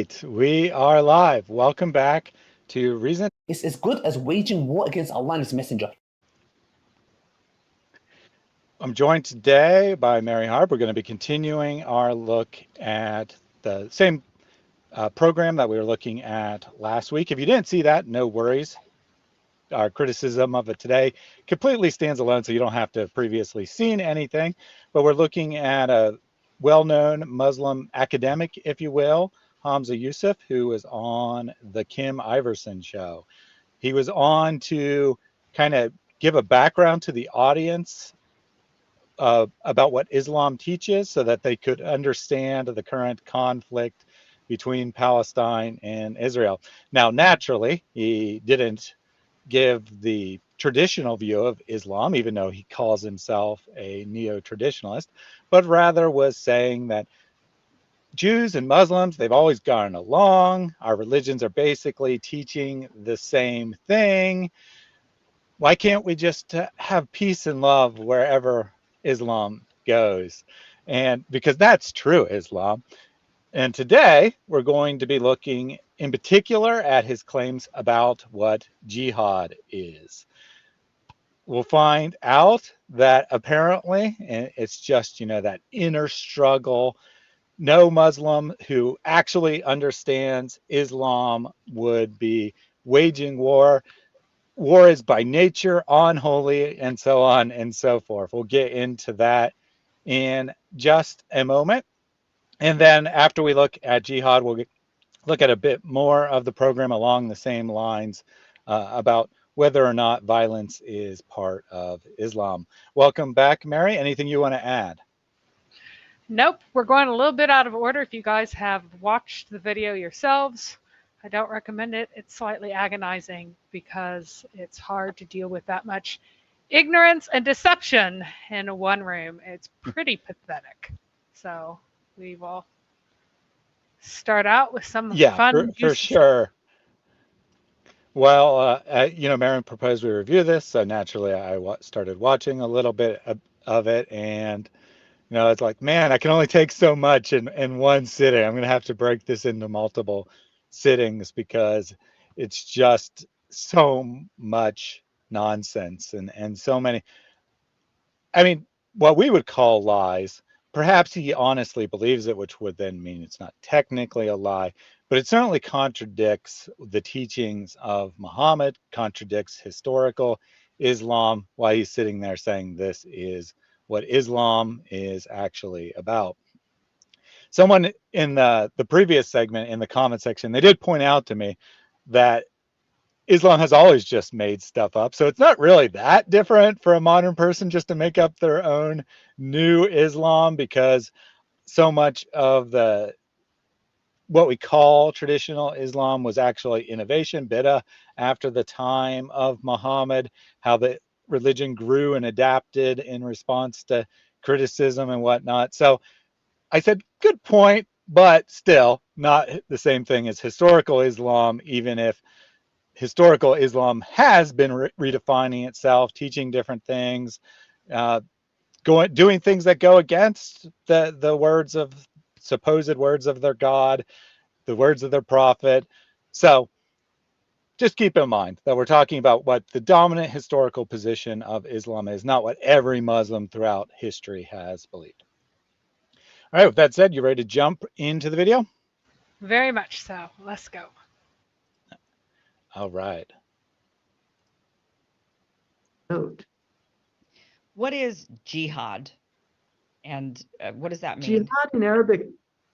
right, we are live. Welcome back to Reason. It's as good as waging war against Allah and His Messenger. I'm joined today by Mary Harb. We're going to be continuing our look at the same program that we were looking at last week. If you didn't see that, no worries. Our criticism of it today completely stands alone, so you don't have to have previously seen anything. But we're looking at a well-known Muslim academic, if you will, Hamza Yusuf, who was on the Kim Iversen show. He was on to kind of give a background to the audience about what Islam teaches so that they could understand the current conflict between Palestine and Israel. Now, naturally, he didn't give the traditional view of Islam, even though he calls himself a neo-traditionalist, but rather was saying that Jews and Muslims, they've always gotten along. Our religions are basically teaching the same thing. Why can't we just have peace and love wherever Islam goes? And because that's true Islam. And today we're going to be looking in particular at his claims about what jihad is. We'll find out that apparently it's just, that inner struggle. No Muslim who actually understands Islam would be waging war. War is by nature unholy, and so on and so forth. We'll get into that in just a moment. And then after we look at jihad, we'll look at a bit more of the program along the same lines about whether or not violence is part of Islam. Welcome back, Mary. Anything you want to add? Nope, we're going a little bit out of order. If you guys have watched the video yourselves, I don't recommend it. It's slightly agonizing because it's hard to deal with that much ignorance and deception in one room. It's pretty pathetic. So we will start out with some fun. For sure. Well, Mary proposed we review this, so naturally I started watching a little bit of it, and it's like, man, I can only take so much in one sitting. I'm going to have to break this into multiple sittings because it's just so much nonsense and so many, what we would call lies. Perhaps he honestly believes it, which would then mean it's not technically a lie, but it certainly contradicts the teachings of Muhammad, contradicts historical Islam, why he's sitting there saying this is what Islam is actually about. Someone in the previous segment in the comment section, they did point out to me that Islam has always just made stuff up. So it's not really that different for a modern person just to make up their own new Islam, because so much of what we call traditional Islam was actually innovation, bid'ah, after the time of Muhammad, how the religion grew and adapted in response to criticism and whatnot. So I said, good point, but still not the same thing as historical Islam, even if historical Islam has been redefining itself, teaching different things, doing things that go against the words of supposed words of their God, the words of their prophet. So just keep in mind that we're talking about what the dominant historical position of Islam is, not what every Muslim throughout history has believed. All right, with that said, you ready to jump into the video? Very much so. Let's go. All right. Note. What is jihad? And what does that mean? Jihad in Arabic,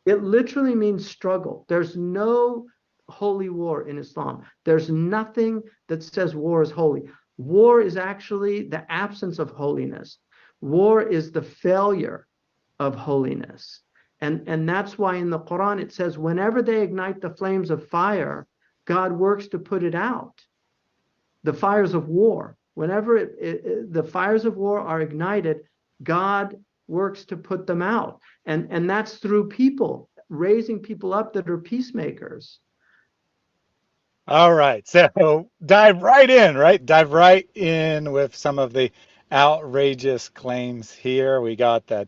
it literally means struggle. There's no holy war in Islam. There's nothing that says war is holy. War is actually the absence of holiness. War is the failure of holiness. And that's why in the Quran it says, whenever they ignite the flames of fire, God works to put it out. The fires of war, whenever the fires of war are ignited, God works to put them out. And that's through people, raising people up that are peacemakers. All right, so dive right in with some of the outrageous claims here. We got that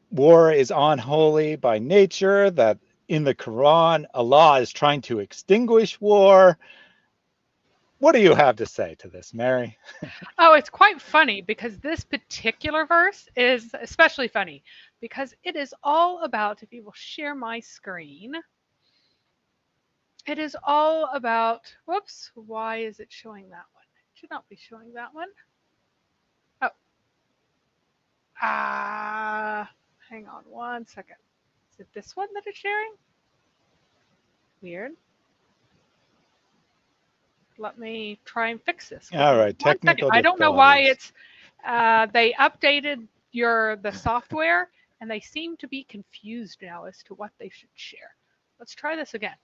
war is unholy by nature, that in the Quran, Allah is trying to extinguish war. What do you have to say to this, Mary? Oh, it's quite funny because this particular verse is especially funny because it is all about, if you will share my screen, it is all about, whoops, why is it showing that one? It should not be showing that one. Oh, hang on one second. Is it this one that it's sharing? Weird. Let me try and fix this. All right, 1 second. technical I don't know why difficulties. it's, they updated the software and they seem to be confused now as to what they should share. Let's try this again.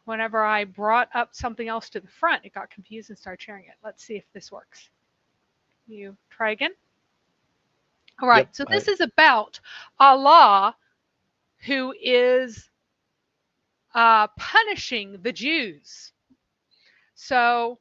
Whenever I brought up something else to the front, it got confused and started sharing it. Let's see if this works. You try again. All right, Yep, so this is about Allah who is punishing the Jews. So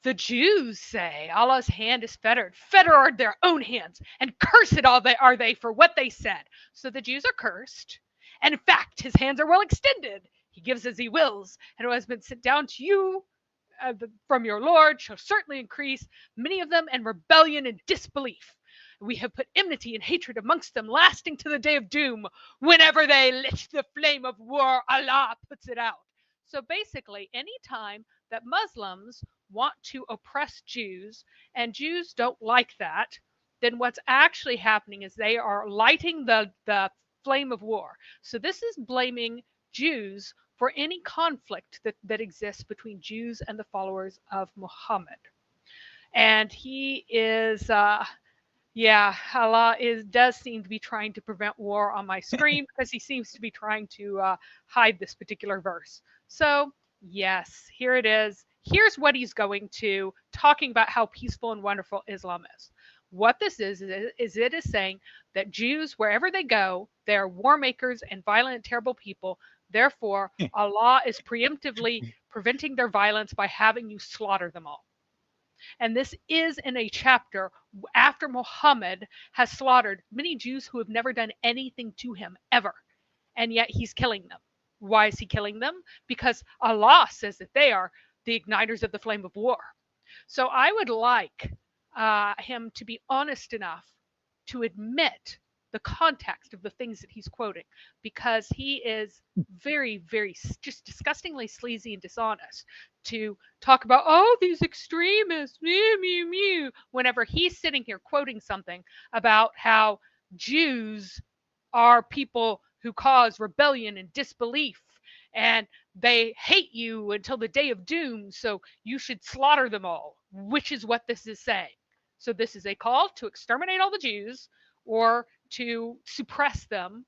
the Jews say Allah's hand is fettered are their own hands, and cursed are they for what they said. So the Jews are cursed, and in fact his hands are well extended. He gives as he wills, and what has been sent down to you from your Lord shall certainly increase, many of them in rebellion and disbelief. We have put enmity and hatred amongst them, lasting to the day of doom. Whenever they lit the flame of war, Allah puts it out. So basically, anytime that Muslims want to oppress Jews, and Jews don't like that, then what's actually happening is they are lighting the flame of war. So this is blaming Jews for any conflict that exists between Jews and the followers of Muhammad. And he is, Allah does seem to be trying to prevent war on my screen because he seems to be trying to hide this particular verse. So yes, here it is. Here's what he's going to, talking about how peaceful and wonderful Islam is. What this is it is saying that Jews, wherever they go, they are war makers and violent, terrible people. Therefore, Allah is preemptively preventing their violence by having you slaughter them all. And this is in a chapter after Muhammad has slaughtered many Jews who have never done anything to him ever. And yet he's killing them. Why is he killing them? Because Allah says that they are the igniters of the flame of war. So I would like him to be honest enough to admit the context of the things that he's quoting, because he is very, very just disgustingly sleazy and dishonest to talk about, oh, these extremists, mew, mew, mew, whenever he's sitting here quoting something about how Jews are people who cause rebellion and disbelief, and they hate you until the day of doom, so you should slaughter them all, which is what this is saying. So this is a call to exterminate all the Jews or to suppress them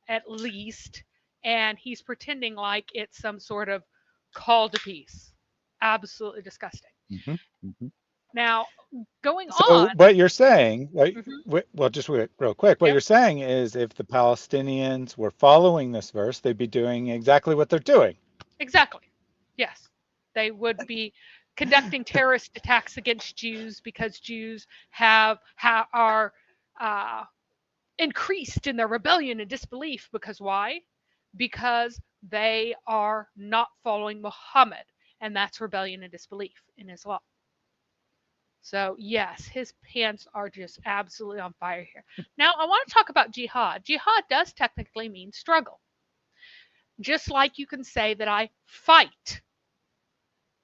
at least, and he's pretending like it's some sort of call to peace. Absolutely disgusting. Mm-hmm. Mm-hmm. Now, going So on. what you're saying, Mm-hmm. well, just real quick, what Yep. you're saying is if the Palestinians were following this verse, they'd be doing exactly what they're doing. Exactly. Yes. They would be conducting terrorist attacks against Jews because Jews are increased in their rebellion and disbelief. Because why? Because they are not following Muhammad, and that's rebellion and disbelief in Islam. So yes, his pants are just absolutely on fire here. Now I want to talk about jihad. Jihad does technically mean struggle. Just like you can say that I fight.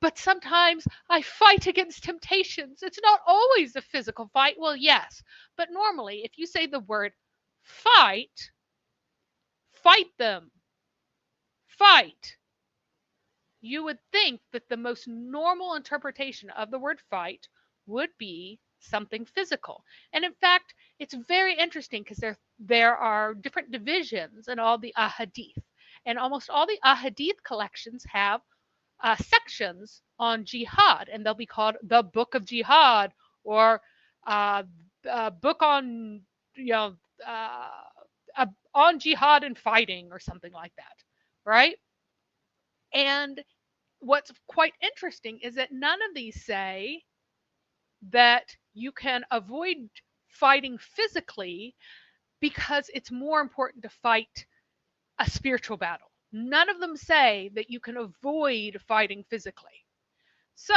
But sometimes I fight against temptations. It's not always a physical fight. Well, yes. But normally, if you say the word fight, fight them, fight, you would think that the most normal interpretation of the word fight would be something physical. And in fact, it's very interesting because there are different divisions in all the ahadith. And almost all the ahadith collections have sections on jihad, and they'll be called the Book of Jihad or book on, on jihad and fighting or something like that, right? And what's quite interesting is that none of these say that you can avoid fighting physically because it's more important to fight a spiritual battle. None of them say that you can avoid fighting physically. So,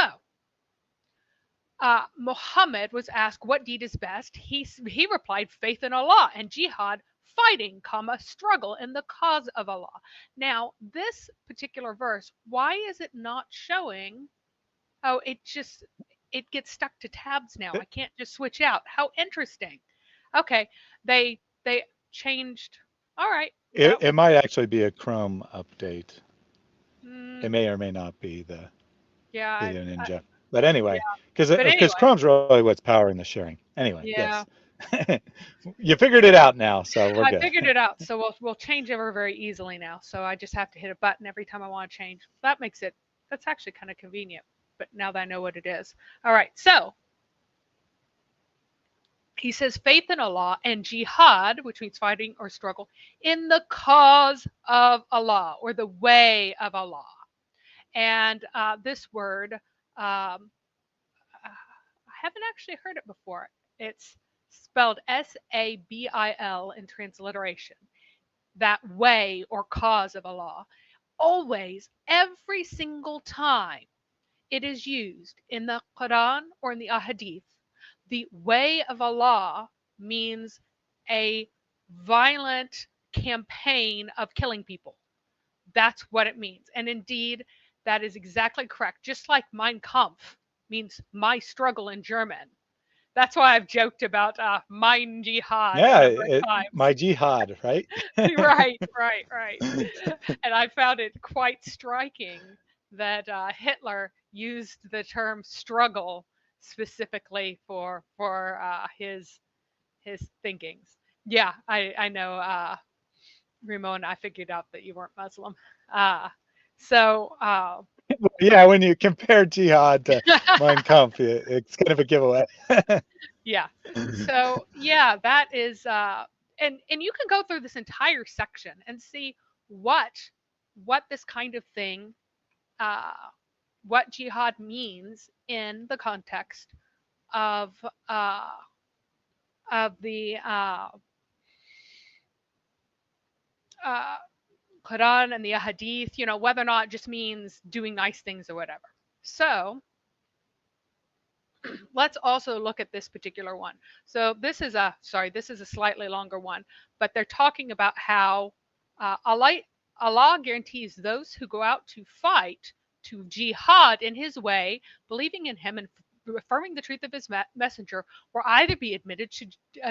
Muhammad was asked what deed is best. He replied, faith in Allah, and jihad, fighting, comma, struggle in the cause of Allah. Now, this particular verse, why is it not showing? Oh, it gets stuck to tabs now. I can't just switch out. How interesting. Okay, they changed. All right. It might actually be a Chrome update. Mm, It may or may not be the yeah, Video Ninja. But anyway, yeah. because But anyway, Chrome's really what's powering the sharing. Anyway, yeah. yes. You figured it out now, so we're I good. figured it out. So we'll change over very easily now. So I just have to hit a button every time I want to change. That's actually kind of convenient. But now that I know what it is. All right. So he says faith in Allah and jihad, which means fighting or struggle, in the cause of Allah or the way of Allah. And this word, I haven't actually heard it before. It's spelled Sabil in transliteration. That way or cause of Allah. Always, every single time it is used in the Quran or in the Ahadith, the way of Allah means a violent campaign of killing people. That's what it means. And indeed, that is exactly correct. Just like Mein Kampf means my struggle in German. That's why I've joked about mein Jihad a number of times. My jihad, right? Right. And I found it quite striking that Hitler used the term struggle specifically for his thinkings. Yeah, I know, Ramon. I figured out that you weren't Muslim. So Yeah, when you compare jihad to Mein Kampf, it's kind of a giveaway. yeah. So yeah, that is and you can go through this entire section and see what this kind of thing uh what jihad means in the context of uh the uh Quran and the Hadith, whether or not it just means doing nice things or whatever. So let's also look at this particular one. So this is a slightly longer one, but they're talking about how Allah guarantees those who go out to fight, to jihad in His way, believing in Him and affirming the truth of His messenger, will either be admitted to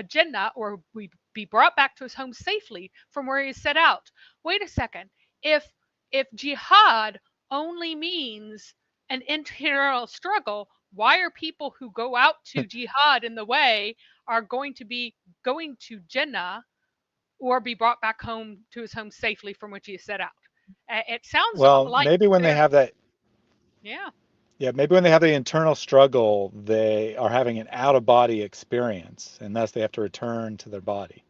Jannah or be brought back to his home safely from where he set out. Wait a second. If jihad only means an internal struggle, why are people who go out to jihad in the way are going to be going to Jannah or be brought back home to his home safely from which he is set out? It sounds Well, like maybe when they have that, yeah. yeah, maybe when they have the internal struggle, they are having an out-of-body experience, and thus they have to return to their body.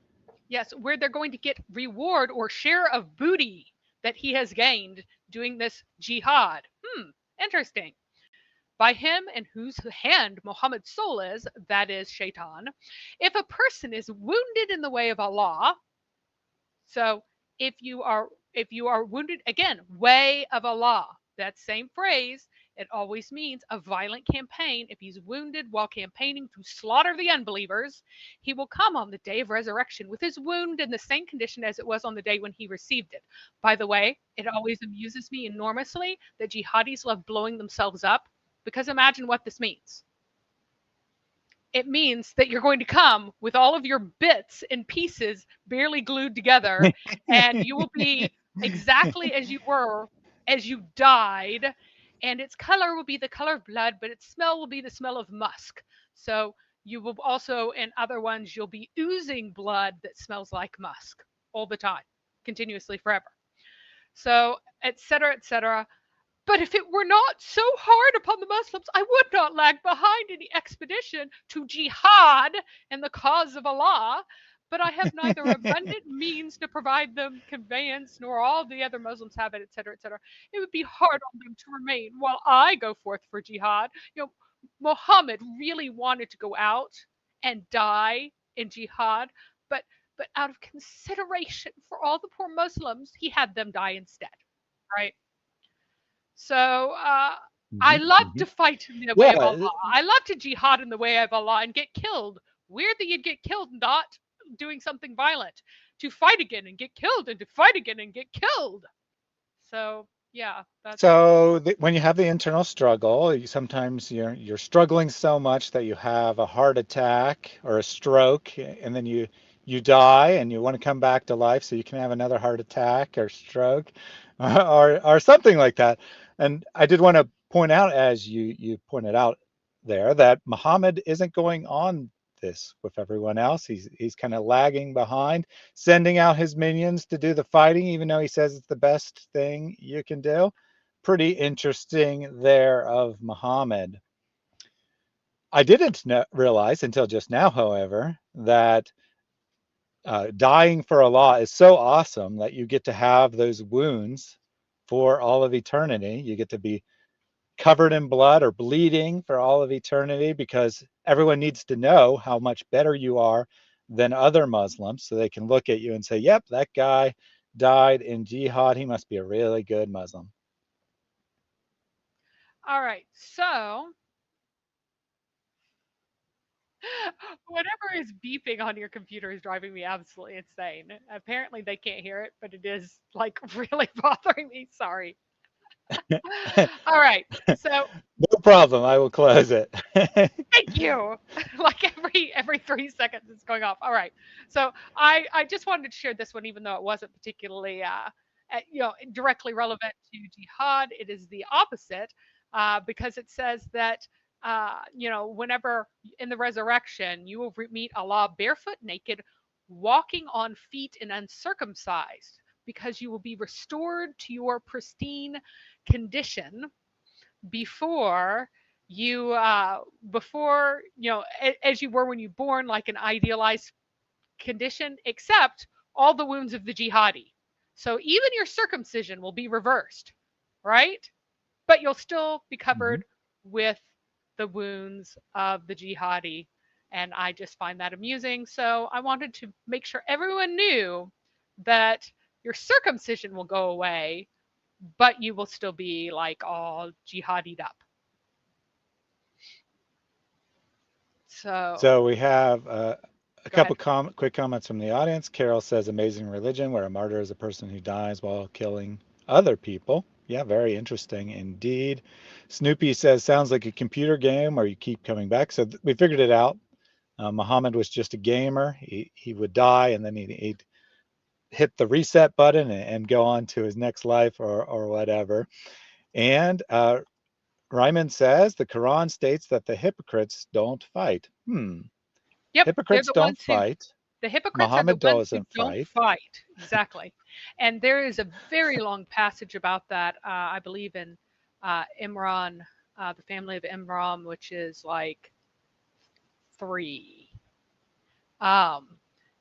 Yes, where they're going to get reward or share of booty that he has gained doing this jihad. Interesting. By him in whose hand Muhammad's soul is, that is Shaitan, if a person is wounded in the way of Allah, so if you are wounded, again, way of Allah, that same phrase, it always means a violent campaign. If he's wounded while campaigning to slaughter the unbelievers, he will come on the day of resurrection with his wound in the same condition as it was on the day when he received it. By the way, it always amuses me enormously that jihadis love blowing themselves up, because imagine what this means. It means that you're going to come with all of your bits and pieces barely glued together, and you will be exactly as you were as you died, and its color will be the color of blood, but its smell will be the smell of musk. So you will also, in other ones, you'll be oozing blood that smells like musk all the time, continuously, forever. So, etc., etc. But if it were not so hard upon the Muslims, I would not lag behind any expedition to jihad in the cause of Allah. But I have neither abundant means to provide them conveyance, nor all the other Muslims have it, etc., etc. It would be hard on them to remain while I go forth for jihad. Muhammad really wanted to go out and die in jihad, but but out of consideration for all the poor Muslims, he had them die instead, right? So I Mhm, love to mhm. fight in the way of Allah. Yeah, I love to jihad in the way of Allah and get killed. Weird that you'd get killed not doing something violent. To fight again and get killed and to fight again and get killed. So yeah, that's so when you have the internal struggle, sometimes you're struggling so much that you have a heart attack or a stroke, and then you die, and you want to come back to life so you can have another heart attack or stroke, or something like that. And I did want to point out, as you pointed out there, that Muhammad isn't going on this with everyone else. He's kind of lagging behind, sending out his minions to do the fighting, even though he says it's the best thing you can do. Pretty interesting there of Muhammad. I didn't realize until just now, however, that dying for Allah is so awesome that you get to have those wounds for all of eternity. You get to be covered in blood or bleeding for all of eternity, because everyone needs to know how much better you are than other Muslims, so they can look at you and say, yep, that guy died in jihad. He must be a really good Muslim. all right. So whatever is beeping on your computer is driving me absolutely insane. Apparently they can't hear it, but it is like really bothering me. Sorry. All right. So No problem. I will close it. thank you. Like every 3 seconds it's going off. All right. So I just wanted to share this one, even though it wasn't particularly directly relevant to jihad. It is the opposite, because it says that whenever in the resurrection you will meet Allah barefoot, naked, walking on feet and uncircumcised, because you will be restored to your pristine condition before as you were when you born, like an idealized condition, except all the wounds of the jihadi. So even your circumcision will be reversed, right? But you'll still be Mhm. covered with the wounds of the jihadi. And I just find that amusing. So I wanted to make sure everyone knew that your circumcision will go away, but you will still be like all jihadied up. So So we have a go ahead. couple quick comments from the audience. Carol says, "Amazing religion, where a martyr is a person who dies while killing other people." Yeah, very interesting indeed. Snoopy says, "Sounds like a computer game where you keep coming back." So we figured it out. Muhammad was just a gamer. He would die, and then he'd hit the reset button and go on to his next life, or whatever. And Ryman says the Quran states that the hypocrites don't fight. Yep, they're Hypocrites the don't ones who fight. the hypocrites are the Muhammad ones who doesn't don't fight. fight. Exactly. And there is a very long passage about that, I believe in Imran, the family of Imran, which is like 3. Um,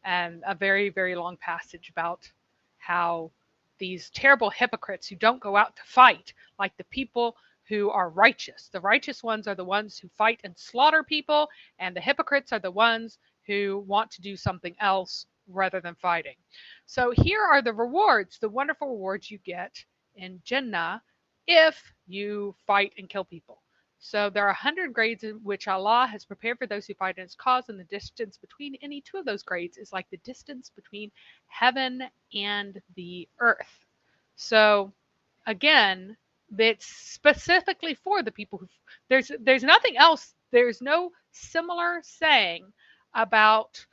and a very, very long passage about how these terrible hypocrites who don't go out to fight, like the people who are righteous. The righteous ones are the ones who fight and slaughter people, and the hypocrites are the ones who want to do something else rather than fighting. So here are the rewards, the wonderful rewards you get in Jannah if you fight and kill people. So there are 100 grades in which Allah has prepared for those who fight in his cause, and the distance between any two of those grades is like the distance between heaven and the earth. So again, it's specifically for the people who there's nothing else, there's no similar saying about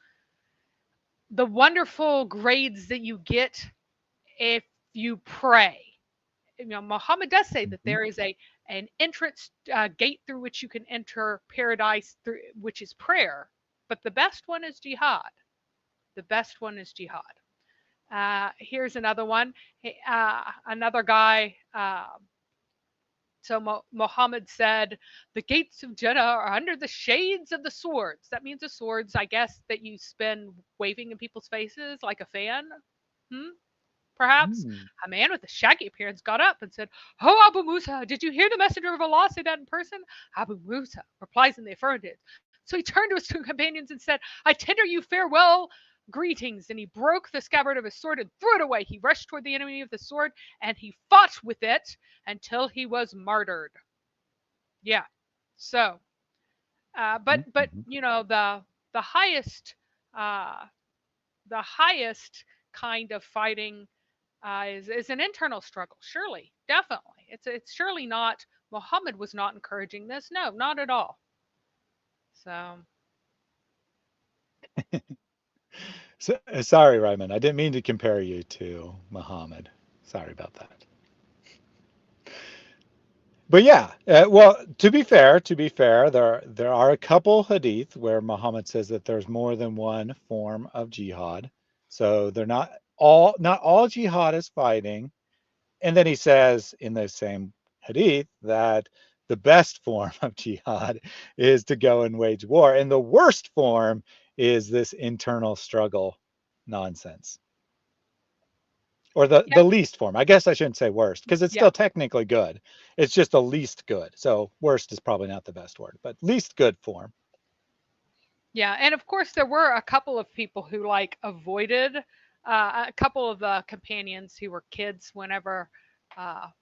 the wonderful grades that you get if you pray. Muhammad does say that Mhm. there is an entrance gate through which you can enter paradise, through which is prayer. But the best one is jihad. The best one is jihad. Here's another one. Another guy. So Muhammad said, "The gates of Jeddah are under the shades of the swords." That means the swords, I guess, that you spin waving in people's faces like a fan. Hmm? Perhaps Mm. a man with a shaggy appearance got up and said, "Oh, Abu Musa, did you hear the messenger of Allah say that in person?" Abu Musa replies in the affirmative. So he turned to his two companions and said, "I tender you farewell greetings, and he broke the scabbard of his sword and threw it away. He rushed toward the enemy with the sword, and he fought with it until he was martyred. Yeah. So, but you know, the highest uh, the highest kind of fighting is an internal struggle. Surely, definitely, it's surely not. Muhammad was not encouraging this. No, not at all. So. So, sorry, Ryman. I didn't mean to compare you to Muhammad. Sorry about that. But yeah, well, to be fair, there are a couple hadith where Muhammad says that there's more than one form of jihad. So they're not all jihad is fighting. And then he says in the same hadith that the best form of jihad is to go and wage war, and the worst form is this internal struggle nonsense. Or the least form. I guess I shouldn't say worst because it's still technically good. It's just the least good. So worst is probably not the best word, but least good form. Yeah, and of course there were a couple of people who like avoided a couple of the companions who were kids whenever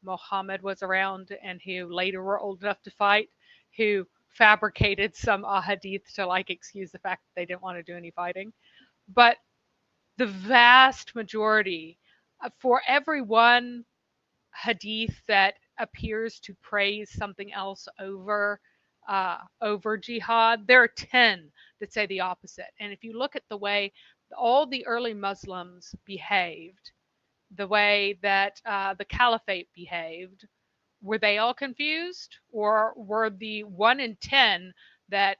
Muhammad was around, and who later were old enough to fight, who fabricated some hadith to like excuse the fact that they didn't want to do any fighting. But the vast majority, for every one hadith that appears to praise something else over jihad, there are 10 that say the opposite. And if you look at the way all the early Muslims behaved, the way that the caliphate behaved, were they all confused, or were the 1 in 10 that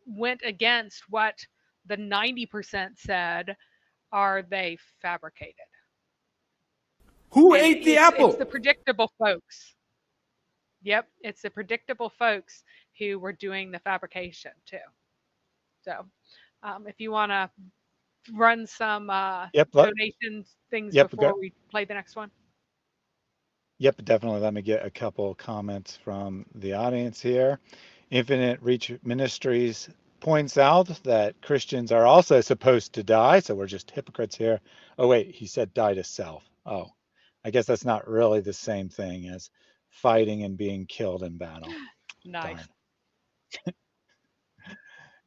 went against what the 90% said, are they fabricated? Who And ate the it's the apple? predictable folks. Yep, it's the predictable folks who were doing the fabrication too. So, if you want to run some donation things before we play the next one. Yep, definitely. Let me get a couple comments from the audience here. Infinite Reach Ministries points out that Christians are also supposed to die, so we're just hypocrites here. Oh, wait, he said die to self. Oh, I guess that's not really the same thing as fighting and being killed in battle. Nice. Darn.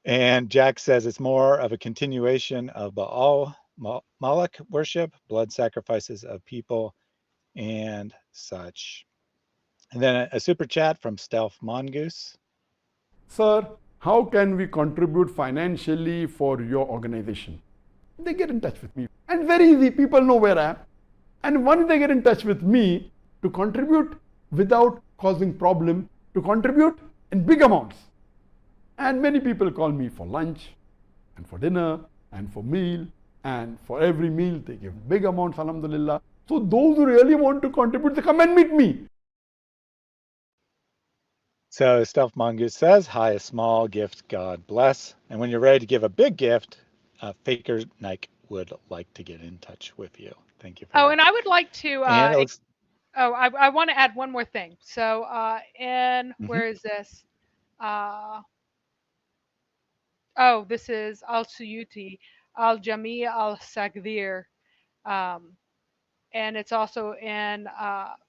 And Jack says it's more of a continuation of Baal Moloch worship, blood sacrifices of people, and such. And then a super chat from Stealth Mongoose. Sir, how can we contribute financially for your organization? They get in touch with me. And very easy, people know where I am. And once they get in touch with me to contribute without causing problem, to contribute in big amounts. And many people call me for lunch and for dinner and for meal, and for every meal they give big amounts, alhamdulillah. So those who really want to contribute, they come and meet me. So Stealth Mongoose says, hi, a small gift, God bless. And when you're ready to give a big gift, Faker Nike would like to get in touch with you. Thank you for that. And I would like to I want to add one more thing. So where is this? This is Al Suyuti, Al Jami Al Sagdir, and it's also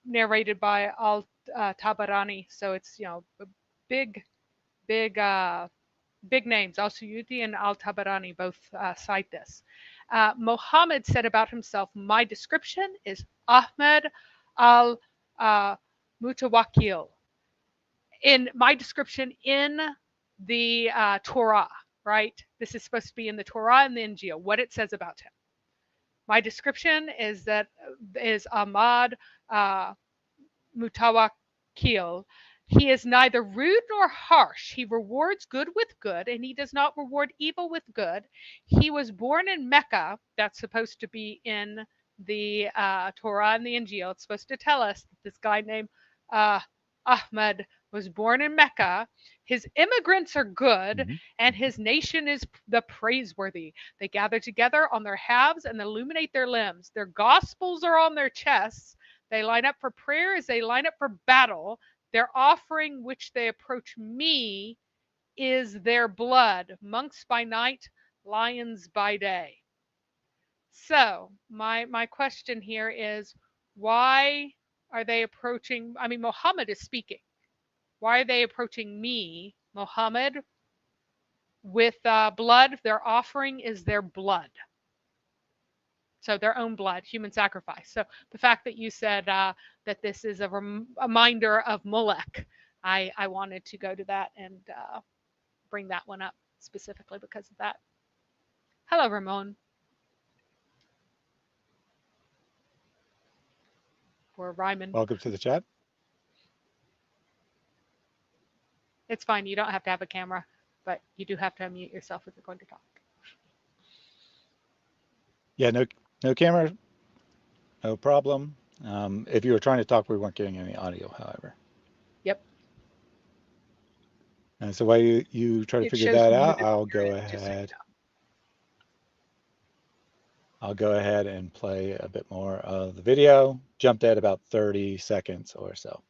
narrated by Al Tabarani. So it's big names. Al Suyuti and Al Tabarani both cite this. Muhammad said about himself, "My description is Ahmed al Mutawakkil." In my description in the Torah, right? This is supposed to be in the Torah and the Injil, what it says about him. My description is Ahmad Mutawakkil. He is neither rude nor harsh. He rewards good with good, and he does not reward evil with good. He was born in Mecca. That's supposed to be in the Torah and the Injil. It's supposed to tell us that this guy named Ahmad was born in Mecca. His immigrants are good, and his nation is the praiseworthy. They gather together on their halves and illuminate their limbs. Their gospels are on their chests. They line up for prayer as they line up for battle. Their offering which they approach me is their blood. Monks by night lions by day. So my question here is, why are they approaching? I mean, Muhammad is speaking. Why are they approaching me, Muhammad, with blood? Their offering is their blood. So their own blood, human sacrifice. So the fact that you said that this is a reminder of Molech, I wanted to go to that and bring that one up specifically because of that. Hello, Ramon. Or Ryman. Welcome to the chat. It's fine. You don't have to have a camera, but you do have to unmute yourself if you're going to talk. Yeah, no camera, no problem. If you were trying to talk, we weren't getting any audio, however. Yep. And so while you try to It figure shows that muted out, I'll on your go end, just so you ahead. know. I'll go ahead and play a bit more of the video. Jumped at about 30 seconds or so.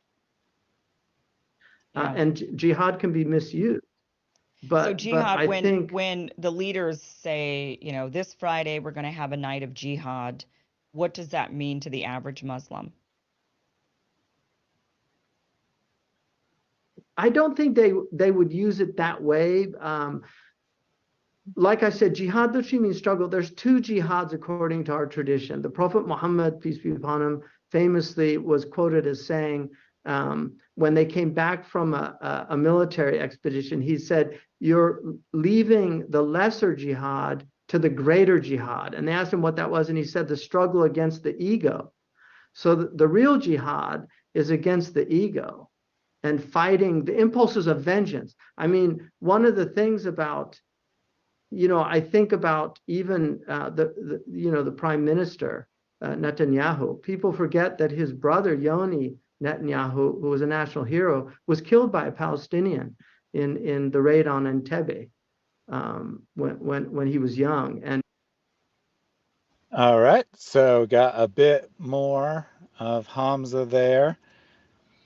Yeah. And jihad can be misused. So jihad, I when think when the leaders say, you know, this Friday we're going to have a night of jihad, what does that mean to the average Muslim? I don't think they would use it that way. Like I said, jihad literally means struggle. There's two jihads according to our tradition. The Prophet Muhammad, peace be upon him, famously was quoted as saying, when they came back from a military expedition, he said, "You're leaving the lesser jihad to the greater jihad." And they asked him what that was, and he said, "The struggle against the ego." So the real jihad is against the ego and fighting the impulses of vengeance. I mean, one of the things about, I think about even the prime minister, Netanyahu. People forget that his brother, Yoni Netanyahu, who was a national hero, was killed by a Palestinian in the raid on Entebbe when he was young. And All right, so got a bit more of Hamza there.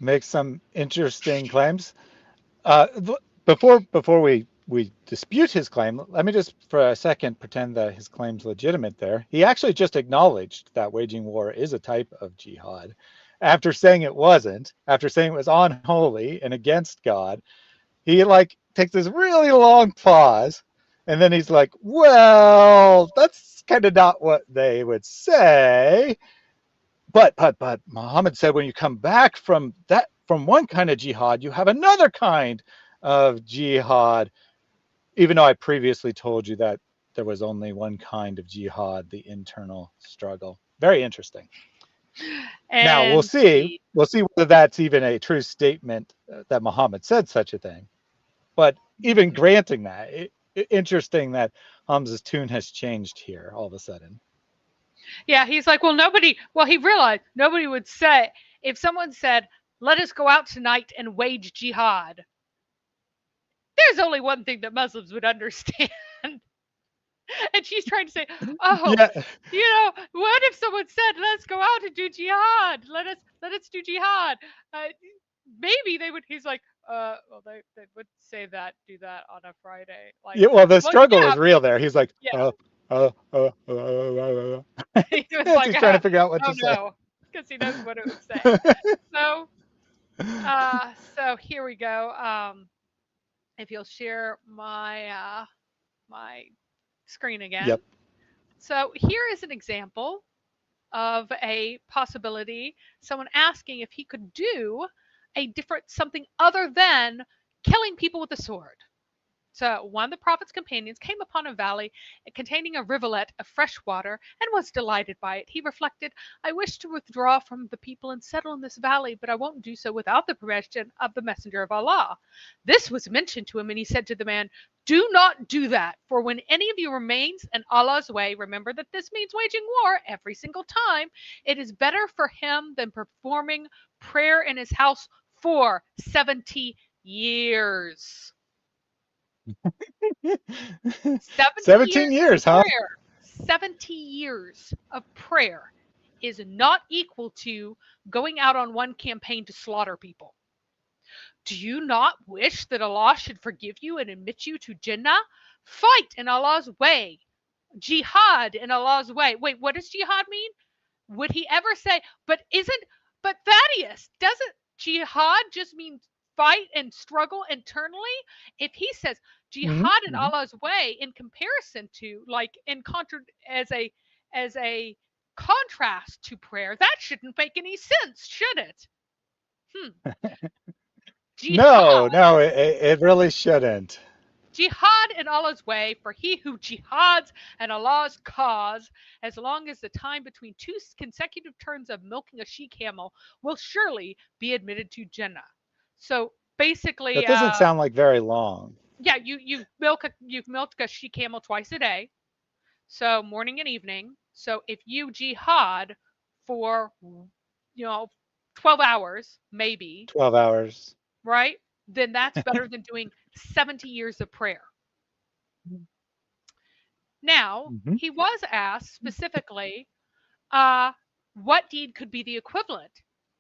Makes some interesting claims. Before we dispute his claim, let me just for a second pretend that his claim's legitimate there. He actually just acknowledged that waging war is a type of jihad. After saying it wasn't, after saying it was unholy and against God, he takes this really long pause, and then he's like, well, that's kind of not what they would say. But Muhammad said when you come back from one kind of jihad, you have another kind of jihad, even though I previously told you that there was only one kind of jihad, the internal struggle. Very interesting. And Now we'll see whether that's even a true statement that Muhammad said such a thing. But even granting that, interesting that Hamza's tune has changed here all of a sudden. Yeah, he's like, he realized nobody would say, if someone said, let us go out tonight and wage jihad, there's only one thing that Muslims would understand. And she's trying to say, what if someone said, let's go out and do jihad? Let us do jihad. Maybe they would, he's like, they would say that, do that on a Friday. Like, yeah, well, the struggle is real there. He's like, yeah. He was like, he's trying to figure out what to say. Because he knows what it would say. So here we go. If you'll share my my screen again. Yep. So here is an example of a possibility. Someone asking if he could do something other than killing people with a sword. So one of the prophet's companions came upon a valley containing a rivulet of fresh water and was delighted by it. He reflected, I wish to withdraw from the people and settle in this valley, but I won't do so without the permission of the messenger of Allah. This was mentioned to him, and he said to the man, do not do that, for when any of you remains in Allah's way, remember that this means waging war every single time. It is better for him than performing prayer in his house for 70 years. 17 years, huh? 70 years of prayer is not equal to going out on one campaign to slaughter people. Do you not wish that Allah should forgive you and admit you to Jannah Fight in Allah's way. Jihad in Allah's way. Wait, what does jihad mean? Would he ever say, but Thaddeus, doesn't jihad just mean fight and struggle internally? If he says jihad in Allah's way in comparison to, like, as a contrast to prayer, that shouldn't make any sense, should it? No, it really shouldn't. Jihad in Allah's way, for he who jihads in Allah's cause, as long as the time between two consecutive turns of milking a she-camel, will surely be admitted to Jannah. So basically, That doesn't sound like very long. Yeah, you've milked a she-camel twice a day, so morning and evening. So if you jihad for 12 hours, maybe 12 hours. right, then that's better than doing 70 years of prayer. Now, he was asked specifically what deed could be the equivalent.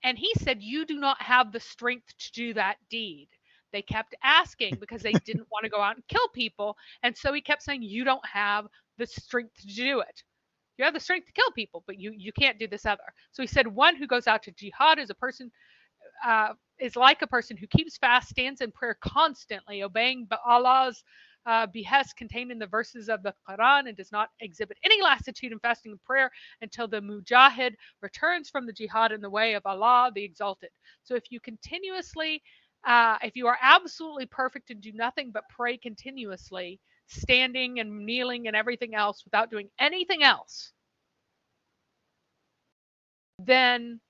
And he said, you do not have the strength to do that deed. They kept asking because they didn't want to go out and kill people. And so he kept saying, you don't have the strength to do it. You have the strength to kill people, but you can't do this other. So he said, one who goes out to jihad is a person is like a person who keeps fast, stands in prayer constantly, obeying Allah's behest contained in the verses of the Quran, and does not exhibit any lassitude in fasting and prayer until the mujahid returns from the jihad in the way of Allah the Exalted. So if you continuously, if you are absolutely perfect and do nothing but pray continuously, standing and kneeling and everything else without doing anything else, then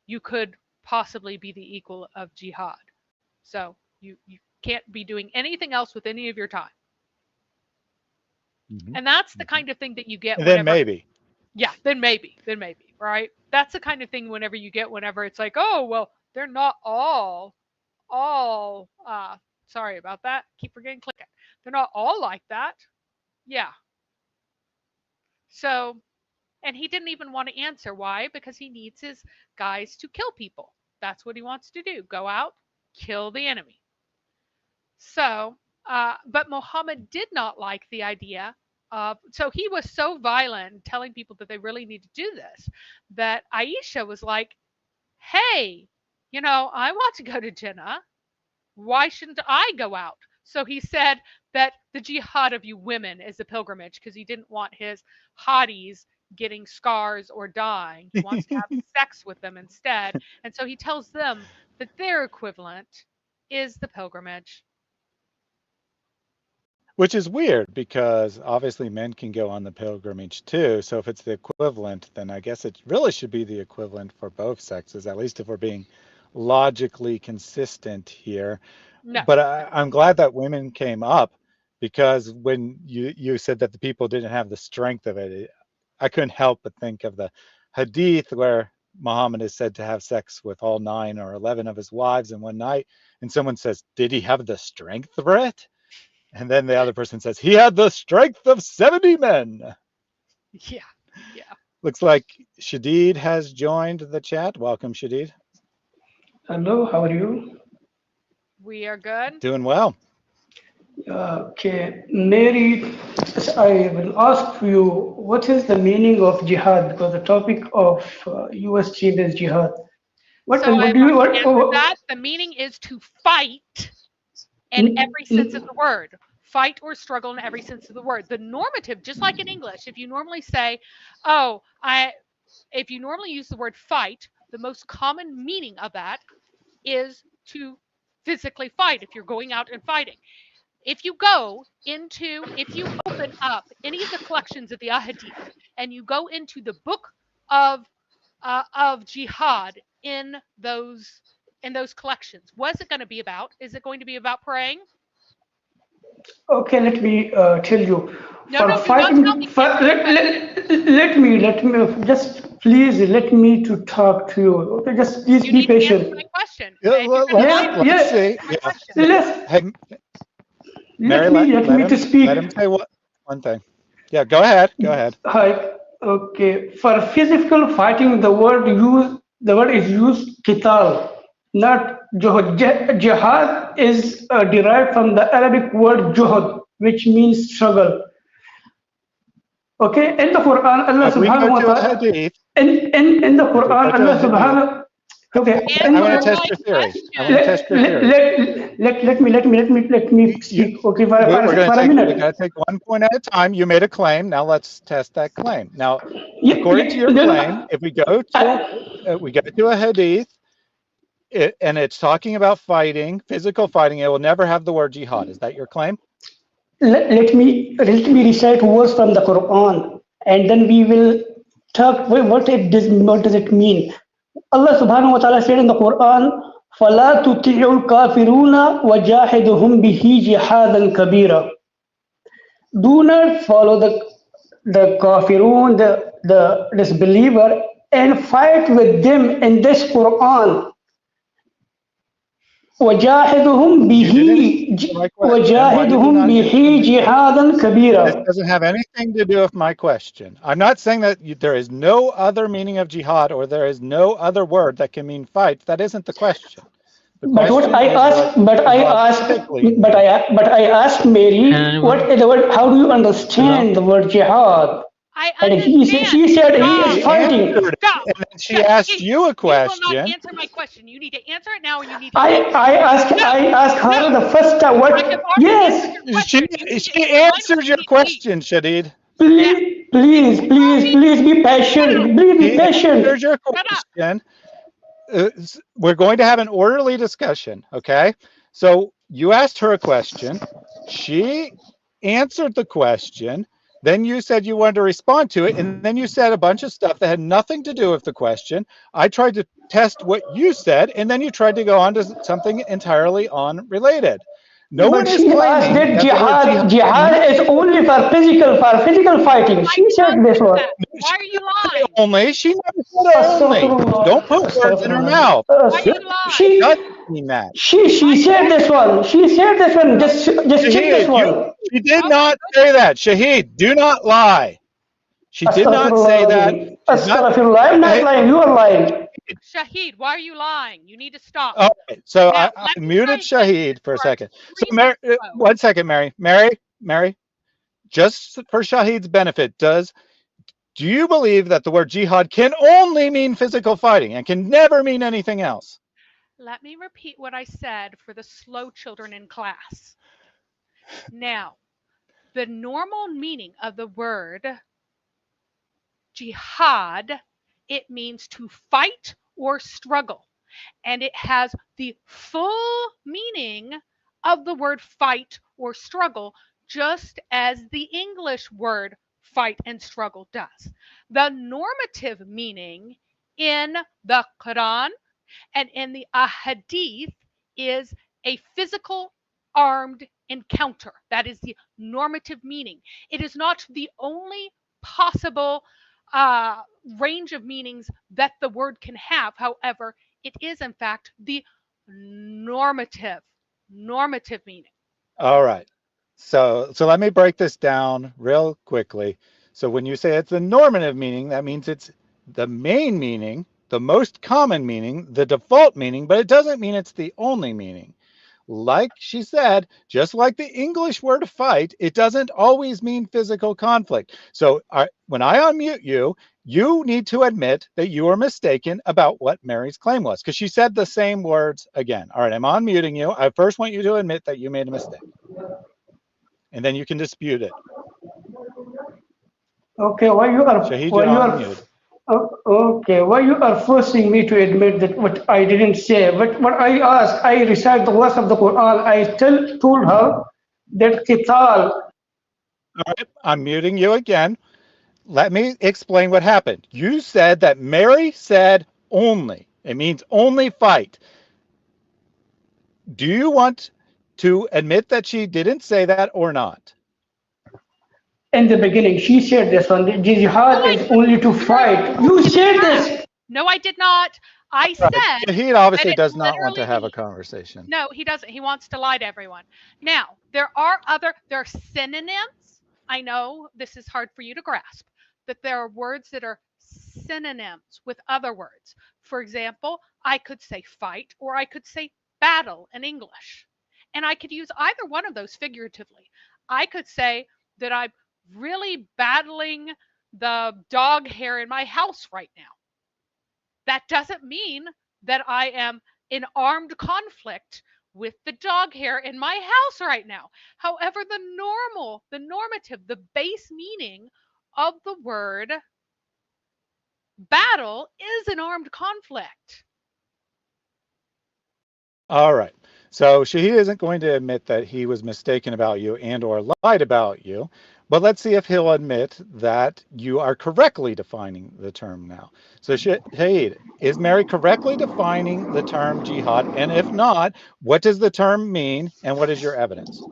you could possibly be the equal of jihad. So you can't be doing anything else with any of your time. And that's the kind of thing that you get whenever, then maybe. Yeah, then maybe, right? That's the kind of thing whenever it's like, oh, well, they're not all sorry about that. Keep forgetting click it. They're not all like that. Yeah. So, and he didn't even want to answer. Why? Because he needs his guys to kill people. That's what he wants to do. Go out, kill the enemy. So, but Muhammad did not like the idea of, so he was so violent telling people that they really need to do this, that Aisha was like, hey, I want to go to Jannah. Why shouldn't I go out? So he said that the jihad of you women is a pilgrimage, because he didn't want his hotties getting scars or dying. He wants to have sex with them instead. And so he tells them that their equivalent is the pilgrimage. Which is weird, because obviously men can go on the pilgrimage too. So if it's the equivalent, then I guess it really should be the equivalent for both sexes, at least if we're being logically consistent here. No. But I'm glad that women came up, because when you said that the people didn't have the strength of it, I couldn't help but think of the hadith where Muhammad is said to have sex with all 9 or 11 of his wives in one night. And someone says, did he have the strength for it? And then the other person says, he had the strength of 70 men. Yeah. Looks like Shadid has joined the chat. Welcome, Shadid. Hello, how are you? We are good. Doing well. Okay, Mary, I will ask you, what is the meaning of jihad? Because the topic of US team is jihad. That the meaning is to fight in every sense of the word. Fight or struggle in every sense of the word. The normative, just like in English, if you normally say, if you normally use the word fight, the most common meaning of that is to physically fight, if you're going out and fighting. If you open up any of the collections of the Ahadith and you go into the book of jihad in those collections, what's it going to be about? Is it going to be about praying? Okay, let me tell you. Let me just please let me to talk to you. Okay, just please be patient. My question. Let's see. Hey, Mary, let me to speak. Let him say one thing. Yeah, go ahead. Hi. Okay. For physical fighting, the word is used qital, not juhud. Jihad is derived from the Arabic word juhud, which means struggle. Okay, in the Quran, Allah If we subhanahu go wa to a ta'ala, hadith, in the if we Quran, go to a Allah hadith, subhanahu, okay, in I want the, to test my your theory. I want to question. test your theory. let me You, speak, okay, we're going for to a take, we minute. got to take one point at a time. You made a claim. Now let's test that claim. Now, Yeah, according to yeah, your then, claim, if we go to a hadith, and it's talking about fighting, physical fighting, it will never have the word jihad. Is that your claim? let me recite words from the Quran, and then we will talk what does it mean. Allah subhanahu wa ta'ala said in the Quran, فَلَا تُطِيعُ الْكَافِرُونَ وَجَاهِدُهُمْ بِهِ جِهَادًا كَبِيرًا. Do not follow the kafirun, the disbeliever, and fight with them in this Quran. وجاهدهم You به didn't answer my question. Why did you وجاهدهم not به answer my question? جهادا This كبيرا. doesn't have anything to do with my question. I'm not saying that there is no other meaning of jihad or there is no other word that can mean fight. That isn't the question. The But what question I is what asked, jihad typically means. but I asked Mary, Anyone? what is the word? How do you Hello? understand the word jihad? I And understand. she said he is Stop. She fighting. answered it, Stop. and then she asked Shahid, you a you will not question. answer my question. You need to answer it now, and you need to leave. No, I asked no. her the first time I have what. already answered Yes, your question. You need to She answer mine, or answered you your need to leave. question, Shadid. Now, please, Robbie, please be shut up. patient. Please be She patient. answered your Shut up. question. We're going to have an orderly discussion, okay? So you asked her a question. She answered the question. Then you said you wanted to respond to it, and then you said a bunch of stuff that had nothing to do with the question. I tried to test what you said, and then you tried to go on to something entirely unrelated. No one But is she asked claiming that that the word jihad is only for physical fighting. I She did not said this say one. that. Why she are you did not say lying? only. She never said only. Don't Astaghfirullah. put words in her Astaghfirullah. mouth. Why you lie? It She doesn't mean that. she Why you said this lie? one. She said this one. Just check this Shahid, one. she did Oh my not goodness. say that. Shahid, do not lie. She did not Astaghfirullah say that. al-Azim. She's not. Astaghfirullah. I'm not Hey, lying. You are lying. Shahid, why are you lying? You need to stop. all right. So Now, I let me try muted again Shahid for a before I second. So scream at you both. 1 second, Mary, just for Shahid's benefit, do you believe that the word jihad can only mean physical fighting and can never mean anything else? Let me repeat what I said for the slow children in class. Now, the normal meaning of the word jihad, it means to fight or struggle. And it has the full meaning of the word fight or struggle, just as the English word fight and struggle does. The normative meaning in the Quran and in the Ahadith is a physical armed encounter. That is the normative meaning. It is not the only possible uh, range of meanings that the word can have. However, it is in fact the normative meaning. All right. So let me break this down real quickly. So when you say it's the normative meaning, that means it's the main meaning, the most common meaning, the default meaning, but it doesn't mean it's the only meaning. Like she said, just like the English word fight, it doesn't always mean physical conflict. So when I unmute you, you need to admit that you are mistaken about what Mary's claim was, because she said the same words again. All right, I'm unmuting you. I first want you to admit that you made a mistake, and then you can dispute it. Okay, Shahid, you're unmuted. okay, why you are forcing me to admit that what I didn't say? But what I asked, I recite the verse of the Quran. I told her that qital. All right, I'm muting you again. Let me explain what happened. You said that Mary said only. It means only fight. Do you want to admit that she didn't say that or not? In the beginning, she said this one. The No, jihad I is only to didn't. You're fight. You forcing said back. this. No, I did not. I All right. said He that obviously it does not want to literally have a means. conversation. No, he doesn't. He wants to lie to everyone. Now, there are synonyms. I know this is hard for you to grasp, that there are words that are synonyms with other words. For example, I could say fight or I could say battle in English. And I could use either one of those figuratively. I could say that I'm really battling the dog hair in my house right now. That doesn't mean that I am in armed conflict with the dog hair in my house right now. However, the normative, the base meaning of the word battle is an armed conflict. All right. So Shahid isn't going to admit that he was mistaken about you and or lied about you, but let's see if he'll admit that you are correctly defining the term now. So Shahid, is Mary correctly defining the term jihad? And if not, what does the term mean and what is your evidence?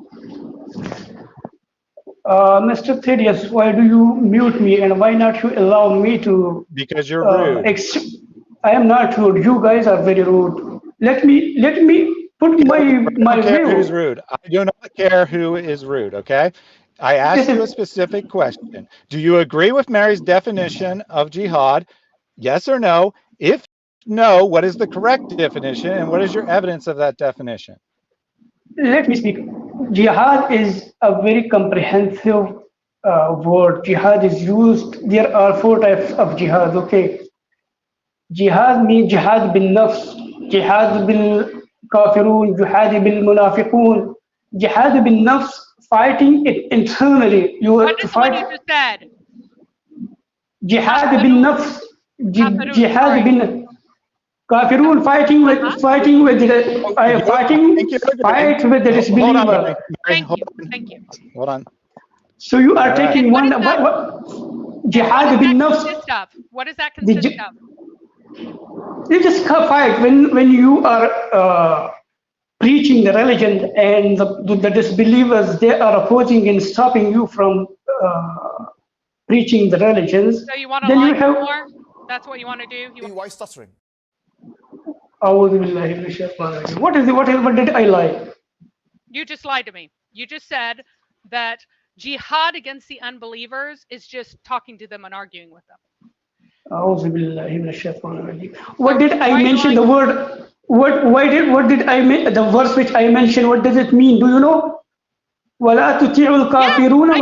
Mr. Thaddeus, why do you mute me and why not you allow me to? Because you're rude. I am not rude. You guys are very rude. Let me put my I don't care view. who's rude. I do not care who is rude, okay? I asked you a specific question. Do you agree with Mary's definition of jihad? Yes or no? If no, what is the correct definition and what is your evidence of that definition? Let me speak. Jihad is a very comprehensive word. Jihad is used. There are 4 types of jihad. Okay. Jihad means jihad bin nafs, jihad bil kafirun, jihad bil munafiqun. Jihad bin nafs, fighting it internally. You What have to is the one fight. you just said? Jihad bin nafs, jihad bin kafirun, fighting with fight with the disbeliever. Thank you. Hold on. So you are taking one. Jihad bin nafs. What does that consist of? You just fight when you are preaching the religion and the disbelievers, they are opposing and stopping you from preaching the religions. So you want to lie more? That's what you want to do? Why stuttering? What did I lie? You just lied to me. You just said that jihad against the unbelievers is just talking to them and arguing with them. What did I mention the word? What did I mean? The verse which I mentioned, what does it mean? Do you know? ولا تطيعوا الكافرون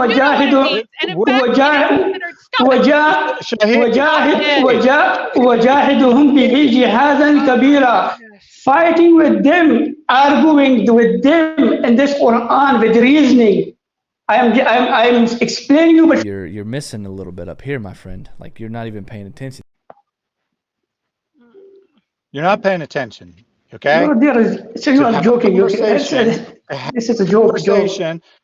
وجاهدهم به جهادا كبيرا. Fighting with them, arguing with them in this Quran with reasoning. I'm explaining you, but you're missing a little bit up here, my friend. Like you're not even paying attention. You're not paying attention, okay? No, you are joking. This is a joke.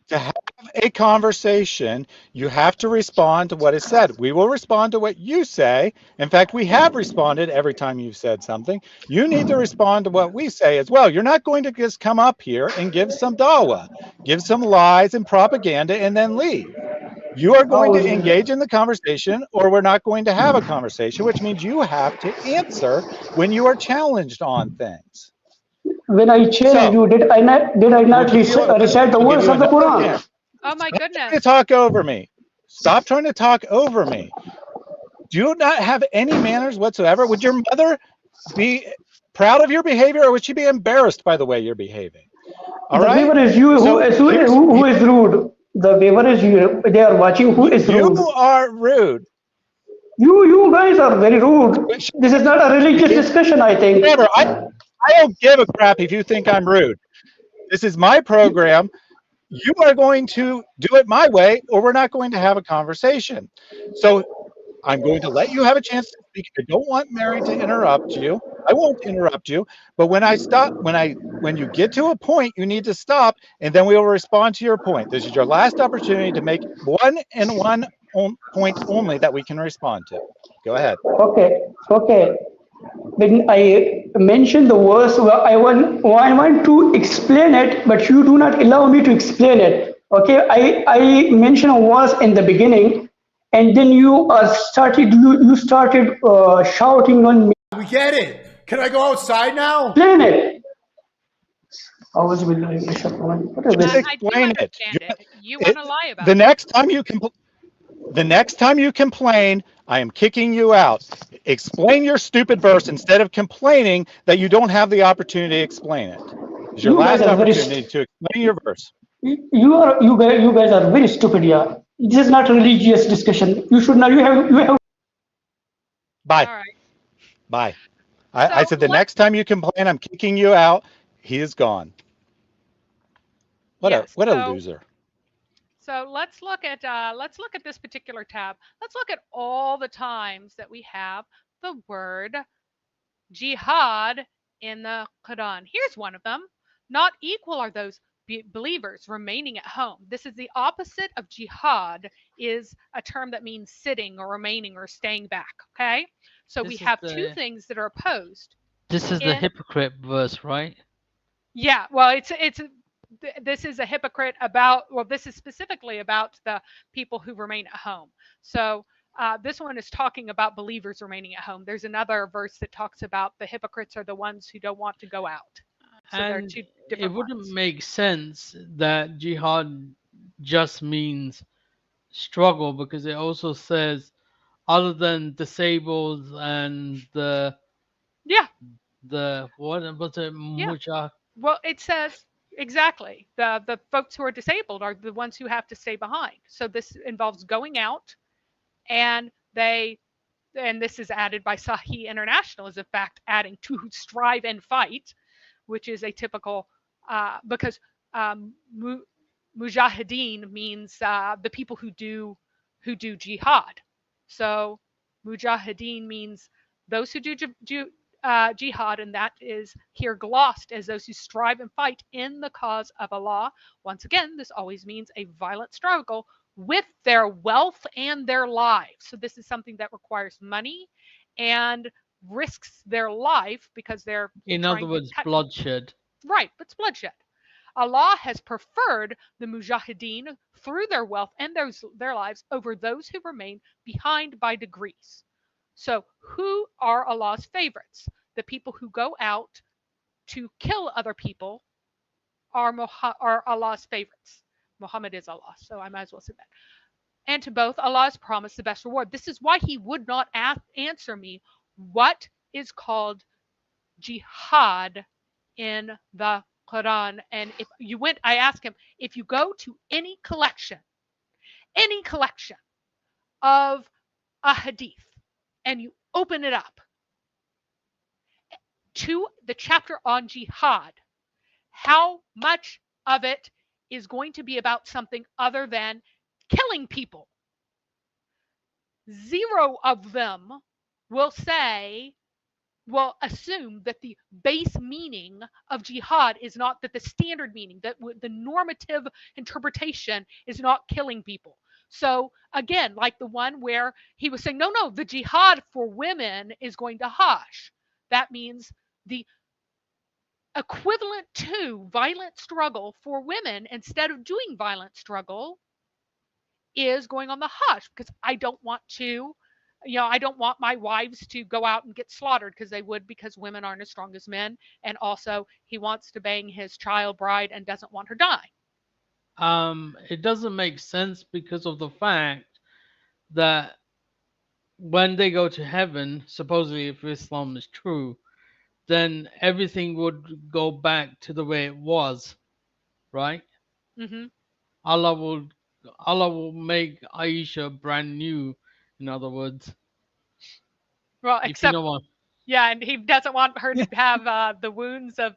To have a conversation, you have to respond to what is said. We will respond to what you say. In fact, we have responded every time you've said something. You need to respond to what we say as well. You're not going to just come up here and give some dawah, give some lies and propaganda and then leave. You are going to engage in the conversation or we're not going to have a conversation, which means you have to answer when you are challenged on things. When I challenged you, did I not recite the words of the Quran? Oh my goodness. Stop trying to talk over me. Stop trying to talk over me. Do you not have any manners whatsoever? Would your mother be proud of your behavior or would she be embarrassed by the way you're behaving? All right? The viewer is you. Who is rude? The viewer is you. They are watching. Who is rude? You are rude. You guys are very rude. This is not a religious discussion, I think. Whatever. I don't give a crap if you think I'm rude. This is my program. You are going to do it my way or we're not going to have a conversation. So I'm going to let you have a chance to speak. I don't want Mary to interrupt you. I won't interrupt you. But when you get to a point, you need to stop and then we will respond to your point. This is your last opportunity to make one point only that we can respond to. Go ahead. Okay. When I mention the verse, I want to explain it, but you do not allow me to explain it. Okay, I mentioned a verse in the beginning, and then you started shouting on me. We get it. Can I go outside now? Explain it. What is this? Explain it. You want to lie about it. The next time you complain, I am kicking you out. Explain your stupid verse instead of complaining that you don't have the opportunity to explain it. It's your last opportunity to explain your verse. You guys are very stupid. Yeah, this is not a religious discussion. You should not. You have. Bye. All right. Bye. I So said the next time you complain, I'm kicking you out. He is gone. yes. What a loser. So let's look at this particular tab. Let's look at all the times that we have the word jihad in the Quran. Here's one of them. Not equal are those believers remaining at home. This is the opposite of jihad, is a term that means sitting or remaining or staying back. Okay, so we have two things that are opposed. This is the hypocrite verse, right? Yeah, well, this is a hypocrite about, well, this is specifically about the people who remain at home. So this one is talking about believers remaining at home. There's another verse that talks about the hypocrites are the ones who don't want to go out. So there are And two it different wouldn't ones. make sense that jihad just means struggle, because it also says other than disabled and Yeah, what was it, yeah. Well, it says exactly the folks who are disabled are the ones who have to stay behind. So this involves going out, and this is added by Sahih International as a fact, adding to strive and fight, which is a typical because mujahideen means the people who do jihad. So mujahideen means those who do jihad, and that is here glossed as those who strive and fight in the cause of Allah. Once again, this always means a violent struggle with their wealth and their lives. So this is something that requires money and risks their life because they're in other words, bloodshed. Right, but it's bloodshed. Allah has preferred the mujahideen through their wealth and their lives over those who remain behind by degrees. So who are Allah's favorites? The people who go out to kill other people are Allah's favorites. Muhammad is Allah, so I might as well say that. And to both, Allah has promised the best reward. This is why he would not answer me what is called jihad in the Quran. And if you went, I asked him, if you go to any collection of a hadith, and you open it up to the chapter on jihad, how much of it is going to be about something other than killing people? Zero of them will assume that the base meaning of jihad is not that the standard meaning, that the normative interpretation is not killing people. So again, like the one where he was saying, no, the jihad for women is going to hush. That means the equivalent to violent struggle for women, instead of doing violent struggle, is going on the hush, because I don't want my wives to go out and get slaughtered, because they would, because women aren't as strong as men. And also he wants to bang his child bride and doesn't want her die. It doesn't make sense because of the fact that when they go to heaven, supposedly if Islam is true, then everything would go back to the way it was, right? Mm-hmm. Allah will make Aisha brand new, in other words. Well, except, yeah, and he doesn't want her to have the wounds of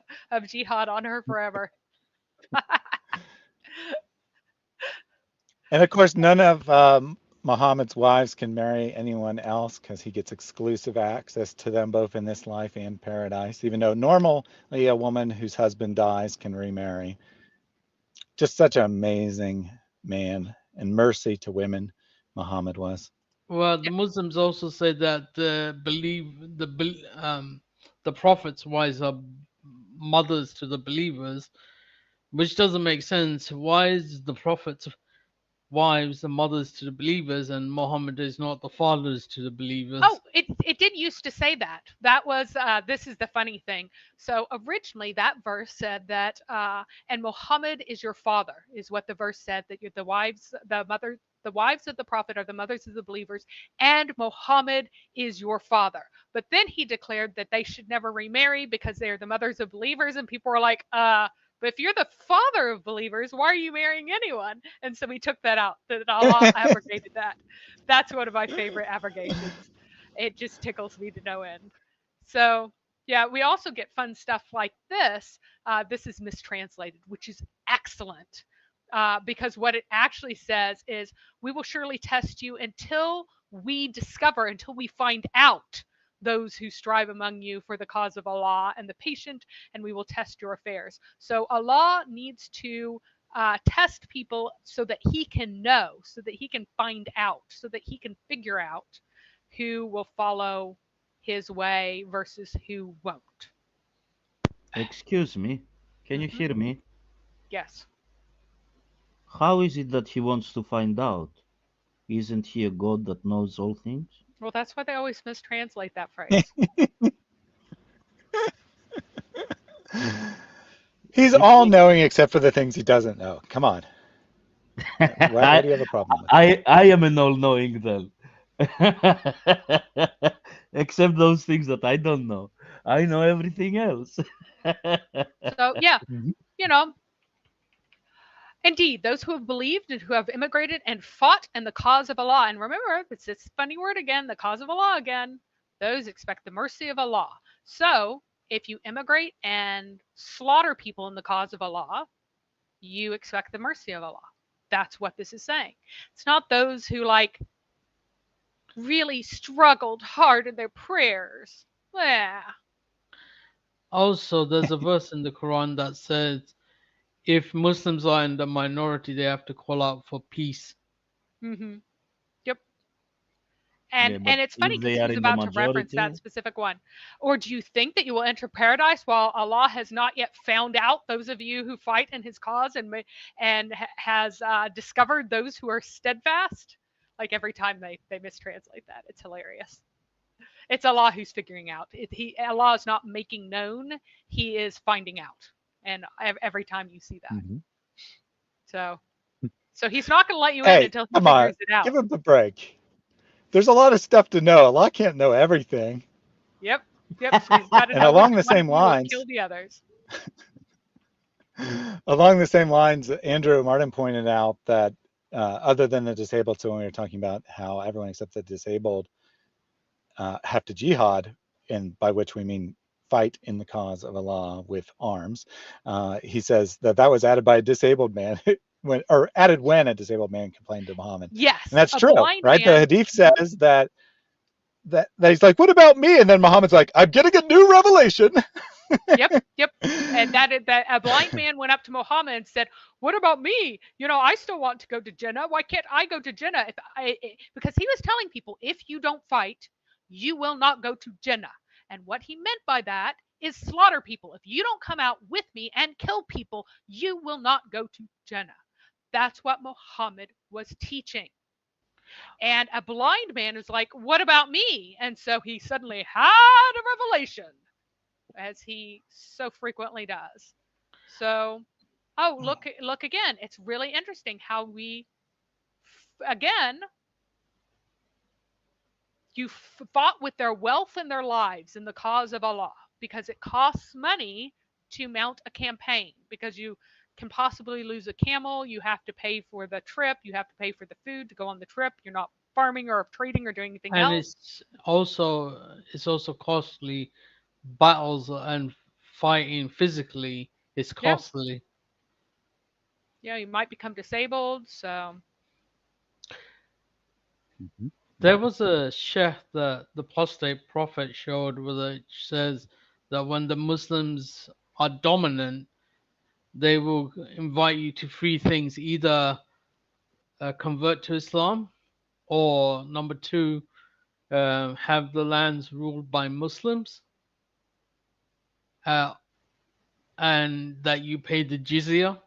jihad on her forever. And of course, none of Muhammad's wives can marry anyone else because he gets exclusive access to them both in this life and paradise, even though normally a woman whose husband dies can remarry. Just such an amazing man, and mercy to women Muhammad was. Well, the Muslims also say that the prophets' wives are mothers to the believers, which doesn't make sense. Why is the prophets' wives the mothers to the believers, and Muhammad is not the fathers to the believers? Oh, it did used to say that. That was this is the funny thing. So originally that verse said that and Muhammad is your father, is what the verse said, that you're the wives of the prophet are the mothers of the believers, and Muhammad is your father. But then he declared that they should never remarry because they're the mothers of believers, and people were like, But if you're the father of believers, why are you marrying anyone? And so we took that out. That Allah abrogated that. That's one of my favorite abrogations. It just tickles me to no end. So yeah, we also get fun stuff like this. This is mistranslated, which is excellent. Because what it actually says is, we will surely test you until we discover, until we find out those who strive among you for the cause of Allah and the patient, and we will test your affairs. So Allah needs to test people so that He can know, so that He can find out, so that He can figure out who will follow His way versus who won't. Excuse me, can you hear me? Yes. How is it that he wants to find out? Isn't he a god that knows all things? Well, that's why they always mistranslate that phrase. He's all-knowing except for the things he doesn't know. Come on. Why do you have a problem with that? I am an all-knowing then. Except those things that I don't know. I know everything else. So yeah, you know, indeed, those who have believed and who have immigrated and fought in the cause of Allah, and remember, it's this funny word again, the cause of Allah again, those expect the mercy of Allah. So if you immigrate and slaughter people in the cause of Allah, you expect the mercy of Allah. That's what this is saying. It's not those who like really struggled hard in their prayers. Yeah. Also, there's a verse in the Quran that says, if Muslims are in the minority, they have to call out for peace. Mm-hmm. Yep. And it's funny because he's about to reference that specific one. Or do you think that you will enter paradise while Allah has not yet found out those of you who fight in His cause and has discovered those who are steadfast? Like every time they mistranslate that, it's hilarious. It's Allah who's figuring out. Allah is not making known; He is finding out. And every time you see that, so He's not going to let you in until He figures it out. Give him a break. There's a lot of stuff to know. Allah can't know everything. Yep. So he's got to and know along the same lines, kill the others. Along the same lines, Andrew Martin pointed out that other than the disabled, so when we were talking about how everyone except the disabled have to jihad, and by which we mean fight in the cause of Allah with arms, he says that was added by a disabled man, added when a disabled man complained to Muhammad. Yes, and that's true, right? The hadith says that he's like, what about me? And then Muhammad's like, I'm getting a new revelation. Yep. And that a blind man went up to Muhammad and said, what about me? I still want to go to Jannah. Why can't I go to Jannah? Because he was telling people, if you don't fight, you will not go to Jannah. And what he meant by that is slaughter people. If you don't come out with me and kill people, you will not go to Jannah. That's what Muhammad was teaching. And a blind man is like, what about me? And so he suddenly had a revelation, as he so frequently does. So, look again. It's really interesting how we, again, you fought with their wealth and their lives in the cause of Allah, because it costs money to mount a campaign, because you can possibly lose a camel. You have to pay for the trip. You have to pay for the food to go on the trip. You're not farming or trading or doing anything else. And it's also costly. Battles and fighting physically is costly. Yeah, you might become disabled. So there was a sheikh that the apostate prophet showed, where it says that when the Muslims are dominant, they will invite you to three things: either convert to Islam, or number two, have the lands ruled by Muslims, and that you pay the jizya,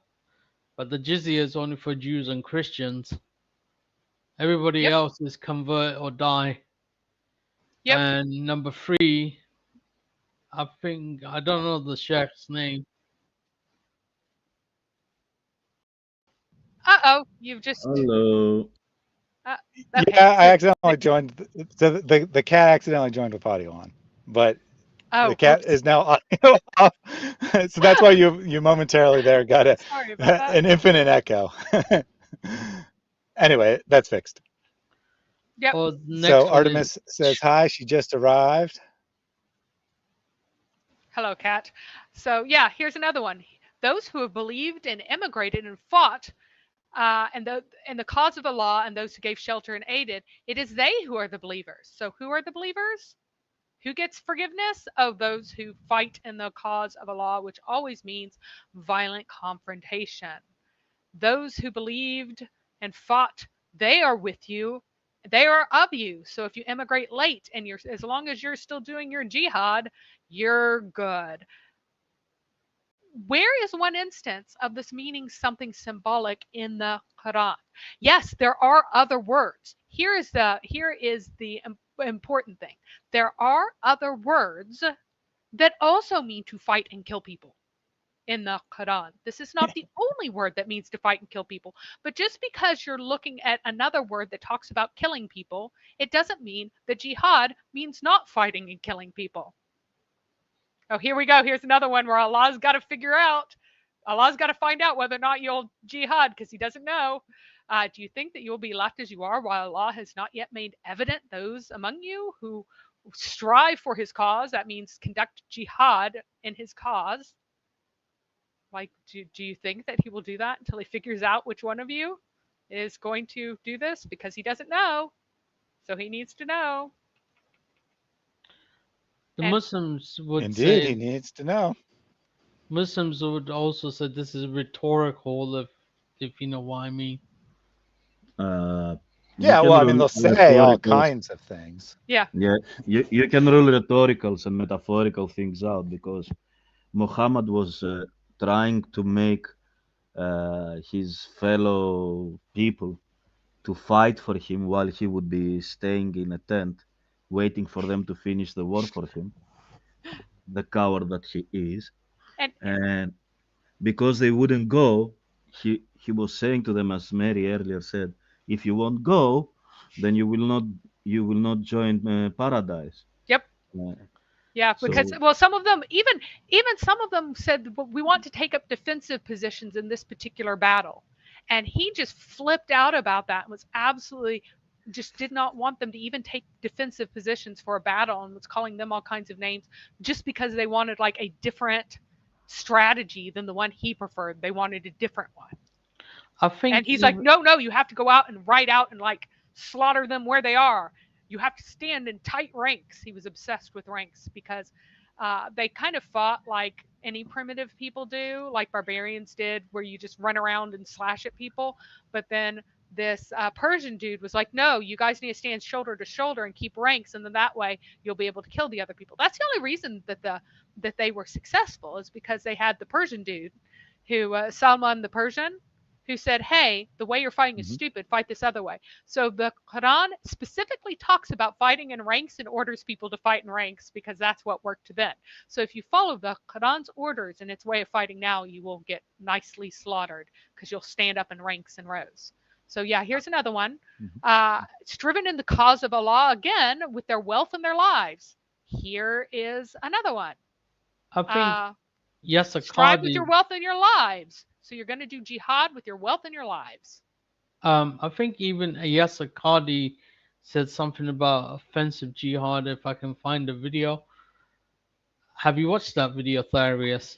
but the jizya is only for Jews and Christians. Everybody else is convert or die. And number three, I don't know the sheikh's name. You've just. Hello. Okay. Yeah, I accidentally joined. The cat accidentally joined with audio on, but Oh, The cat whoops. is now audio off. So that's why you momentarily there got Sorry about that. an infinite echo. Anyway, that's fixed. Yep. Oh, the So next one is Artemis says hi. She just arrived. Hello, Kat. So yeah, here's another one. Those who have believed and emigrated and fought, and the cause of Allah, and those who gave shelter and aided, it is they who are the believers. So who are the believers? Who gets forgiveness? Oh, those who fight in the cause of Allah, which always means violent confrontation. Those who believed and fought, they are with you. They are of you. So if you emigrate late and you're, as long as you're still doing your jihad, you're good. Where is one instance of this meaning something symbolic in the Quran? Yes, there are other words. Here is the important thing. There are other words that also mean to fight and kill people in the Quran. This is not the only word that means to fight and kill people. But just because you're looking at another word that talks about killing people, it doesn't mean that jihad means not fighting and killing people. Oh, here we go. Here's another one where Allah's got to figure out, Allah's got to find out whether or not you'll jihad because he doesn't know. Do you think that you'll be left as you are while Allah has not yet made evident those among you who strive for his cause? That means conduct jihad in his cause. Like, do you think that he will do that until he figures out which one of you is going to do this? Because he doesn't know. So he needs to know. the And Muslims would Indeed, he say. needs to know. Muslims would also say this is rhetorical, if you know what I mean. You Yeah, can well, I mean, rule they'll say all rhetoricals. kinds of things. yeah, Yeah, you can rule rhetoricals and metaphorical things out because Muhammad was trying to make his fellow people to fight for him while he would be staying in a tent, waiting for them to finish the war for him, the coward that he is. and And because they wouldn't go, he was saying to them, as Mary earlier said, if you won't go, then you will not join paradise. yep. Uh, Yeah, because so well, some of them even some of them said "Well, we want to take up defensive positions in this particular battle, and he just flipped out about that and was absolutely just did not want them to even take defensive positions for a battle and was calling them all kinds of names just because they wanted like a different strategy than the one he preferred. They wanted a different one. I And think he's like, even no, you have to go out and ride out and like slaughter them where they are. You have to stand in tight ranks. He was obsessed with ranks because they kind of fought like any primitive people do, like barbarians did, where you just run around and slash at people. But then this Persian dude was like, no, you guys need to stand shoulder to shoulder and keep ranks, and then that way you'll be able to kill the other people. That's the only reason that they were successful is because they had the Persian dude, who Salman the Persian, who said, hey, the way you're fighting is mhm. stupid, fight this other way. So the Quran specifically talks about fighting in ranks and orders people to fight in ranks because that's what worked then. So if you follow the Quran's orders and its way of fighting now, you will get nicely slaughtered because you'll stand up in ranks and rows. So yeah, here's another one. Mhm. Striven in the cause of Allah again with their wealth and their lives. Here is another one. I think Uh, Yasser strive with your Qadi. wealth and your lives. So you're going to do jihad with your wealth and your lives. I think even Yasser Qadi said something about offensive jihad. If I can find the video, have you watched that video, Tharius?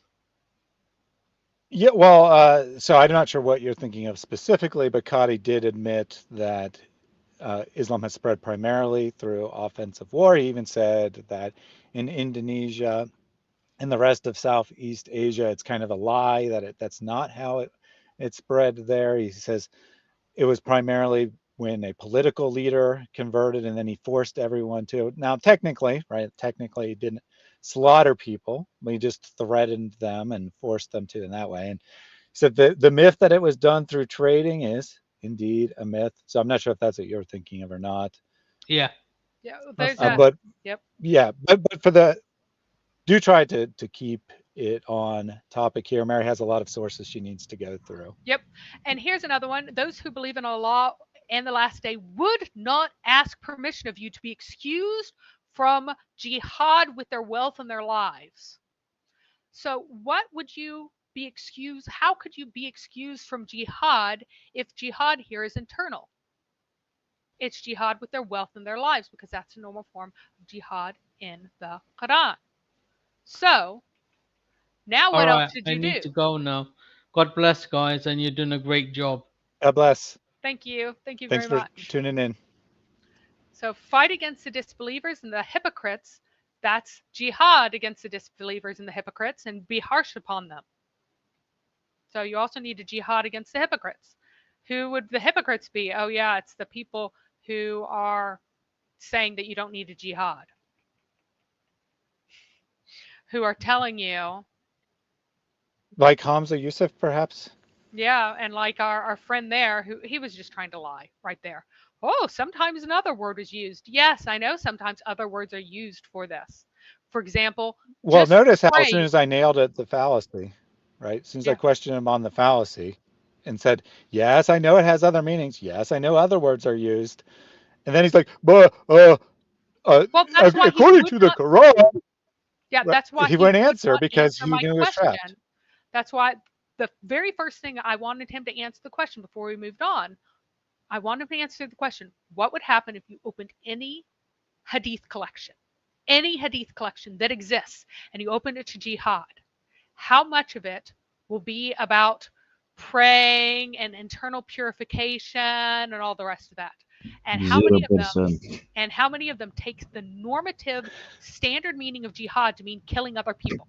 Yeah, well, so I'm not sure what you're thinking of specifically, but Qadi did admit that Islam has spread primarily through offensive war. He even said that in Indonesia and the rest of Southeast Asia, it's kind of a lie that that's not how it spread there. He says it was primarily when a political leader converted and then he forced everyone to. Now, technically, right? Technically, he didn't slaughter people. He just threatened them and forced them to in that way. And so the myth that it was done through trading is indeed a myth. So I'm not sure if that's what you're thinking of or not. Yeah, Yeah, that's there's the a one. But yep. yeah, but for the do try to keep it on topic here. Mary has a lot of sources she needs to go through. Yep. And here's another one. Those who believe in Allah and the last day would not ask permission of you to be excused from jihad with their wealth and their lives. So what would you be excused? How could you be excused from jihad if jihad here is internal? It's jihad with their wealth and their lives, because that's a normal form of jihad in the Quran. So now what All else right, should I you do? need to go now. God bless, guys, and you're doing a great job. God bless. Thank you. Thank you Thanks very for much. tuning in. So fight against the disbelievers and the hypocrites. That's jihad against the disbelievers and the hypocrites, and be harsh upon them. So you also need to jihad against the hypocrites. Who would the hypocrites be? Oh yeah, it's the people who are saying that you don't need a jihad, who are telling you, Like Hamza Yusuf, perhaps? yeah, and like our friend there, who he was just trying to lie right there. Oh, sometimes another word is used. Yes, I know sometimes other words are used for this. For example, Well, just notice how as soon phrase, as I nailed it, the fallacy, right? As soon as I yeah. questioned him on the fallacy and said, yes, I know it has other meanings. Yes, I know other words are used. And then he's like, but Well, that's why he according would to the not. Quran, Yeah, right, that's why he he wouldn't would answer not because answer he my knew he was trapped. question. That's why the very first thing I wanted him to answer the question before we moved on, I wanted him to answer the question, what would happen if you opened any hadith collection that exists, and you opened it to jihad? How much of it will be about praying and internal purification and all the rest of that? And how many of them 0%. take the normative standard meaning of jihad to mean killing other people?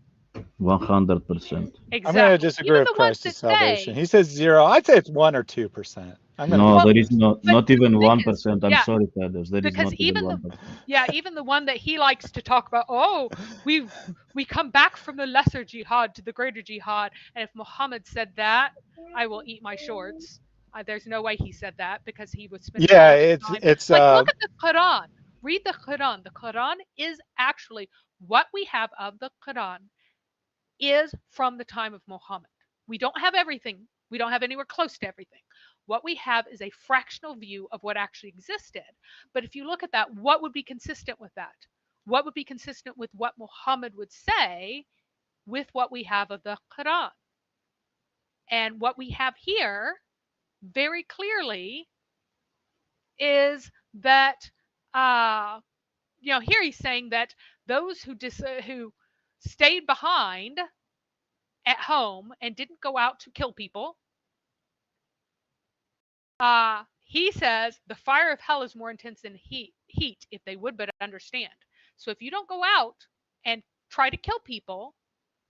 100%. I'm going to Exactly. disagree Even with the ones Christ that is salvation. say, He says 0. I'd say it's 1 or 2%. I'm going to No, well, there disagree. is not but the even thing is, 1%. I'm yeah, sorry, Thaddeus. There is because not even 1%. even the one that he likes to talk about, oh, we come back from the lesser jihad to the greater jihad, and if Muhammad said that, I will eat my shorts. There's no way he said that, because he was spending Yeah, all his time. it's Like, look at the Quran. Read the Quran. The Quran is actually what we have of the Quran is from the time of Muhammad. We don't have everything. We don't have anywhere close to everything. What we have is a fractional view of what actually existed. But if you look at that, what would be consistent with that? What would be consistent with what Muhammad would say with what we have of the Quran? And what we have here very clearly is that, here he's saying that those who stayed behind at home and didn't go out to kill people, he says the fire of hell is more intense than heat if they would but understand. So if you don't go out and try to kill people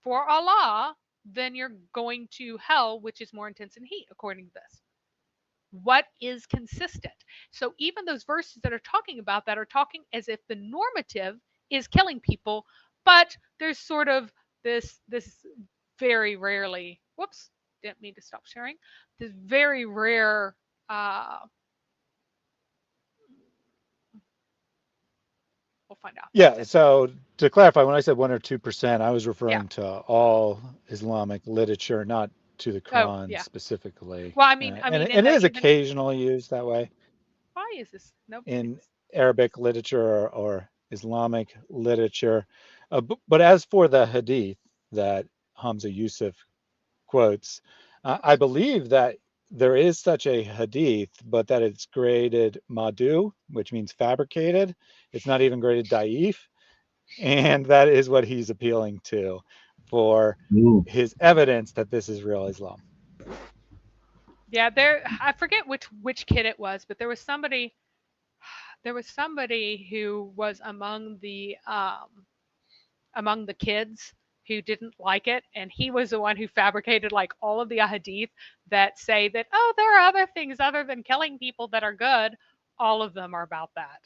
for Allah, then you're going to hell, which is more intense than heat, according to this. What is consistent? So even those verses that are talking about that are talking as if the normative is killing people, but there's sort of this very rarely, whoops, didn't mean to stop sharing, this very rare we'll find out. Yeah, so to clarify, when I said 1 or 2%, I was Yeah. referring to all Islamic literature, not to the Oh, Quran yeah. specifically. Well, I mean, And in it the, is even, occasionally used that way why is this? Nope. in Arabic literature or Islamic literature. But as for the hadith that Hamza Yusuf quotes, I believe that there is such a hadith, but that it's graded madu, which means fabricated. It's not even graded da'if. And that is what he's appealing to for Ooh. his evidence that this is real Islam. Yeah, I forget which kid it was, but there was somebody who was among the kids who didn't like it, and he was the one who fabricated like all of the hadith that say that, oh, there are other things other than killing people that are good. All of them are about that,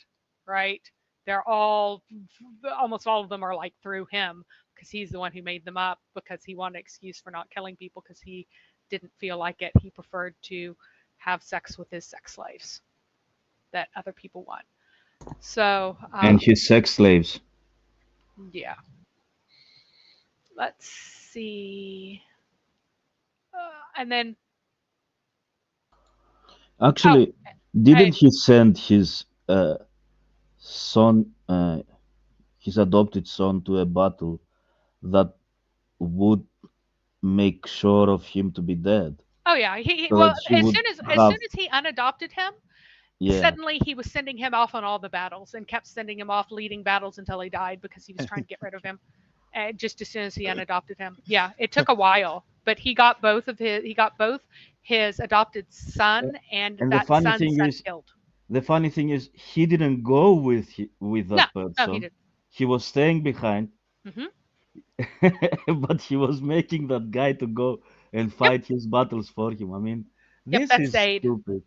right? They're almost all of them are like through him, because he's the one who made them up, because he wanted an excuse for not killing people, because he didn't feel like it. He preferred to have sex with his sex slaves that other people want. So And his sex slaves. yeah. Let's see. And then Actually, didn't he send his son his adopted son to a battle that would make sure of him to be dead, Oh yeah, so well, that she would as have, soon as he unadopted him, yeah. suddenly he was sending him off on all the battles and kept sending him off leading battles until he died because he was trying to get rid of him. Just as soon as he unadopted him, yeah, it took a while, but he got both his adopted son and And that son's son killed. the funny thing is, he didn't go with with No, that no, he person. didn't. He was staying behind, Hmm. but he was making that guy to go and Yep, fight his battles for him. I mean, yep, this that's is Zayd. stupid.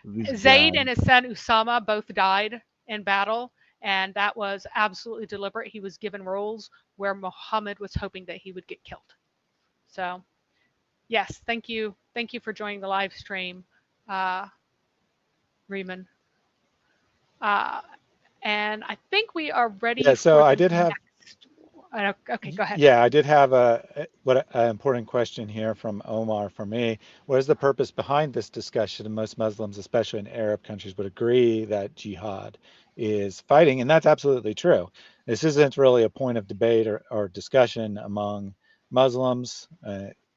This Zayd guy. and his son Usama both died in battle, and that was absolutely deliberate. He was given roles where Muhammad was hoping that he would get killed. So, yes, thank you for joining the live stream, uh, Riemann. Uh, and I think we are ready Yeah, so for I the did have, next. Okay, go ahead. yeah, I did have an important question here from Omar for me. What is the purpose behind this discussion? And most Muslims, especially in Arab countries, would agree that jihad is fighting, and that's absolutely true. This isn't really a point of debate or discussion among Muslims.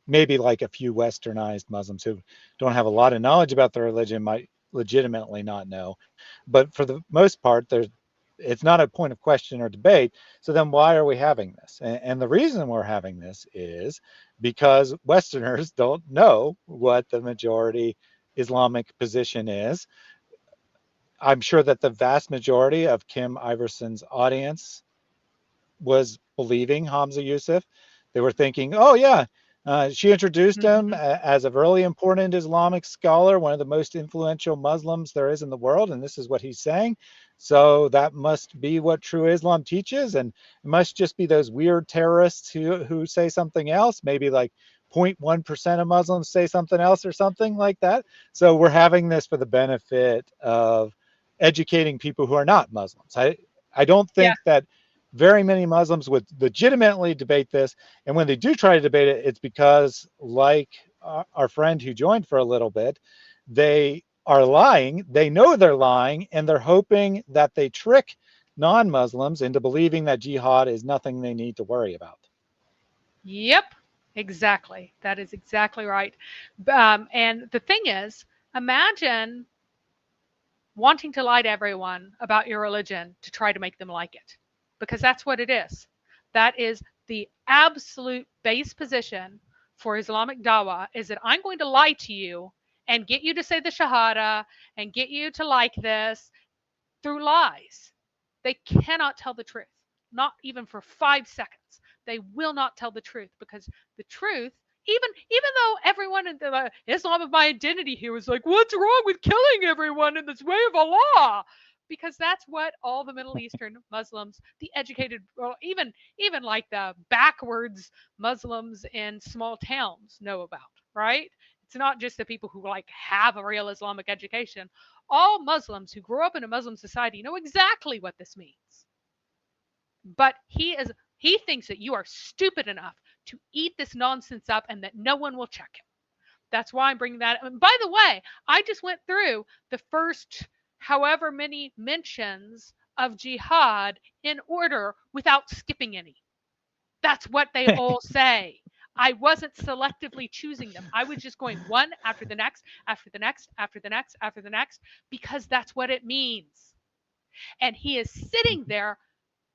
Maybe like a few westernized Muslims who don't have a lot of knowledge about their religion might legitimately not know. But for the most part, it's not a point of question or debate. So then why are we having this? And the reason we're having this is because Westerners don't know what the majority Islamic position is. I'm sure that the vast majority of Kim Iversen's audience was believing Hamza Yusuf. They were thinking, oh, yeah, she introduced him as a really important Islamic scholar, one of the most influential Muslims there is in the world, and this is what he's saying. So that must be what true Islam teaches, and it must just be those weird terrorists who say something else, maybe like 0.1% of Muslims say something else or something like that. So we're having this for the benefit of educating people who are not Muslims. I don't Yeah. think that very many Muslims would legitimately debate this. And when they do try to debate it, it's because, like our friend who joined for a little bit, they are lying. They know they're lying, and they're hoping that they trick non-Muslims into believing that jihad is nothing they need to worry about. Yep, exactly. That is exactly right. And the thing is, imagine wanting to lie to everyone about your religion to try to make them like it, because that's what it is. That is the absolute base position for Islamic dawah, is that I'm going to lie to you and get you to say the shahada and get you to like this through lies. They cannot tell the truth, not even for 5 seconds. They will not tell the truth, because the truth, even though everyone in the Islam of my identity here was like, what's wrong with killing everyone in this way of Allah? Because that's what all the Middle Eastern Muslims, the educated, or even like the backwards Muslims in small towns know about, right? It's not just the people who like have a real Islamic education. All Muslims who grew up in a Muslim society know exactly what this means. But he thinks that you are stupid enough to eat this nonsense up and that no one will check him. That's why I'm bringing that up. And by the way, I just went through the first however many mentions of jihad in order without skipping any. That's what they all say. I wasn't selectively choosing them. I was just going one after the next, after the next, after the next, after the next, because that's what it means. And he is sitting there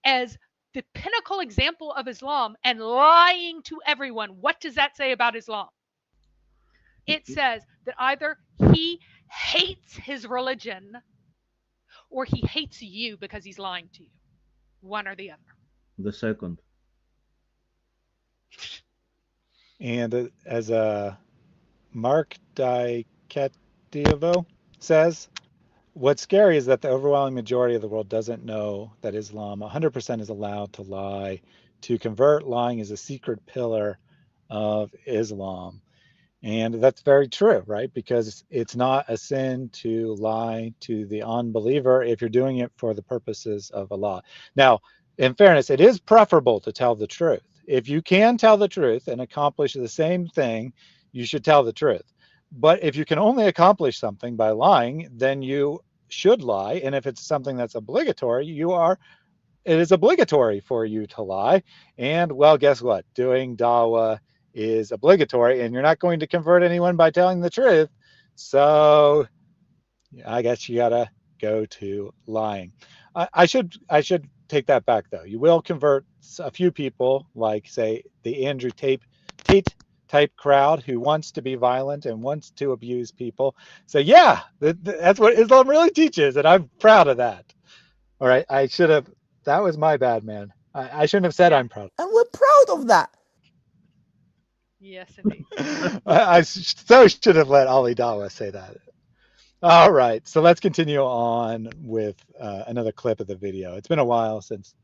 as the pinnacle example of Islam and lying to everyone. What does that say about Islam? It says that either he hates his religion or he hates you because he's lying to you. One or the other. The second. And as Mark Dicatiovo says, what's scary is that the overwhelming majority of the world doesn't know that Islam 100% is allowed to lie. To convert, lying is a secret pillar of Islam. And that's very true, right? Because it's not a sin to lie to the unbeliever if you're doing it for the purposes of Allah. Now, in fairness, it is preferable to tell the truth. If you can tell the truth and accomplish the same thing, you should tell the truth. But if you can only accomplish something by lying, then you should lie. And if it's something that's obligatory, you are it is obligatory for you to lie. And well, guess what? Doing dawah is obligatory, and you're not going to convert anyone by telling the truth. So I guess you gotta go to lying. I should take that back though. You will convert a few people, like say the Andrew Tate type crowd who wants to be violent and wants to abuse people. So yeah, that's what Islam really teaches, and I'm proud of that. All right, I should have. That was my bad, man. I shouldn't have said I'm proud. And we're proud of that. Yes, indeed. I so should have let Ali Dawa say that. All right, so let's continue on with another clip of the video. It's been a while since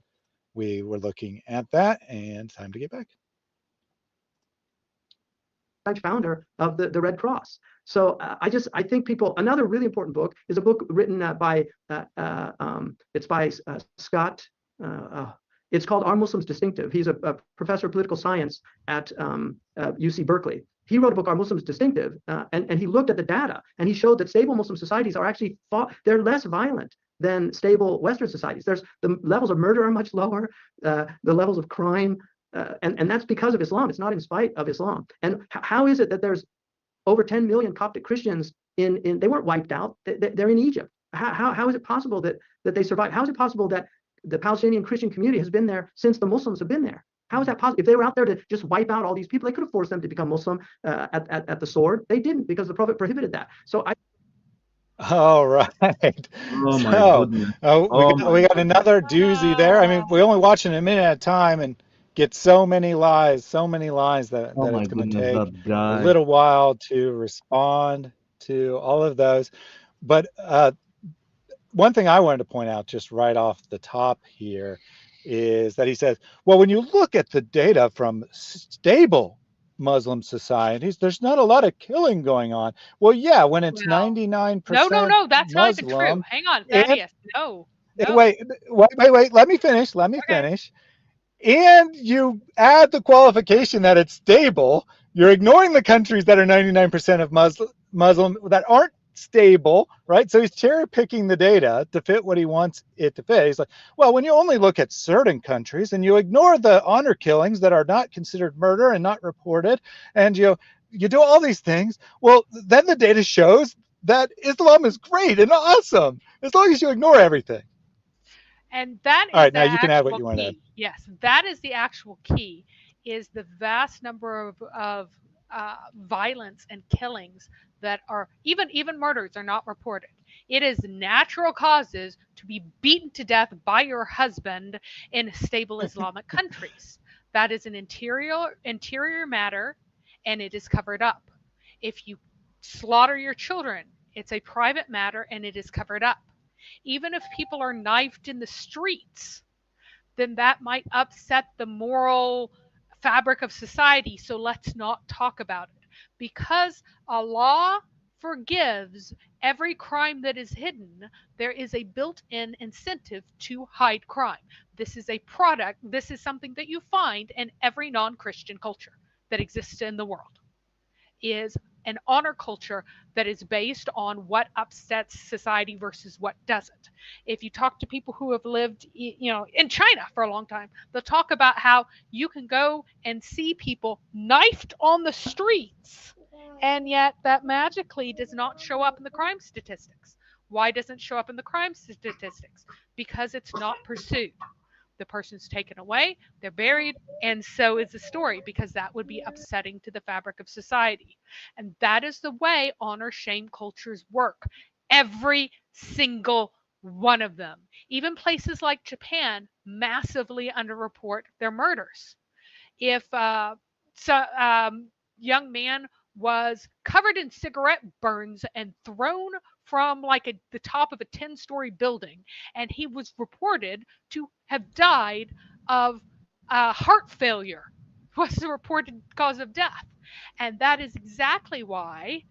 we were looking at that, and time to get back. Founder of the Red Cross. So I think people. Another really important book is a book written by Scott. It's called Are Muslims Distinctive? He's a professor of political science at UC Berkeley. He wrote a book, Are Muslims Distinctive? And he looked at the data, and he showed that stable Muslim societies are actually they're less violent than stable Western societies. The levels of murder are much lower. The levels of crime, and that's because of Islam. It's not in spite of Islam. And how is it that there's over 10 million Coptic Christians in they weren't wiped out. They're in Egypt. How is it possible that they survived? How is it possible that the Palestinian Christian community has been there since the Muslims have been there? How is that possible? If they were out there to just wipe out all these people, they could have forced them to become Muslim at the sword. They didn't, because the Prophet prohibited that. So All right. Oh my goodness. We got another doozy there. I mean, we only watch in a minute at a time and get so many lies that it's going to take a little while to respond to all of those. But one thing I wanted to point out just right off the top here is that he says, well, when you look at the data from stable Muslim societies, there's not a lot of killing going on. Well, yeah, when it's 99% No, that's not even Muslim. true. Hang on, Thaddeus. No. Wait, let me finish. Finish. And you add the qualification that it's stable, you're ignoring the countries that are 99% of Muslim that aren't stable, right? So he's cherry picking the data to fit what he wants it to fit. He's like, well, when you only look at certain countries and you ignore the honor killings that are not considered murder and not reported, and you do all these things, well, then the data shows that Islam is great and awesome as long as you ignore everything. And that is all right. Now you can add what you want to add. Yes, that is the actual key. Is the vast number of violence and killings that are even murders are not reported. It is natural causes to be beaten to death by your husband in stable Islamic countries. That is an interior matter, and it is covered up. If you slaughter your children, it's a private matter, and it is covered up. Even if people are knifed in the streets, then that might upset the moral fabric of society. So let's not talk about it. Because Allah forgives every crime that is hidden, there is a built-in incentive to hide crime. This is a product. This is something that you find in every non-Christian culture that exists in the world, is an honor culture that is based on what upsets society versus what doesn't. If you talk to people who have lived, in China for a long time, they'll talk about how you can go and see people knifed on the streets, and yet that magically does not show up in the crime statistics. Why doesn't it show up in the crime statistics? Because it's not pursued. The person's taken away, they're buried, and so is the story, because that would be upsetting to the fabric of society. And that is the way honor shame cultures work. Every single one of them. Even places like Japan massively underreport their murders. If young man was covered in cigarette burns and thrown from the top of a 10-story building, and he was reported to have died of heart failure, was the reported cause of death. And that is exactly why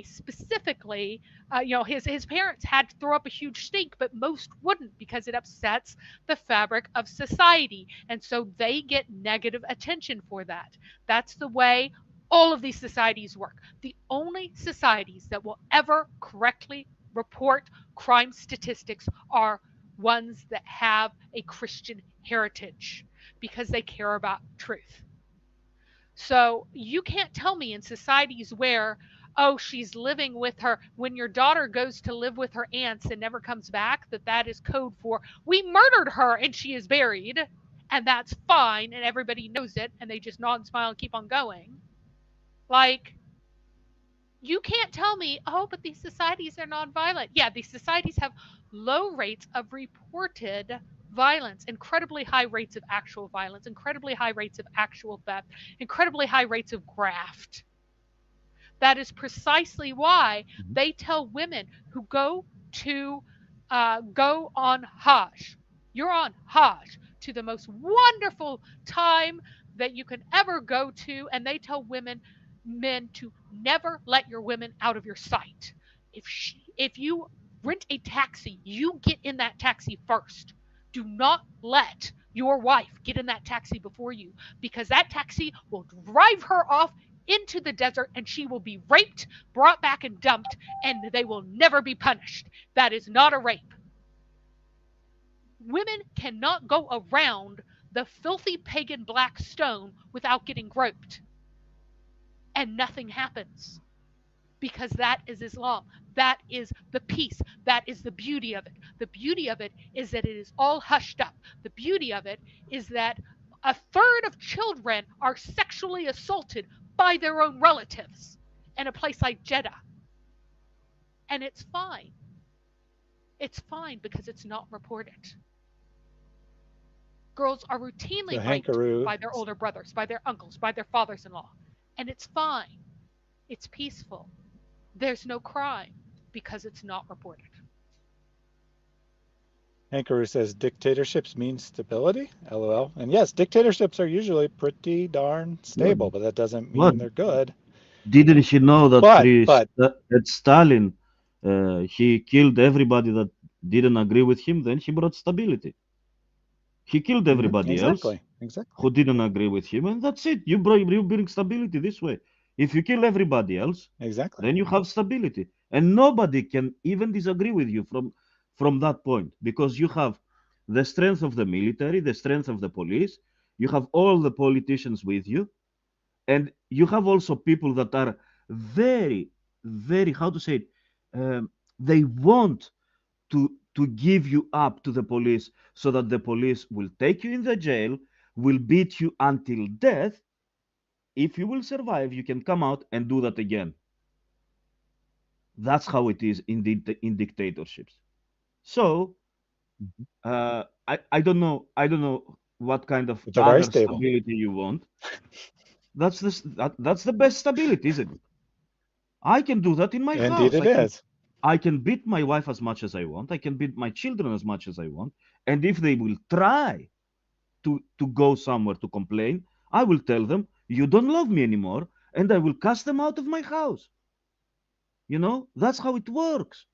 specifically, his parents had to throw up a huge stink, but most wouldn't, because it upsets the fabric of society. And so they get negative attention for that. That's the way all of these societies work. The only societies that will ever correctly report crime statistics are ones that have a Christian heritage because they care about truth. So you can't tell me in societies where, oh, she's living with her, when your daughter goes to live with her aunts and never comes back, that is code for, we murdered her and she is buried, and that's fine, and everybody knows it, and they just nod and smile and keep on going. Like, you can't tell me, oh, but these societies are nonviolent. Yeah, these societies have low rates of reported violence, incredibly high rates of actual violence, incredibly high rates of actual theft, incredibly high rates of graft. That is precisely why they tell women who go on Hajj. You're on Hajj, to the most wonderful time that you can ever go to, and they tell men to never let your women out of your sight. If you rent a taxi, you get in that taxi first. Do not let your wife get in that taxi before you, because that taxi will drive her off into the desert and she will be raped, brought back and dumped, and they will never be punished. That is not a rape. Women cannot go around the filthy pagan black stone without getting groped. And nothing happens. Because that is Islam. That is the peace. That is the beauty of it. The beauty of it is that it is all hushed up. The beauty of it is that a third of children are sexually assaulted by their own relatives in a place like Jeddah. And it's fine. It's fine because it's not reported. Girls are routinely raped by their older brothers, by their uncles, by their fathers-in-law. And it's fine. It's peaceful. There's no crime because it's not reported. Hankaroo says dictatorships mean stability. LOL. And yes, dictatorships are usually pretty darn stable, but that doesn't mean they're good. Didn't she know that that Stalin, he killed everybody that didn't agree with him? Then he brought stability. He killed everybody else who didn't agree with him, and that's it. You bring stability this way. If you kill everybody else, then you have stability, and nobody can even disagree with you from that point, because you have the strength of the military, the strength of the police, you have all the politicians with you, and you have also people that are very, very, how to say it, they want to give you up to the police so that the police will take you in the jail, will beat you until death. If you will survive, you can come out and do that again. That's how it is in dictatorships. So I don't know what kind of other stability you want. That's the best stability, isn't it? I can do that in my house. Indeed, it is. I can beat my wife as much as I want. I can beat my children as much as I want. And if they will try to go somewhere to complain, I will tell them, you don't love me anymore, and I will cast them out of my house. You know, that's how it works.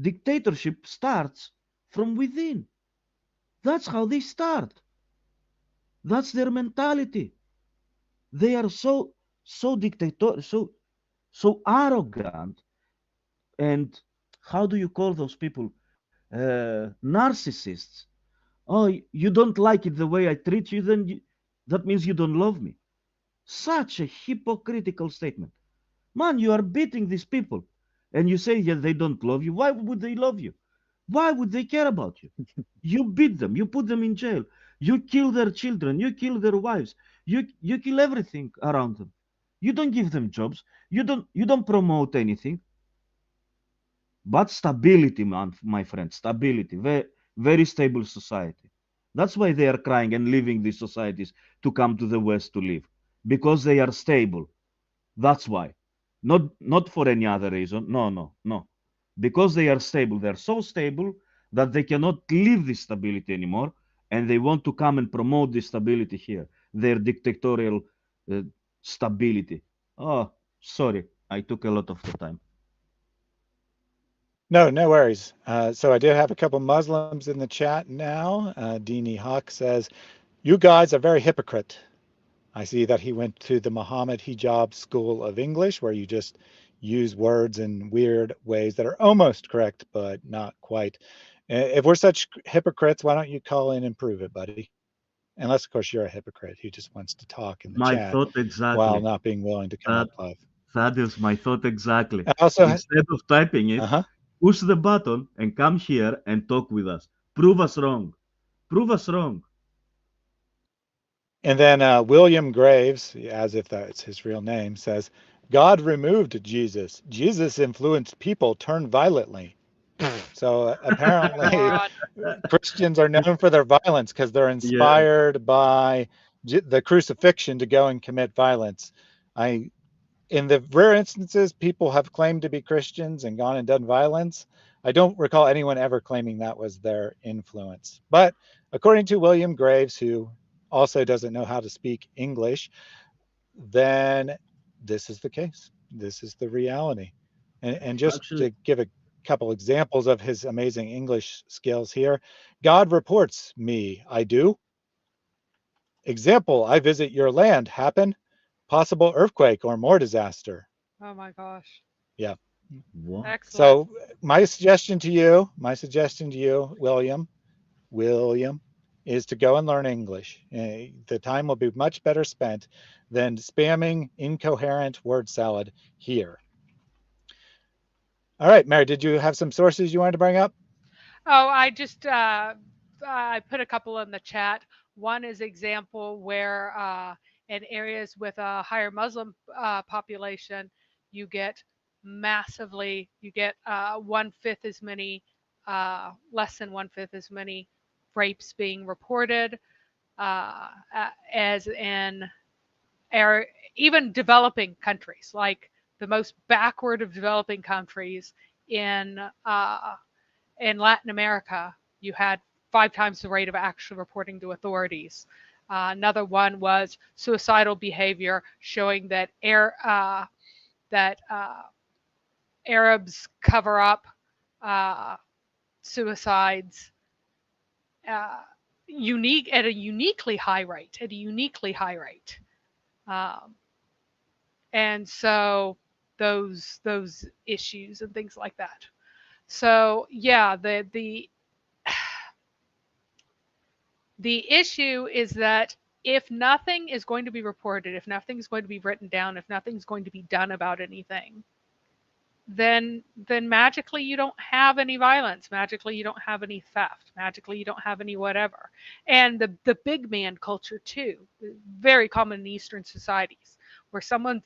Dictatorship starts from within. That's how they start. That's their mentality. They are so dictatorial, so arrogant, and how do you call those people? Narcissists. Oh, you don't like it the way I treat you, then that means you don't love me. Such a hypocritical statement. Man, you are beating these people, and you say they don't love you. Why would they love you? Why would they care about you? You beat them, you put them in jail, you kill their children, you kill their wives, you kill everything around them. You don't give them jobs, you don't promote anything. But stability, man, my friend, stability, very, very stable society. That's why they are crying and leaving these societies to come to the West to live, because they are stable. That's why. Not for any other reason. No. Because they are stable. They're so stable that they cannot live this stability anymore, and they want to come and promote this stability here, their dictatorial stability. Oh, sorry, I took a lot of the time. No worries. So I did have a couple Muslims in the chat now. Dini Hawk says, you guys are very hypocrite. I see that he went to the Muhammad Hijab School of English, where you just use words in weird ways that are almost correct, but not quite. If we're such hypocrites, why don't you call in and prove it, buddy? Unless, of course, you're a hypocrite who just wants to talk in the My chat thought while exactly. not being willing to come That up live. that is my thought exactly. I also, Instead of typing it, push the button and come here and talk with us. Prove us wrong. Prove us wrong. And then William Graves, as if that's his real name, says, God removed Jesus. Jesus influenced people turn violently. So apparently Christians are known for their violence because they're inspired by the crucifixion to go and commit violence. In the rare instances people have claimed to be Christians and gone and done violence, I don't recall anyone ever claiming that was their influence. But according to William Graves, who also doesn't know how to speak English, then this is the case. This is the reality. And just Actually, to give a couple examples of his amazing English skills here, God reports me, I do. Example, I visit your land, happen. Possible earthquake or more disaster. Oh my gosh. Yeah. What? Excellent. So my suggestion to you, William, is to go and learn English. The time will be much better spent than spamming incoherent word salad here. All right, Mary, did you have some sources you wanted to bring up? Oh, I just I put a couple in the chat. One is example where in areas with a higher Muslim population, you get you get 1/5 as many, less than 1/5 as many rapes being reported as in even developing countries, like the most backward of developing countries in Latin America, you had 5 times the rate of actually reporting to authorities. Another one was suicidal behavior, showing that Arabs cover up suicides at a uniquely high rate. And so those issues and things like that. So yeah, the issue is that if nothing is going to be reported, if nothing's going to be written down, if nothing's going to be done about anything, then magically you don't have any violence, magically you don't have any theft, magically you don't have any whatever. And the big man culture too, very common in Eastern societies, where someone's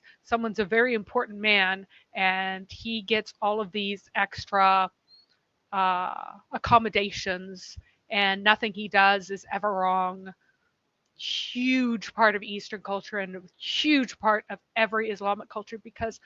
a very important man and he gets all of these extra accommodations and nothing he does is ever wrong. Huge part of Eastern culture and a huge part of every Islamic culture, because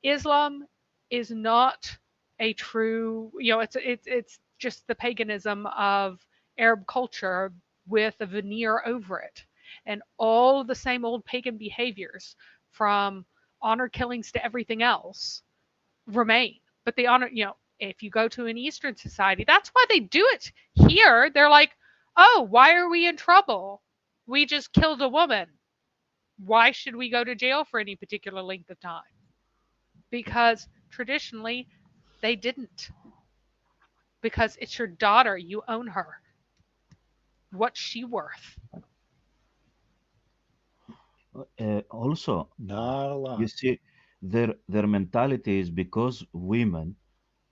Islam is not a true, it's just the paganism of Arab culture with a veneer over it. And all the same old pagan behaviors, from honor killings to everything else, remain. But the honor, if you go to an Eastern society, that's why they do it. Here, they're like, oh, why are we in trouble? We just killed a woman. Why should we go to jail for any particular length of time? Because traditionally, they didn't. Because it's your daughter, you own her. What's she worth? Also, not a lot. You see, their mentality is because women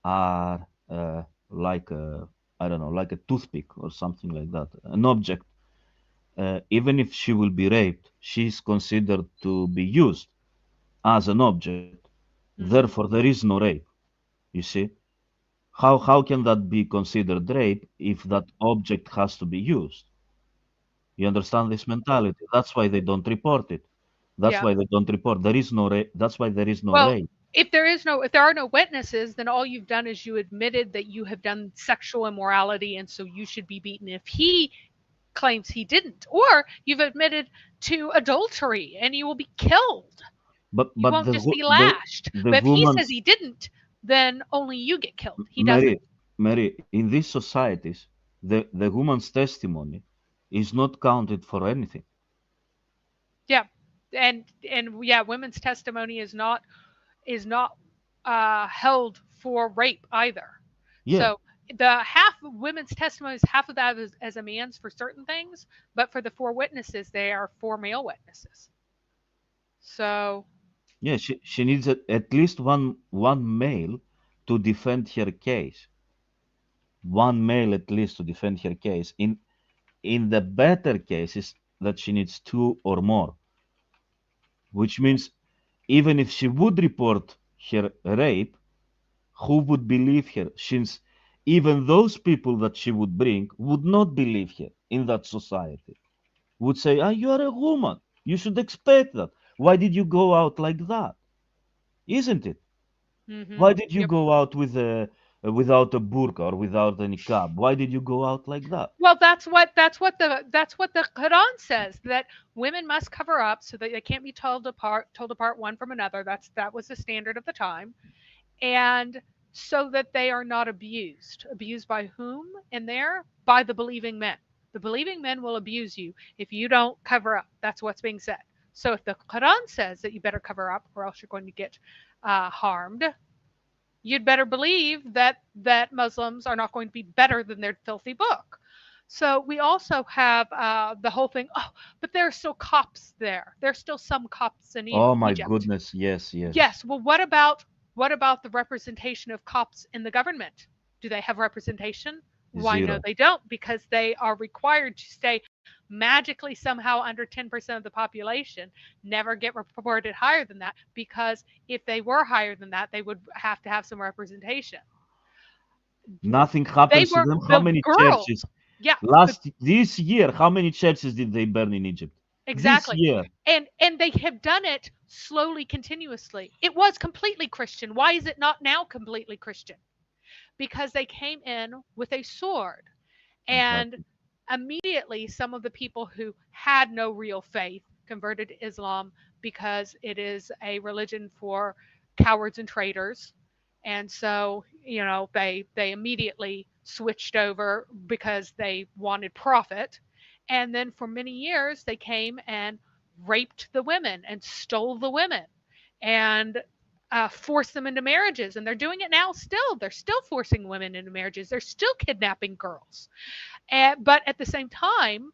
are like I don't know, like a toothpick or something like that, an object. Even if she will be raped, she is considered to be used as an object. Therefore, there is no rape. You see, how can that be considered rape if that object has to be used? You understand this mentality? That's why they don't report it. That's why they don't report. There is no rape. That's why there is no rape. If there are no witnesses, then all you've done is you admitted that you have done sexual immorality, and so you should be beaten if he claims he didn't. Or you've admitted to adultery, and you will be killed. But you won't just be lashed. But if he says he didn't, then only you get killed. He doesn't. Mary, in these societies, the woman's testimony is not counted for anything. Yeah, and yeah, women's testimony is not held for rape either. Yeah. So the half women's testimonies, half of that is as a man's for certain things, but for the 4 witnesses, they are 4 male witnesses. So Yeah, she needs at least one male to defend her case. One male at least to defend her case. In the better cases that she needs 2 or more, which means even if she would report her rape, who would believe her? Since even those people that she would bring would not believe her in that society. Would say, you are a woman. You should expect that. Why did you go out like that? Isn't it? Why did you go out with without a burqa or without a niqab? Why did you go out like that? Well, that's what the Quran says, that women must cover up so that they can't be told apart one from another. That was the standard of the time, and so that they are not abused. Abused by whom? In there, by the believing men. The believing men will abuse you if you don't cover up. That's what's being said. So if the Quran says that you better cover up, or else you're going to get harmed, you'd better believe that Muslims are not going to be better than their filthy book. So we also have the whole thing. Oh, but there are still Copts there. There's still some Copts in Egypt. Oh my goodness! Yes. Yes. Well, what about the representation of Copts in the government? Do they have representation? Why, Zero. no, they don't, because they are required to stay magically somehow under 10% of the population, never get reported higher than that, because if they were higher than that, they would have to have some representation. Nothing happens to them. How many churches? Yeah. This year, how many churches did they burn in Egypt? Exactly. This year. And they have done it slowly, continuously. It was completely Christian. Why is it not now completely Christian? Because they came in with a sword, and immediately some of the people who had no real faith converted to Islam, because it is a religion for cowards and traitors. And so, they immediately switched over because they wanted profit. And then for many years, they came and raped the women and stole the women and force them into marriages. And they're doing it now still. They're still forcing women into marriages. They're still kidnapping girls. But at the same time,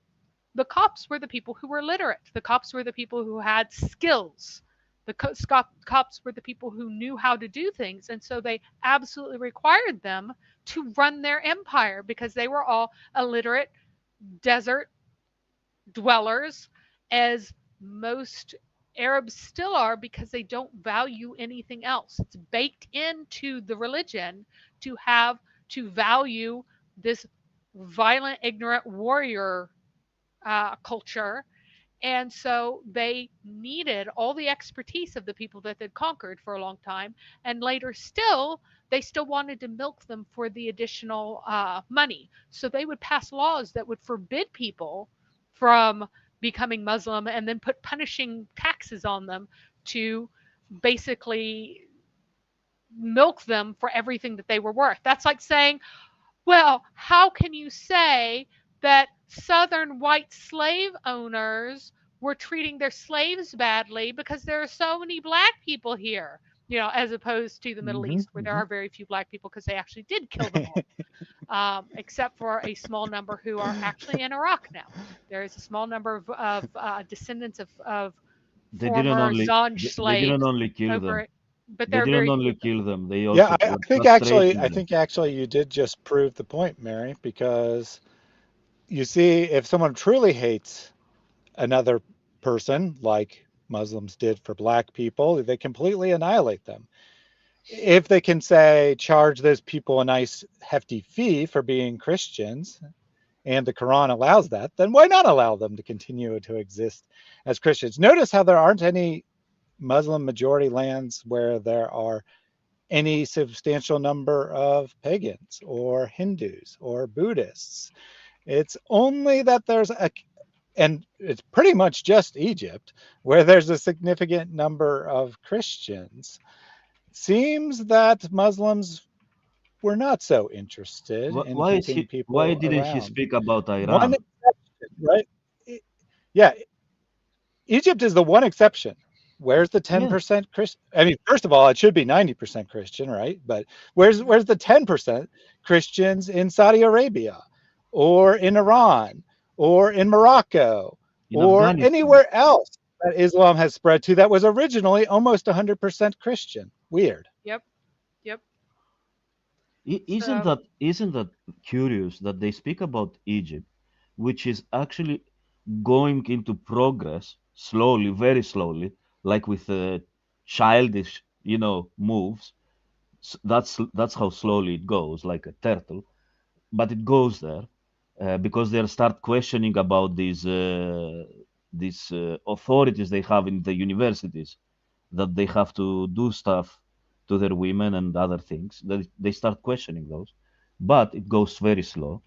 the Copts were the people who were literate. The Copts were the people who had skills. The Copts were the people who knew how to do things. And so they absolutely required them to run their empire, because they were all illiterate desert dwellers, as most Arabs still are, because they don't value anything else. It's baked into the religion to value this violent, ignorant warrior culture. And so they needed all the expertise of the people that they'd conquered for a long time. And later they still wanted to milk them for the additional money. So they would pass laws that would forbid people from becoming Muslim, and then put punishing taxes on them to basically milk them for everything that they were worth. That's like saying, well, how can you say that Southern white slave owners were treating their slaves badly because there are so many black people here, as opposed to the Middle East, where there are very few black people, because they actually did kill them all, except for a small number who are actually in Iraq now. There is a small number of descendants of former Zanj slaves. They didn't only kill them. But they didn't only kill them. They also I think actually you did just prove the point, Mary, because you see, if someone truly hates another person, like Muslims did for black people, they completely annihilate them. If they can charge those people a nice hefty fee for being Christians, and the Quran allows that, then why not allow them to continue to exist as Christians? Notice how there aren't any Muslim majority lands where there are any substantial number of pagans or Hindus or Buddhists. It's only that and it's pretty much just Egypt, where there's a significant number of Christians. Seems that Muslims were not so interested in keeping people Why didn't around. he speak about Iran? One exception, right? Yeah, Egypt is the one exception Where's the 10% Christian? I mean, first of all, it should be 90% Christian, right? But where's the 10% Christians in Saudi Arabia or in Iran or in Morocco In or Afghanistan. anywhere else that Islam has spread to that was originally almost 100% Christian? Weird. Yep. Isn't that curious that they speak about Egypt, which is actually going into progress slowly, very slowly, like with childish, moves. That's how slowly it goes, like a turtle, but it goes there because they start questioning about these authorities they have in the universities, that they have to do stuff to their women and other things. They start questioning those, but it goes very slow.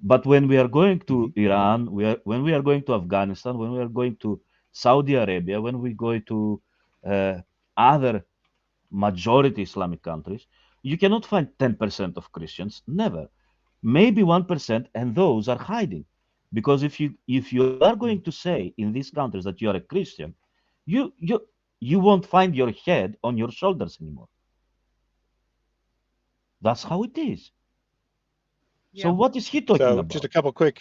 But when we are going to Iran, when we are going to Afghanistan, when we are going to Saudi Arabia, when we go to other majority Islamic countries, you cannot find 10% of Christians. Never. Maybe 1%, and those are hiding. Because if you are going to say in these countries that you are a Christian, you won't find your head on your shoulders anymore. That's how it is. So Yep. what is he talking So about? just a couple quick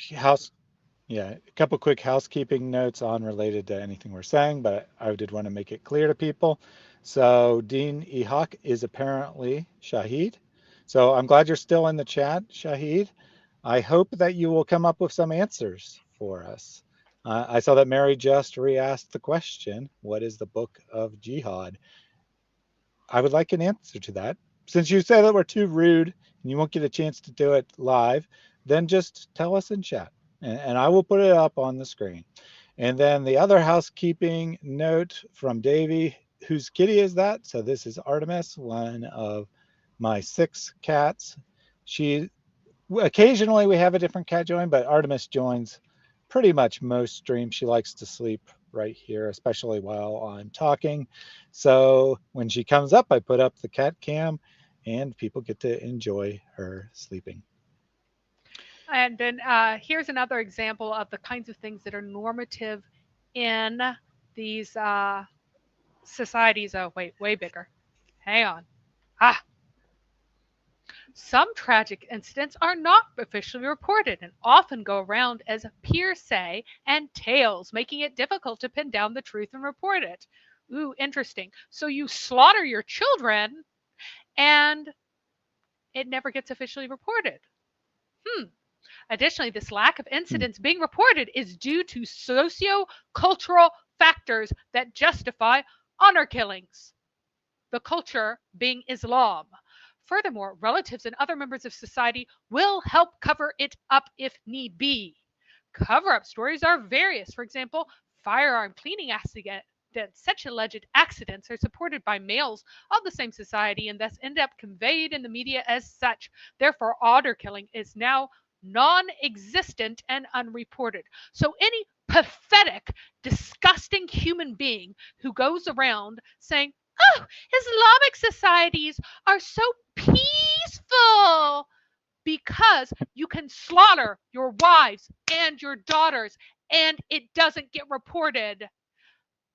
housekeeping notes unrelated to anything we're saying, but I did want to make it clear to people. So Dean Ihak is apparently Shahid. So I'm glad you're still in the chat, Shahid. I hope that you will come up with some answers for us. I saw that Mary just re-asked the question, what is the book of Jihad? I would like an answer to that. Since you said that we're too rude and you won't get a chance to do it live, then just tell us in chat and I will put it up on the screen. And then the other housekeeping note from Davey, whose kitty is that? So this is Artemis, one of my 6 cats. Occasionally we have a different cat join, but Artemis joins pretty much most streams. She likes to sleep right here, especially while I'm talking. So when she comes up, I put up the cat cam and people get to enjoy her sleeping. And then here's another example of the kinds of things that are normative in these societies. Oh, wait, way bigger. Hang on. Some tragic incidents are not officially reported and often go around as hearsay and tales, making it difficult to pin down the truth and report it. Ooh, interesting. So you slaughter your children and it never gets officially reported. Additionally, this lack of incidents being reported is due to socio-cultural factors that justify honor killings. The culture being Islam. Furthermore, relatives and other members of society will help cover it up if need be. Cover-up stories are various. For example, firearm cleaning accidents. Such alleged accidents are supported by males of the same society and thus end up conveyed in the media as such. Therefore, honor killing is now non-existent and unreported. So any pathetic, disgusting human being who goes around saying, oh, Islamic societies are so peaceful because you can slaughter your wives and your daughters and it doesn't get reported,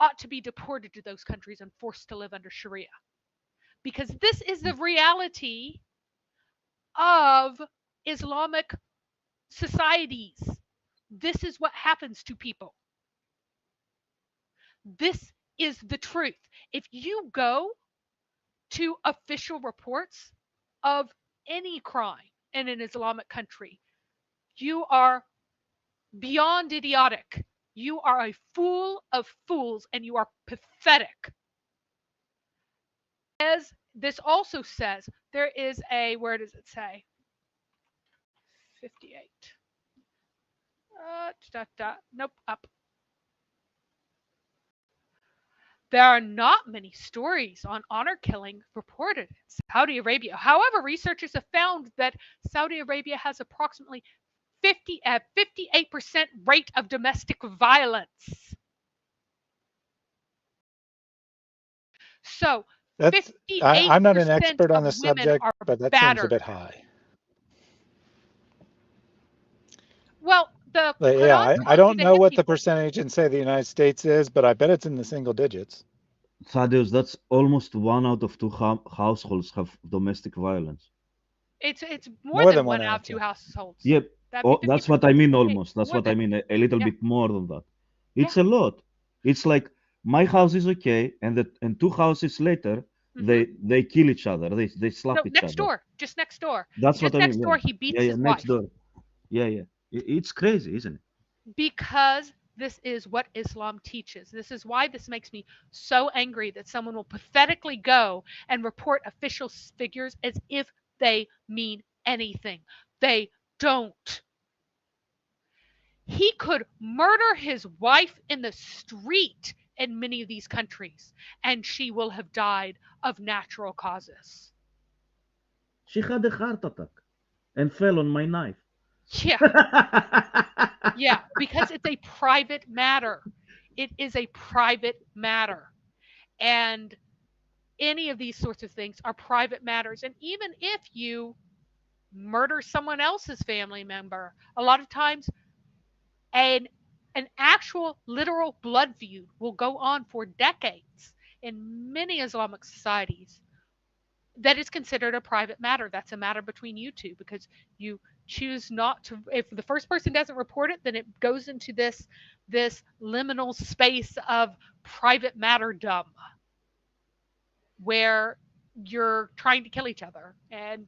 ought to be deported to those countries and forced to live under Sharia. Because this is the reality of Islamic societies. This is what happens to people. This is the truth. If you go to official reports of any crime in an Islamic country, you are beyond idiotic. You are a fool of fools and you are pathetic. As this also says, there is a, where does it say? 58. Nope, up. There are not many stories on honor killing reported in Saudi Arabia. However, researchers have found that Saudi Arabia has approximately 58% rate of domestic violence. So 58% I'm not an expert on the of women subject, are but that battered. seems a bit high. Well, the I don't know what the percentage in, say, the United States is, but I bet it's in the single digits. Thaddeus, that's almost 1 out of 2 households have domestic violence. It's more More than than one one out out of of two two. households. Yep. That'd Oh, be that's 50%. what I mean Hey, almost. That's more what I than. mean. A little Yeah. bit more than that. Yeah. It's a lot. It's like my house is okay, and 2 houses later, Mm-hmm. they kill each other. They No, slap each next other. door. Just next door. That's what Just I mean. next Yeah. door, he Yeah, beats yeah. his Next wife door. Yeah, yeah. It's crazy, isn't it? because this is what Islam teaches. This is why this makes me so angry that someone will pathetically go and report official figures as if they mean anything. They don't. He could murder his wife in the street in many of these countries, and she will have died of natural causes. She had a heart attack and fell on my knife. Yeah, yeah, because it's a private matter. It is a private matter. And any of these sorts of things are private matters. And even if you murder someone else's family member, a lot of times an an actual literal blood feud will go on for decades in many Islamic societies. That is considered a private matter. That's a matter between you two because you choose not to. If the first person doesn't report it, then it goes into this liminal space of private matterdom where you're trying to kill each other. And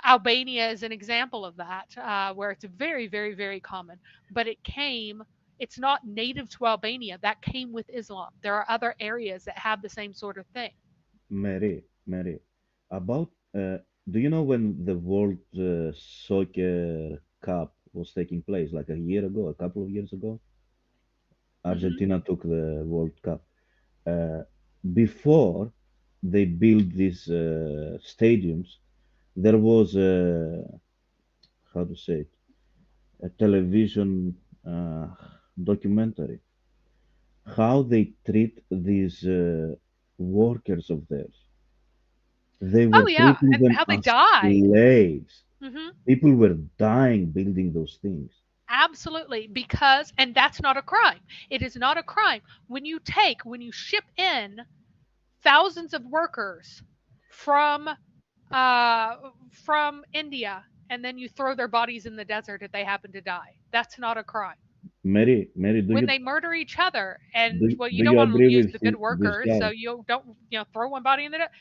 Albania is an example of that, where it's very, very, very common. But it's not native to Albania. That came with Islam. There are other areas that have the same sort of thing. Mary, about do you know when the World Soccer Cup was taking place, like a year ago, a couple of years ago? Mm-hmm. Argentina took the World Cup. Uh, Before they built these stadiums, there was a, how to say it, a television documentary, how they treat these workers of theirs. They Oh were yeah, treating and them how they as die. slaves. Hmm. People were dying building those things. Absolutely, and that's not a crime. It is not a crime when you ship in thousands of workers from from India, and then you throw their bodies in the desert if they happen to die. That's not a crime. Mary, When they murder each other, and well, you do don't you want to agree use with the good this workers, so guy? you don't throw one body in the desert.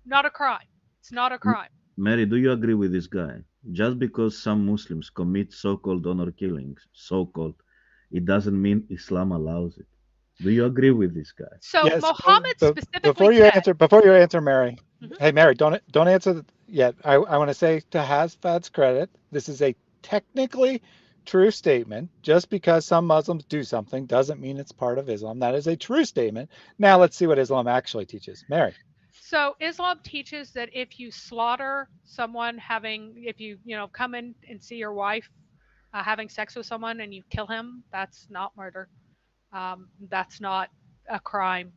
Not a crime. It's not a M- crime. Mary, do you agree with this guy? Just because some Muslims commit so-called honor killings, so-called, it doesn't mean Islam allows it. Do you agree with this guy? So Yes, Muhammad but specifically said. before you answer, Mary. Mhm. Hey, Mary, don't answer yet. I want to say to Hasfad's credit, this is a technically true statement. Just because some Muslims do something doesn't mean it's part of Islam. That is a true statement. Now let's see what Islam actually teaches. Mary. So Islam teaches that if you slaughter someone if you come in and see your wife having sex with someone and you kill him, that's not murder. That's not a crime.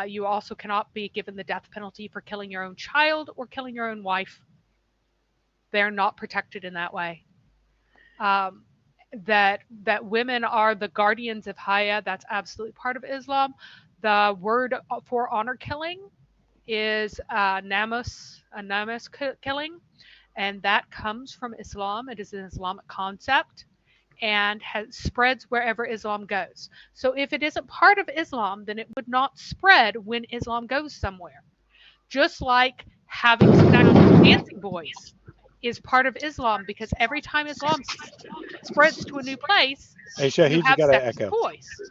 You also cannot be given the death penalty for killing your own child or killing your own wife. They're not protected in that way. Um, that women are the guardians of Haya. That's absolutely part of Islam. The word for honor killing is namus killing, and that comes from Islam. It is an Islamic concept and spreads wherever Islam goes. So if it isn't part of Islam, then it would not spread when Islam goes somewhere. Just like having sex with dancing boys is part of Islam because every time Islam spreads to a new place, Hey, you Shahid, you have got to sex with echo. boys.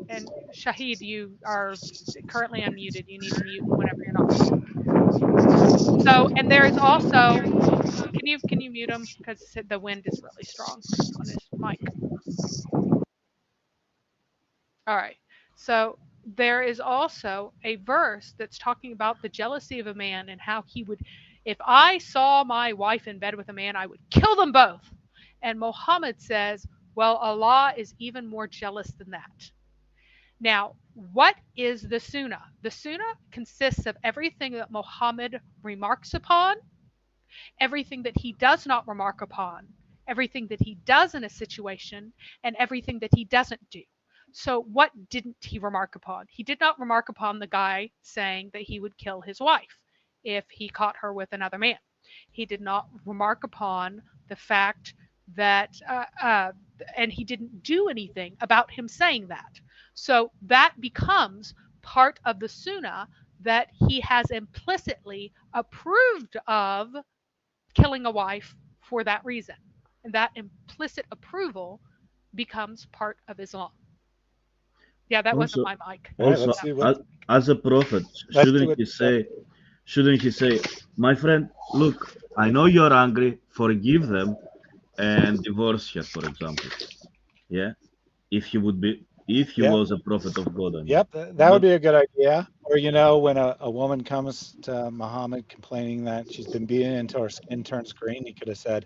And Shahid, you are currently unmuted. You need to mute whenever you're not muted. So, and there is also, can you mute him because the wind is really strong on his mic. All right. So there is also a verse that's talking about the jealousy of a man and how he would, if I saw my wife in bed with a man, I would kill them both. And Muhammad says, well, Allah is even more jealous than that. Now, what is the Sunnah? The Sunnah consists of everything that Muhammad remarks upon, everything that he does not remark upon, everything that he does in a situation, and everything that he doesn't do. So what didn't he remark upon? He did not remark upon the guy saying that he would kill his wife if he caught her with another man. He did not remark upon the fact that, and he didn't do anything about him saying that. So that becomes part of the sunnah that he has implicitly approved of killing a wife for that reason. And that implicit approval becomes part of Islam. Yeah, that wasn't my mic. Also, as a prophet, shouldn't he say, my friend, look, I know you're angry, forgive them and divorce her, for example. Yeah, if he was a prophet of God. I mean. Yep, that would be a good idea. Or, you know, when a woman comes to Muhammad complaining that she's been beaten into her intern screen, he could have said,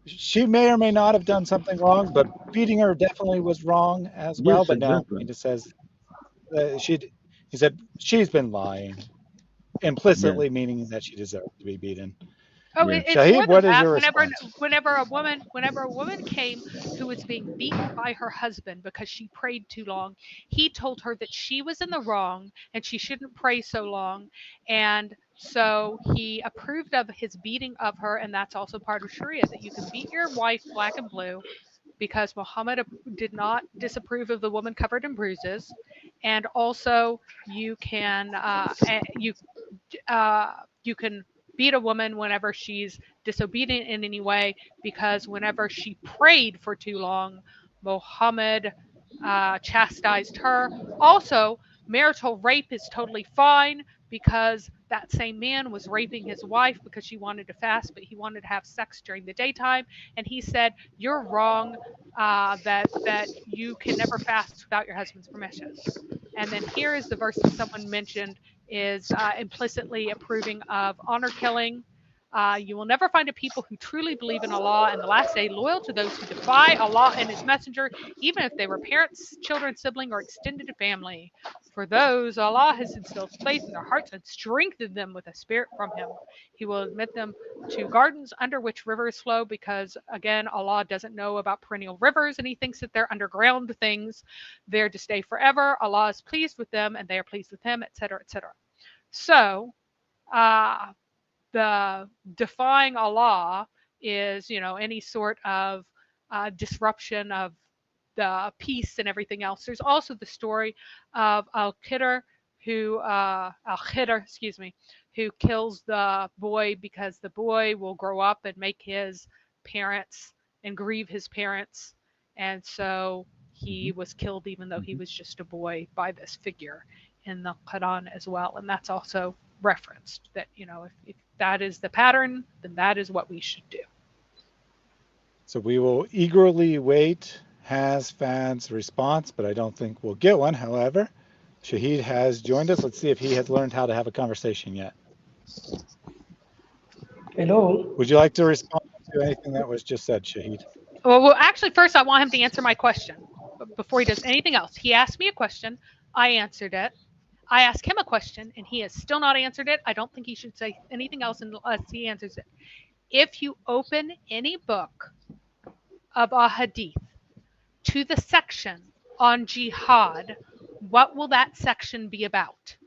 she may or may not have done something wrong, but beating her definitely was wrong as well. Yes, but exactly. no, he just says he said she's been lying, implicitly meaning that she deserved to be beaten. Oh, it's Shahid, more what than is that. your response? Whenever a woman came who was being beaten by her husband because she prayed too long, he told her that she was in the wrong and she shouldn't pray so long, and so he approved of his beating of her, and that's also part of Sharia, that you can beat your wife black and blue because Muhammad did not disapprove of the woman covered in bruises, and also you can you can beat a woman whenever she's disobedient in any way, because whenever she prayed for too long, Muhammad chastised her. Also, marital rape is totally fine because that same man was raping his wife because she wanted to fast, but he wanted to have sex during the daytime, and he said, "You're wrong. That you can never fast without your husband's permission." And then here is the verse that someone mentioned is implicitly approving of honor killing. You will never find a people who truly believe in Allah and the last day loyal to those who defy Allah and His Messenger, even if they were parents, children, sibling, or extended family. For those, Allah has instilled faith in their hearts and strengthened them with a spirit from Him. He will admit them to gardens under which rivers flow, because, again, Allah doesn't know about perennial rivers, and He thinks that they're underground things. They're to stay forever. Allah is pleased with them, and they are pleased with Him, etc., etc. So, the defying Allah is, any sort of disruption of the peace and everything else. There's also the story of Al-Khidr, who kills the boy because the boy will grow up and make his parents and grieve his parents, and so he was killed even though he was just a boy by this figure in the Quran as well. And that's also referenced, that if that is the pattern, then that is what we should do. So we will eagerly wait Fad's response, but I don't think we'll get one. However, Shahid has joined us. Let's see if he has learned how to have a conversation yet. Hello. Would you like to respond to anything that was just said, Shahid? Well, actually, first I want him to answer my question before he does anything else. He asked me a question. I answered it. I asked him a question, and he has still not answered it. I don't think he should say anything else unless he answers it. If you open any book of a hadith to the section on jihad, what will that section be about?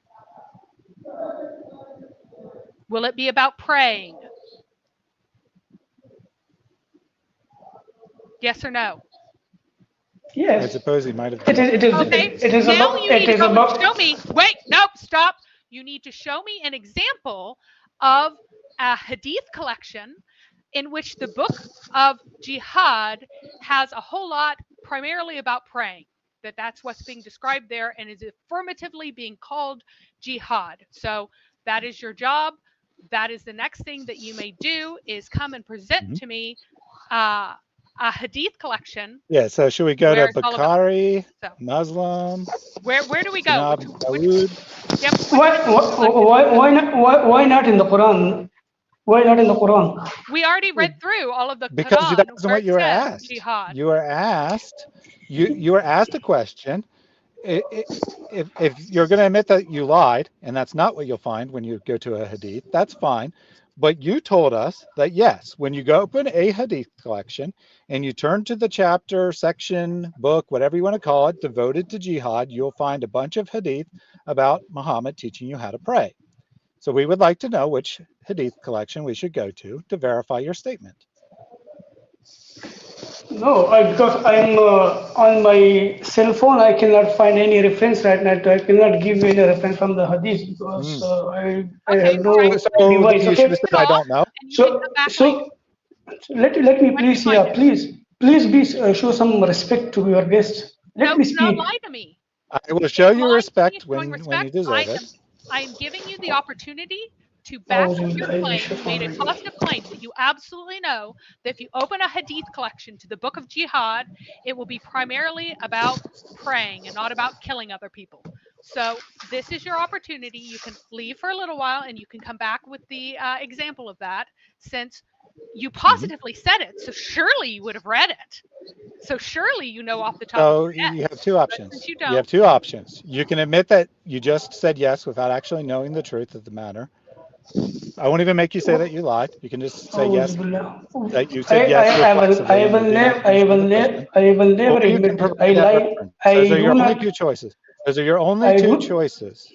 Will it be about praying? Yes or no? Yes. I suppose he might have. It is. Okay. It is now about. you need It to is go about. and show me. Wait. Nope. Stop. You need to show me an example of a hadith collection in which the book of jihad has a whole lot primarily about praying. That's what's being described there and is affirmatively being called jihad. So that is your job. That is the next thing that you may do, is come and present to me a hadith collection. Yeah, so should we go to Bukhari, Muslim? Where do we go? Yep. Why not in the Quran? Why not in the Quran? We already read through all of the because Quran that wasn't what you were asked. Jihad. You were asked. You were asked a question, If you're going to admit that you lied, and that's not what you'll find when you go to a hadith, that's fine. But you told us that yes, when you go open a hadith collection and you turn to the chapter, section, book, whatever you want to call it, devoted to jihad, you'll find a bunch of hadith about Muhammad teaching you how to pray. So we would like to know which hadith collection we should go to verify your statement. No, because I'm on my cell phone, I cannot find any reference right now. I cannot give you any reference from the hadith because I have no So device. you Okay. should have said, I don't know. So let me please, please be show some respect to your guest. Let me speak. Don't lie to me. I will show you respect when you deserve it. I am giving you the opportunity to back up your claim. You made a positive claim that you absolutely know that if you open a hadith collection to the book of Jihad, it will be primarily about praying and not about killing other people. So this is your opportunity. You can leave for a little while and you can come back with the example of that, since you positively said it. So surely you would have read it. So surely you know off the top of your head. You have two options. You have two options. You can admit that you just said yes without actually knowing the truth of the matter. I won't even make you say that you lied. You can just say yes, that you said yes reflexively. I will never admit I lie. Those are your only two choices. Those are your only two choices.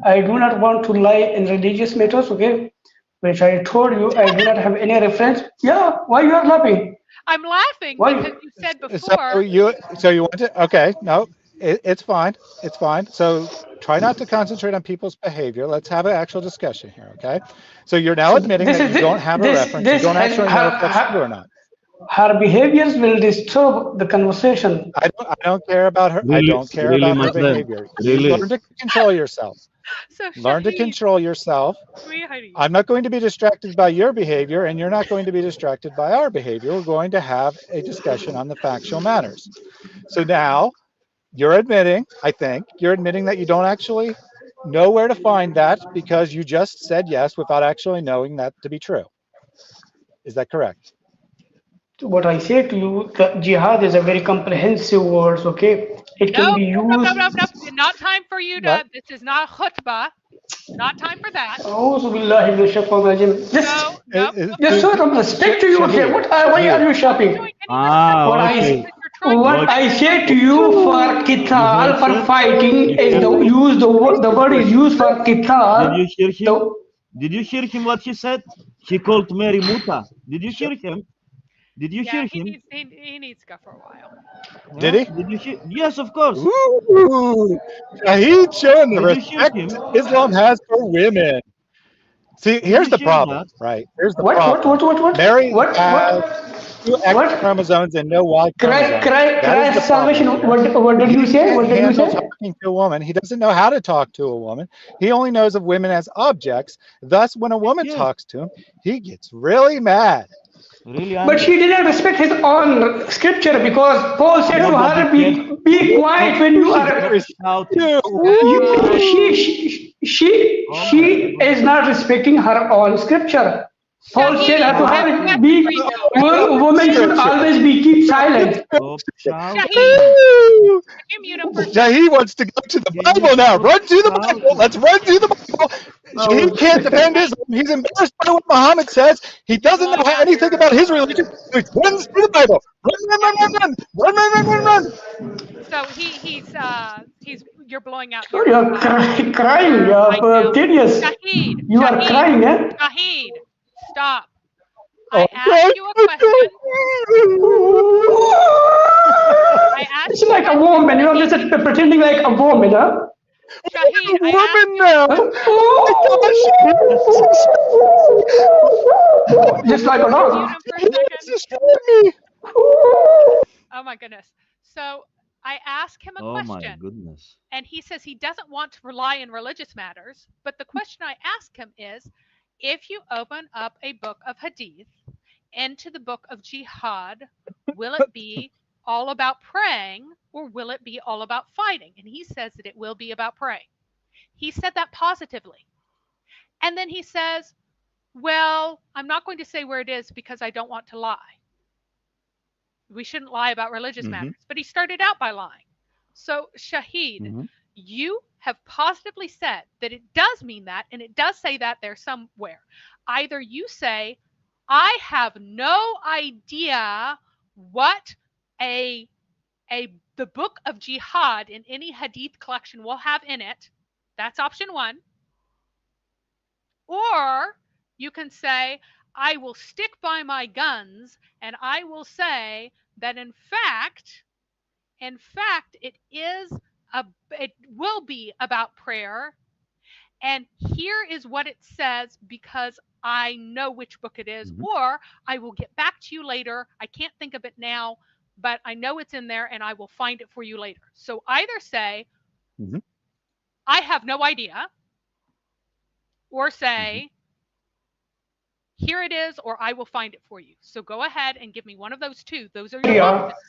I do not want to lie in religious matters, okay? Which I told you, I do not have any reference. Yeah, why you are laughing? I'm laughing because you said before. So you want to? Okay, no, it's fine. It's fine. So try not to concentrate on people's behavior. Let's have an actual discussion here, okay? So you're now admitting that you don't have a reference. You don't actually know if that's true or not. Her behaviors will disturb the conversation. I don't care about her. Really, I don't care really, about her my friend, behavior. really. You learn to control yourself. So learn to control yourself. I'm not going to be distracted by your behavior, and you're not going to be distracted by our behavior. We're going to have a discussion on the factual matters. So now you're admitting, I think, you're admitting that you don't actually know where to find that because you just said yes without actually knowing that to be true. Is that correct? What I say to you, the jihad is a very comprehensive word, okay? It can be used. No. Not time for you to. This is not khutbah. Not time for that. Just show some respect to you. Okay, why are you shopping? What I say to you for qital, for fighting, is the word is used for qital. Did you hear him? Did you hear him? What he said? He called Mary Muta. Did you hear him? Did you hear him? He needs to go for a while. Did he? Did you hear? Yes, of course. Ooh, Shahid showing the respect Islam has for women. See, here's the problem, right? Here's the problem. What? Mary has two X chromosomes and no Y chromosome. That is the problem. What did you say? What did you say? Talking to a woman. He doesn't know how to talk to a woman. He only knows of women as objects. Thus, when a woman talks to him, he gets really mad. Really, but she didn't respect his own scripture because Paul said to her, be quiet when you are. She is not respecting her own scripture. Paul said to her, women should always keep silent. Shahid wants to go to the Bible now. Run to the Bible. Let's run to the Bible. He can't defend Islam. He's embarrassed by what Muhammad says. He doesn't know anything about his religion. So he runs to the Bible. Run. So he's you're blowing out. You're crying. You're tedious. You are crying, eh? Shahid, stop. I asked you a question. It's like a woman. You're just pretending like a woman, huh? Shahid, woman now. Just like a dog. Oh my goodness. So I asked him a question. Oh my goodness. And he says he doesn't want to rely in religious matters. But the question I asked him is, if you open up a book of hadith into the book of jihad, will it be all about praying or will it be all about fighting? And he says that it will be about praying. He said that positively. And then he says, well, I'm not going to say where it is because I don't want to lie. We shouldn't lie about religious matters. But he started out by lying. So, Shahid, Mm-hmm. you have positively said that it does mean that, and it does say that there somewhere. Either you say, I have no idea what a the book of Jihad in any hadith collection will have in it. That's option one. Or you can say, I will stick by my guns and I will say that in fact, it will be about prayer. And here is what it says because I know which book it is, Mm-hmm. or I will get back to you later. I can't think of it now, but I know it's in there and I will find it for you later. So either say, Mm-hmm. I have no idea, or Mm-hmm. say, here it is, or I will find it for you. So go ahead and give me one of those two. Those are your Sharia, options.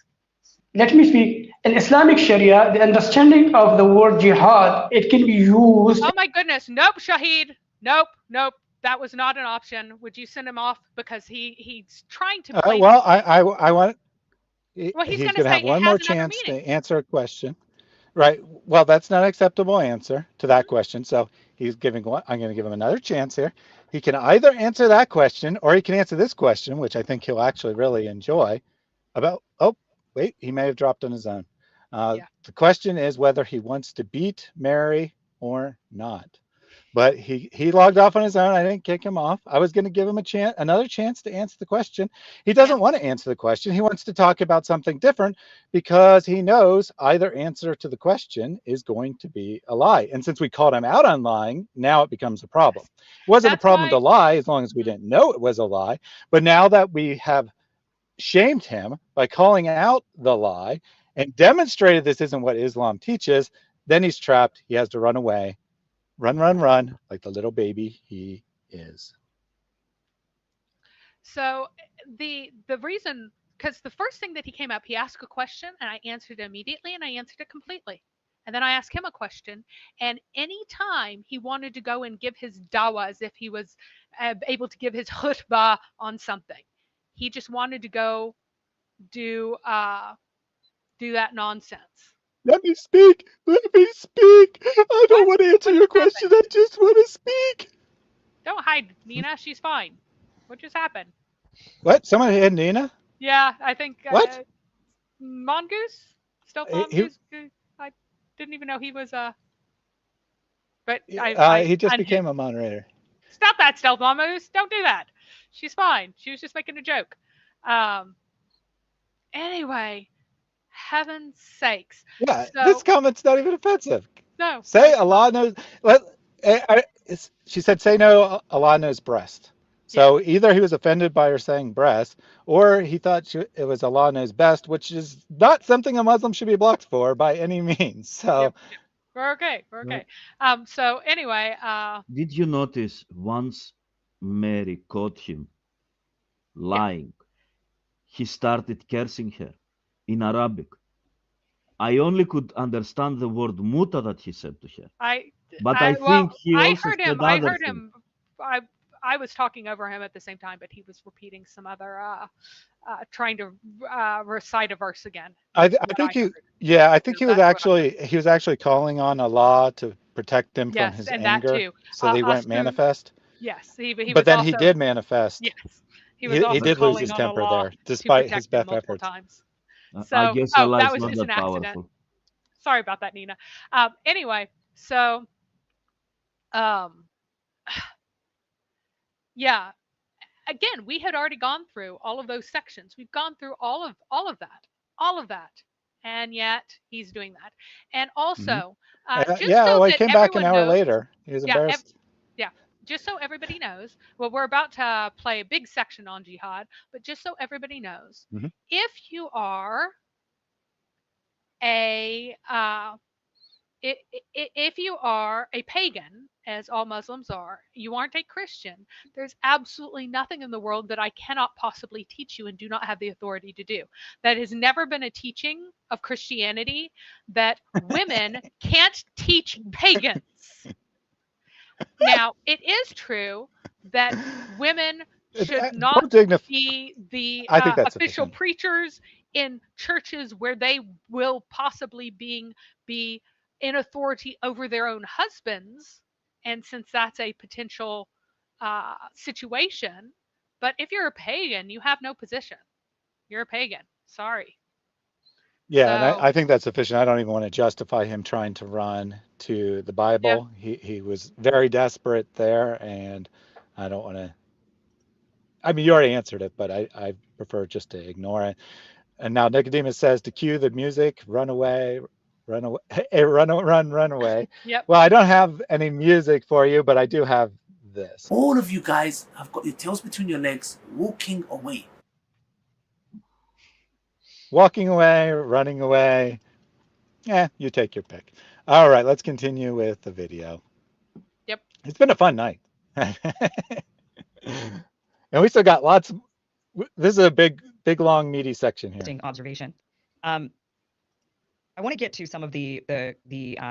let me speak. In Islamic Sharia, the understanding of the word jihad, it can be used. Oh my goodness. Nope, Shahid. Nope. That was not an option. Would you send him off? Because he's trying to play. Well, I want. Well, he's He's going to going to say have it one more has another chance to meaning. answer a question. Right. Well, that's not an acceptable answer to that question. So he's giving one. I'm going to give him another chance here. He can either answer that question or he can answer this question, which I think he'll actually really enjoy. About, oh, wait, he may have dropped on his own. Yeah. The question is whether he wants to beat Mary or not. But he logged off on his own. I didn't kick him off. I was going to give him another chance to answer the question. He doesn't want to answer the question. He wants to talk about something different because he knows either answer to the question is going to be a lie. And since we called him out on lying, now it becomes a problem. It wasn't a That's problem why. to lie as long as we didn't know it was a lie. But now that we have shamed him by calling out the lie and demonstrated this isn't what Islam teaches, then he's trapped. He has to run away. Run, like the little baby he is. So the reason, because the first thing that he came up, he asked a question and I answered it immediately and I answered it completely. And then I asked him a question, and anytime he wanted to go and give his dawah as if he was able to give his khutbah on something, he just wanted to go do that nonsense. Let me speak. Let me speak. I don't want to answer your question. I just want to speak. Don't hide, Nina. She's fine. What just happened? What? Someone hit Nina? Yeah, I think What? Mongoose? Stealth He, Mongoose? I didn't even know he was but I he just unhit. became a moderator. Stop that, Stealth Mongoose. Don't do that. She's fine. She was just making a joke. Anyway, heaven's sakes. Yeah, So, this comment's not even offensive. no. Say Allah knows. She said, say no, Allah knows breast. So either he was offended by her saying breast, or he thought it was Allah knows best, which is not something a Muslim should be blocked for by any means. So Yep. We're okay. We're okay. So anyway, did you notice once Mary caught him lying, he started cursing her in Arabic. I only could understand the word muta that he said to her. I think he also heard said him. other I heard things. him. I was talking over him at the same time, but he was repeating some other, trying to recite a verse again. I think he was actually calling on Allah to protect him from his and anger, that too. so they wouldn't manifest. Yes, he but was then also, he did manifest. Yes, he was also did lose his calling on temper Allah there, despite to his protect him best multiple efforts. times. I So, guess Allah that is was not just that an accident. powerful. Sorry about that, Nina. Anyway, so, yeah. Again, we had already gone through all of those sections. We've gone through all of that, and yet he's doing that. And also, He came back an hour later. He was embarrassed. Just so everybody knows, well, we're about to play a big section on jihad, but just so everybody knows, if you are if you are a pagan, as all Muslims are, you aren't a Christian, there's absolutely nothing in the world that I cannot possibly teach you and do not have the authority to do. That has never been a teaching of Christianity, that women can't teach pagans. Now, it is true that women should not be the official preachers in churches where they will possibly be in authority over their own husbands, and since that's a potential situation. But if you're a pagan, you have no position. You're a pagan. Sorry. Yeah, and So I think that's sufficient. I don't even want to justify him trying to run to the yeah, Bible. He was very desperate there, and I don't want to. I mean, you already answered it, but I prefer just to ignore it. And now Nicodemus says to cue the music, run away, run away, run away. yep. Well, I don't have any music for you, but I do have this. All of you guys have got your tails between your legs, walking away. Walking away, running away. Yeah, you take your pick. All right, let's continue with the video. Yep. It's been a fun night. And we still got lots. This is a big, long, meaty section here. Interesting observation. I want to get to some of the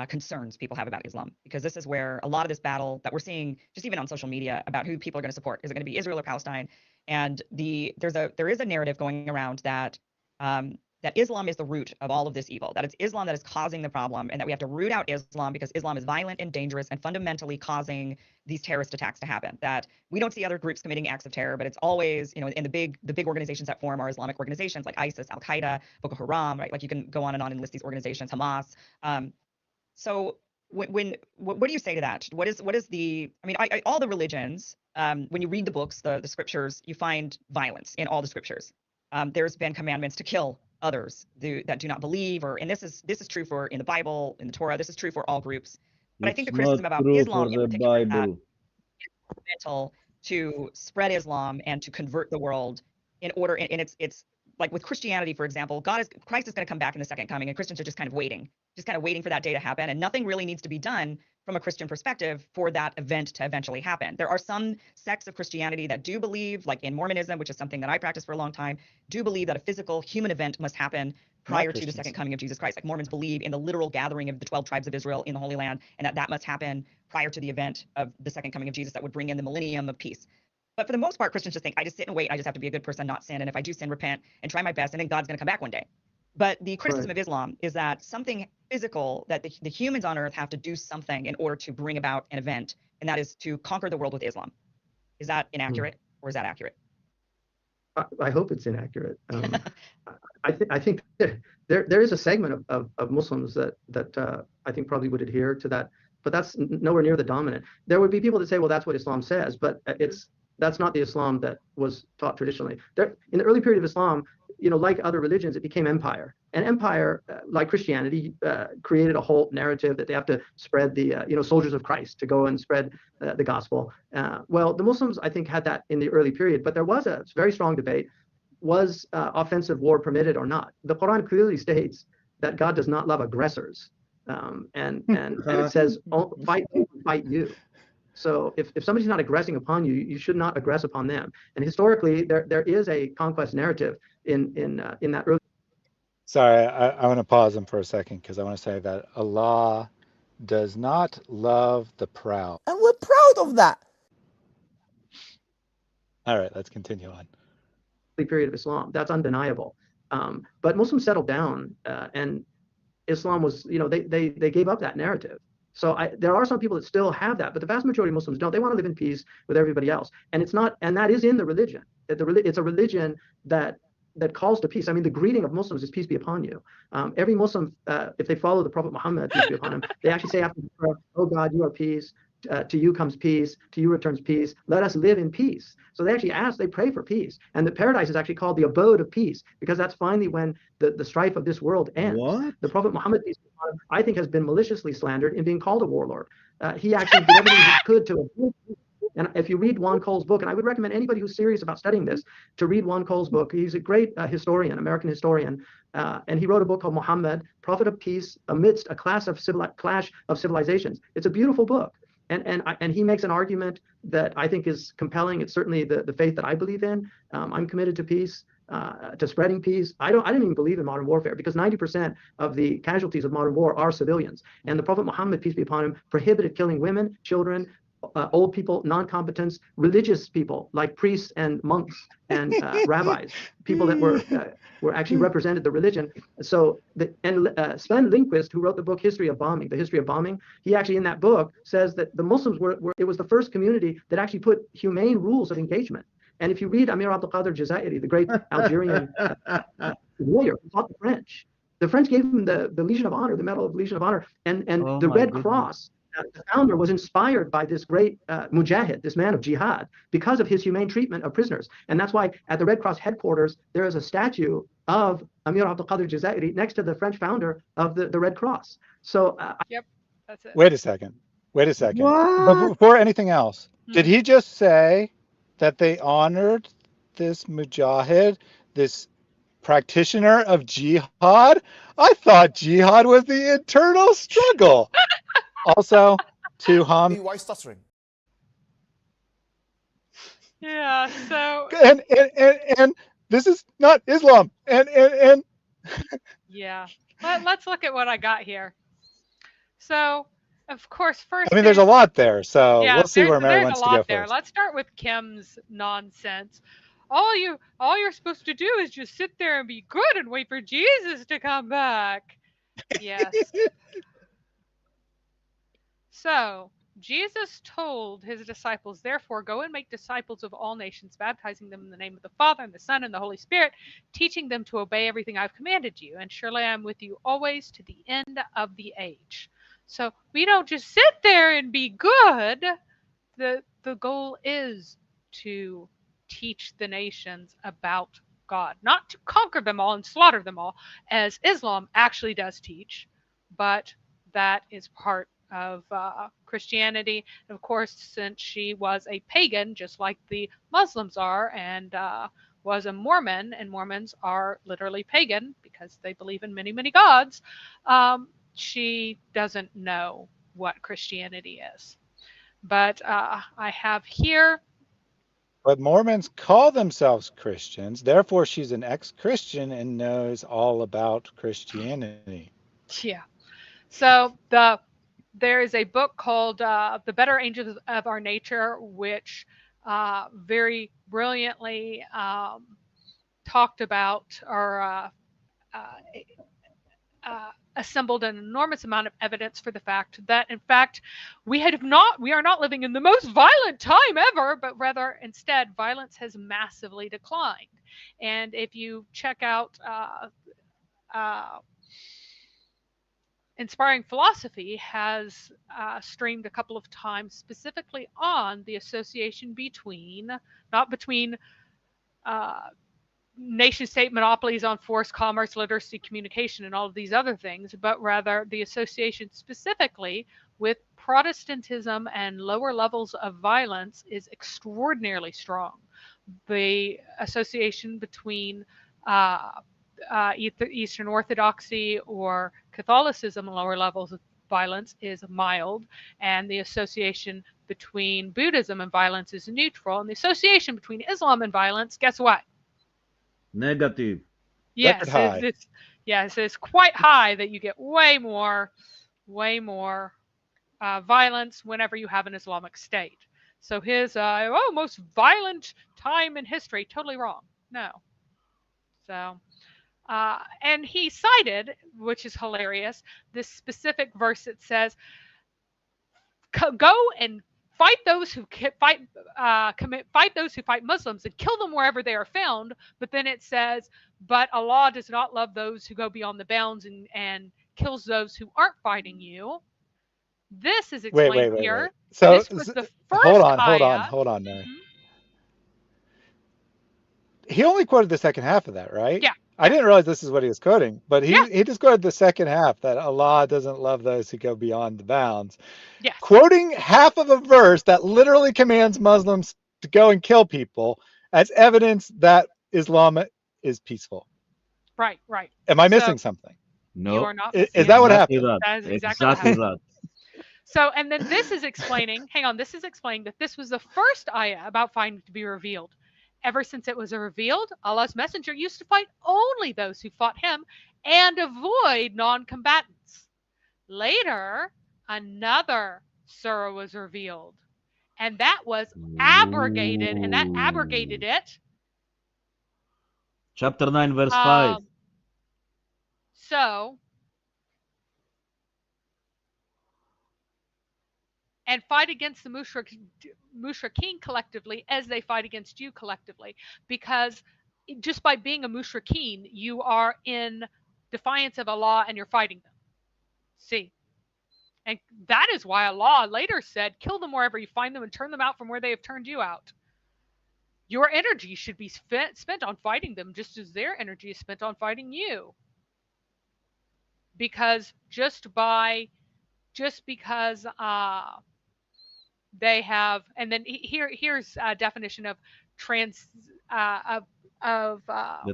concerns people have about Islam, because this is where a lot of this battle that we're seeing, just even on social media, about who people are going to support. Is it going to be Israel or Palestine? And there is a narrative going around that that Islam is the root of all of this evil, that it's Islam that is causing the problem, and that we have to root out Islam because Islam is violent and dangerous and fundamentally causing these terrorist attacks to happen. That we don't see other groups committing acts of terror, but it's always, in the big organizations that form our Islamic organizations like ISIS, Al Qaeda, Boko Haram, right? Like you can go on and list these organizations, Hamas. So what do you say to that? What is the? I mean, all the religions. When you read the books, the scriptures, you find violence in all the scriptures. There's been commandments to kill others that do not believe, and this is true for in the Bible, in the Torah. This is true for all groups. But I think the criticism about Islam in particular is that it's mental to spread Islam and to convert the world in order. And it's like with Christianity, for example, Christ is going to come back in the second coming, and Christians are just kind of waiting for that day to happen, and nothing really needs to be done from a Christian perspective for that event to eventually happen. There are some sects of Christianity that do believe, like in Mormonism, which is something that I practiced for a long time, do believe that a physical human event must happen prior to the second coming of Jesus Christ. Like Mormons believe in the literal gathering of the 12 tribes of Israel in the Holy Land, and that must happen prior to the event of the second coming of Jesus that would bring in the millennium of peace. But for the most part, Christians just think, I just sit and wait. I just have to be a good person, not sin. And if I do sin, repent and try my best, and then God's going to come back one day. But the criticism of Islam is that something physical, that the humans on earth have to do something in order to bring about an event, and that is to conquer the world with Islam. Is that inaccurate, or is that accurate? I hope it's inaccurate. I think there is a segment of Muslims that I think probably would adhere to that, but that's nowhere near the dominant. There would be people that say, well, that's what Islam says, but that's not the Islam that was taught traditionally. In the early period of Islam, like other religions, it became empire. And empire, like Christianity, created a whole narrative that they have to spread the, soldiers of Christ to go and spread the gospel. Well, the Muslims, I think, had that in the early period, but there was a very strong debate. Was offensive war permitted or not? The Quran clearly states that God does not love aggressors. And it says, oh, fight you. So if somebody's not aggressing upon you, you should not aggress upon them. And historically, there is a conquest narrative in that early. Sorry, I want to pause him for a second because I want to say that Allah does not love the proud. And we're proud of that. All right, let's continue on. Period of Islam, that's undeniable. But Muslims settled down, and Islam was, they gave up that narrative. So there are some people that still have that, but the vast majority of Muslims don't. They want to live in peace with everybody else, and that is in the religion. It's a religion that calls to peace. I mean, the greeting of Muslims is peace be upon you. Every Muslim, if they follow the Prophet Muhammad, peace be upon him, they actually say after the prayer, "Oh God, you are peace. To you comes peace. To you returns peace. Let us live in peace." So they pray for peace, and the paradise is actually called the abode of peace, because that's finally when the strife of this world ends. What? The Prophet Muhammad, peace be upon him, I think, has been maliciously slandered in being called a warlord. He actually did everything he could to. And if you read Juan Cole's book, and I would recommend anybody who's serious about studying this to read Juan Cole's book. He's a great historian, American historian, and he wrote a book called Muhammad, Prophet of Peace Amidst a Clash of Civilizations. It's a beautiful book. And he makes an argument that I think is compelling. It's certainly the faith that I believe in. I'm committed to peace, to spreading peace. I didn't even believe in modern warfare, because 90% of the casualties of modern war are civilians. And the Prophet Muhammad, peace be upon him, prohibited killing women, children, old people, non-combatants, religious people like priests and monks and rabbis, people that were actually represented the religion. So Sven Lindqvist, who wrote the book History of Bombing, the history of bombing, he actually in that book says that the Muslims it was the first community that actually put humane rules of engagement. And if you read Amir Abdul Qadir Jazairi, the great Algerian warrior who taught the French gave him the Legion of Honor, the Medal of Legion of Honor, and Oh the my Red goodness. Cross. The founder was inspired by this great mujahid, this man of jihad, because of his humane treatment of prisoners. And that's why at the Red Cross headquarters, there is a statue of Amir Abdul Qadir Jazairi next to the French founder of the Red Cross. So Yep, that's it. Wait a second. Wait a second. What? But before anything else, did Mhm. he just say that they honored this mujahid, this practitioner of jihad? I thought jihad was the internal struggle. Also, to Ham, Why stuttering? Yeah, so and this is not Islam. And yeah. Let's look at what I got here. So, of course, first I mean, there's a lot there, so yeah, we'll see where Mary there's wants a to go lot there. first. Let's start with Kim's nonsense. All you're supposed to do is just sit there and be good and wait for Jesus to come back. Yes. So, Jesus told his disciples, therefore, go and make disciples of all nations, baptizing them in the name of the Father and the Son and the Holy Spirit, teaching them to obey everything I've commanded you. And surely I am with you always to the end of the age. So we don't just sit there and be good. The goal is to teach the nations about God, not to conquer them all and slaughter them all, as Islam actually does teach, but that is part of Christianity. And of course, since she was a pagan, just like the Muslims are, and was a Mormon, and Mormons are literally pagan because they believe in many, many gods, she doesn't know what Christianity is. But I have here. But Mormons call themselves Christians, therefore she's an ex-Christian and knows all about Christianity. Yeah. So there is a book called The Better Angels of Our Nature, which very brilliantly talked about or assembled an enormous amount of evidence for the fact that, in fact, we are not living in the most violent time ever, but rather instead violence has massively declined. And if you check out Inspiring Philosophy has streamed a couple of times specifically on the association between, not between nation state monopolies on force, commerce, literacy, communication, and all of these other things, but rather the association specifically with Protestantism and lower levels of violence is extraordinarily strong. The association between Eastern Orthodoxy or Catholicism and lower levels of violence is mild, and the association between Buddhism and violence is neutral, and the association between Islam and violence, guess what? Negative. Yes, Record high. it's quite high, that you get way more violence whenever you have an Islamic state. So his most violent time in history, totally wrong. No. So and he cited, which is hilarious, this specific verse that says, "Go and fight those who fight those who fight Muslims and kill them wherever they are found." But then it says, "But Allah does not love those who go beyond the bounds and kills those who aren't fighting you." This is explained here. Wait. So this was the first hold on, Mary. Mm-hmm. He only quoted the second half of that, right? Yeah. I didn't realize this is what he was quoting, but he just quoted the second half, that Allah doesn't love those who go beyond the bounds. Yes. Quoting half of a verse that literally commands Muslims to go and kill people as evidence that Islam is peaceful. Right. Am I missing something? No. You are not. Is that what happened? That is exactly that. So, and then this is explaining, this is explaining that this was the first ayah about fighting to be revealed. Ever since it was revealed, Allah's messenger used to fight only those who fought him and avoid non-combatants. Later, another surah was revealed, and that was abrogated, and that abrogated it. Chapter 9, verse 5. So, and fight against the Mushrikeen collectively as they fight against you collectively, because just by being a Mushrikeen, you are in defiance of Allah and you're fighting them. See? And that is why Allah later said, kill them wherever you find them and turn them out from where they have turned you out. Your energy should be spent on fighting them just as their energy is spent on fighting you. Because just because they have, and then here's a definition of The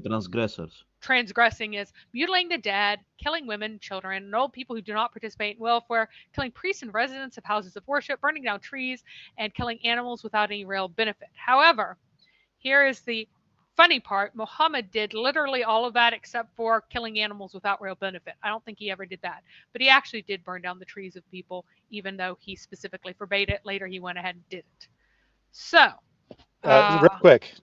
transgressors. Transgressing is mutilating the dead, killing women, children, and old people who do not participate in welfare, killing priests and residents of houses of worship, burning down trees, and killing animals without any real benefit. However, here is the funny part. Muhammad did literally all of that except for killing animals without real benefit. I don't think he ever did that. But he actually did burn down the trees of people, even though he specifically forbade it. Later, he went ahead and did it. So, real quick.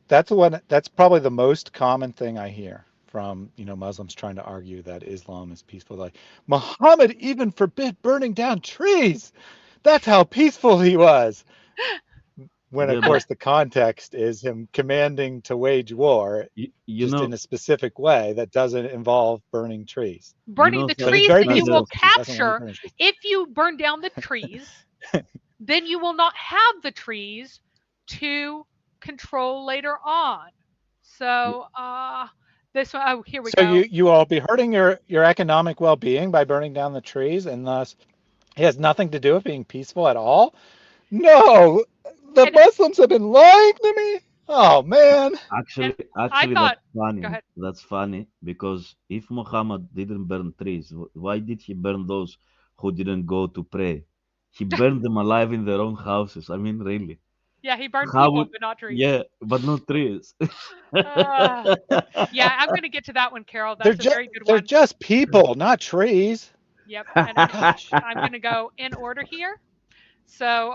That's probably the most common thing I hear from Muslims trying to argue that Islam is peaceful. Like, Muhammad even forbid burning down trees. That's how peaceful he was. When of course the context is him commanding to wage war, in a specific way that doesn't involve burning trees. Burning the trees that you will capture. If you burn down the trees, then you will not have the trees to control later on. So this one, oh, here we go. So you will be hurting your economic well-being by burning down the trees, and thus it has nothing to do with being peaceful at all. No, the Muslims have been lying to me. Oh man. Actually, that's funny. That's funny because if Muhammad didn't burn trees, why did he burn those who didn't go to pray? He burned them alive in their own houses. I mean, really. Yeah, he burned people, but not trees. Yeah, but not trees. Yeah, I'm going to get to that one, Carol. That's a very good one. They're just people, not trees. Yep. And I'm going to go in order here. So,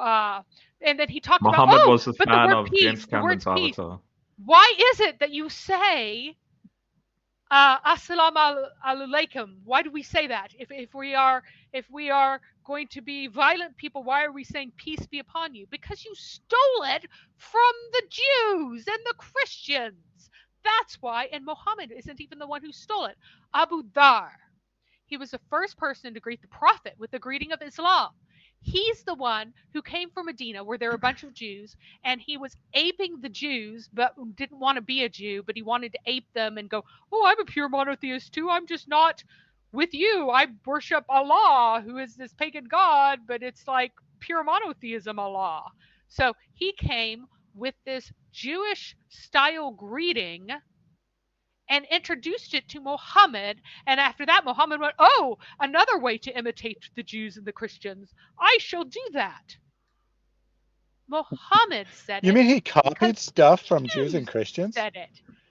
and then he talked Muhammad about, was a fan of James Cameron's Avatar. Why is it that you say Assalamu alaikum? Why do we say that? If we are going to be violent people, why are we saying peace be upon you? Because you stole it from the Jews and the Christians. That's why. And Muhammad isn't even the one who stole it. Abu Dhar. He was the first person to greet the Prophet with the greeting of Islam. He's the one who came from Medina where there were a bunch of Jews, and he was aping the Jews, but didn't want to be a Jew, but he wanted to ape them and go, oh, I'm a pure monotheist too. I'm just not with you. I worship Allah, who is this pagan god, but it's like pure monotheism Allah. So he came with this Jewish style greeting and introduced it to Muhammad. And after that, Muhammad went, oh, another way to imitate the Jews and the Christians. I shall do that. Muhammad said it. You mean he copied stuff from Jews and Christians? Said it.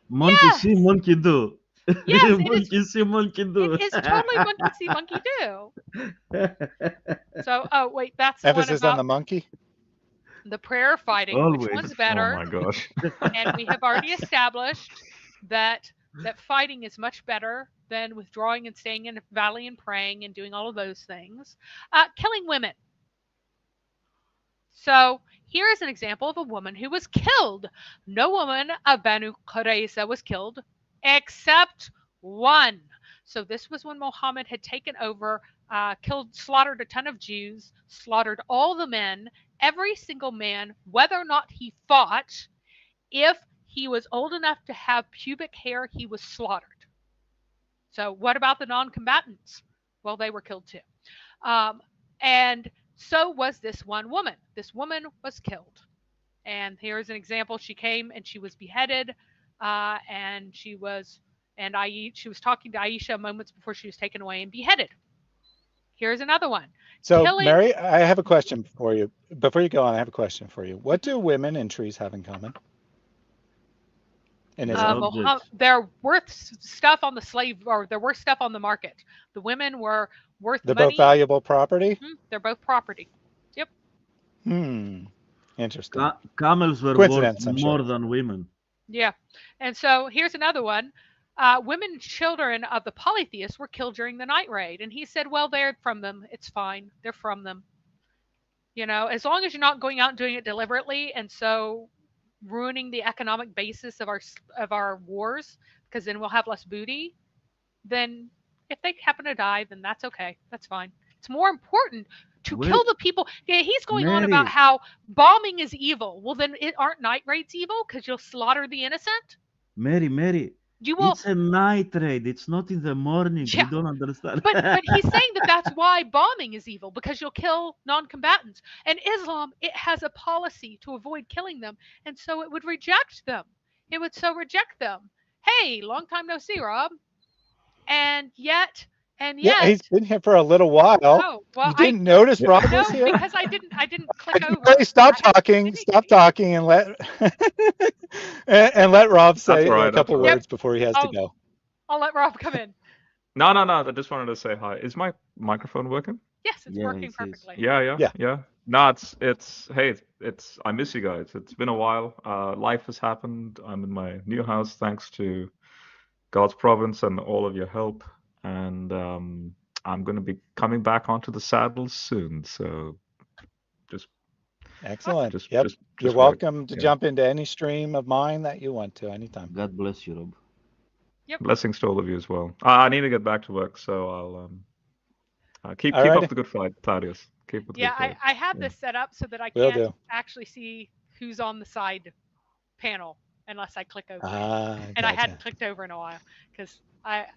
Monkey see, monkey do. Yes, monkey see, monkey do. It is totally monkey see, monkey do. So, oh, wait, that's emphasis the one about on the monkey? the prayer fighting. Always. Which one's better? Oh my gosh. And we have already established that fighting is much better than withdrawing and staying in a valley and praying and doing all of those things. Killing women. So here is an example of a woman who was killed. No woman of Banu Qurayza was killed except one. So this was when Muhammad had taken over, slaughtered a ton of Jews, slaughtered all the men, every single man, whether or not he fought. If he was old enough to have pubic hair, he was slaughtered. So what about the non-combatants? Well, they were killed too. And so was this one woman. This woman was killed. And here's an example. She came and she was beheaded, and she was talking to Aisha moments before she was taken away and beheaded. Here's another one. So, Mary, I have a question for you. Before you go on, I have a question for you. What do women and trees have in common? They're worth stuff on the slave, or they're worth stuff on the market. The women were worth They're money. both valuable property? They're both property. Yep. Interesting. Camels were worth Coincidence, I'm more sure. than women. Yeah. And so here's another one. Women and children of the polytheists were killed during the night raid. And he said, well, they're from them. It's fine. They're from them. You know, as long as you're not going out and doing it deliberately and so ruining the economic basis of our wars, because then we'll have less booty, then if they happen to die, then that's okay. That's fine. It's more important to kill the people. Yeah, he's going on about how bombing is evil. Well, then aren't night raids evil because you'll slaughter the innocent? Mary, it's a night raid. It's not in the morning. Yeah. You don't understand. But he's saying that that's why bombing is evil, because you'll kill non-combatants. And Islam, it has a policy to avoid killing them, and so it would reject them. It would so reject them. Hey, long time no see, Rob. And yet, yeah, he's been here for a little while. Oh, well, you didn't notice Rob was here? No, because I didn't click over. Hey, stop talking, and let and let Rob say a couple words before he has to go. I'll let Rob come in. No. I just wanted to say hi. Is my microphone working? Yes, it's working perfectly. Yeah. No, hey, I miss you guys. It's been a while. Life has happened. I'm in my new house thanks to God's providence and all of your help. And I'm going to be coming back onto the saddle soon. So just excellent. You're welcome to jump into any stream of mine that you want to anytime. God bless you, Rob. Yep. Blessings to all of you as well. I need to get back to work, so I'll keep up the good fight, Claudius. Keep up the good fight. I have this set up so that I can't actually see who's on the side panel unless I click over. And I hadn't clicked over in a while because I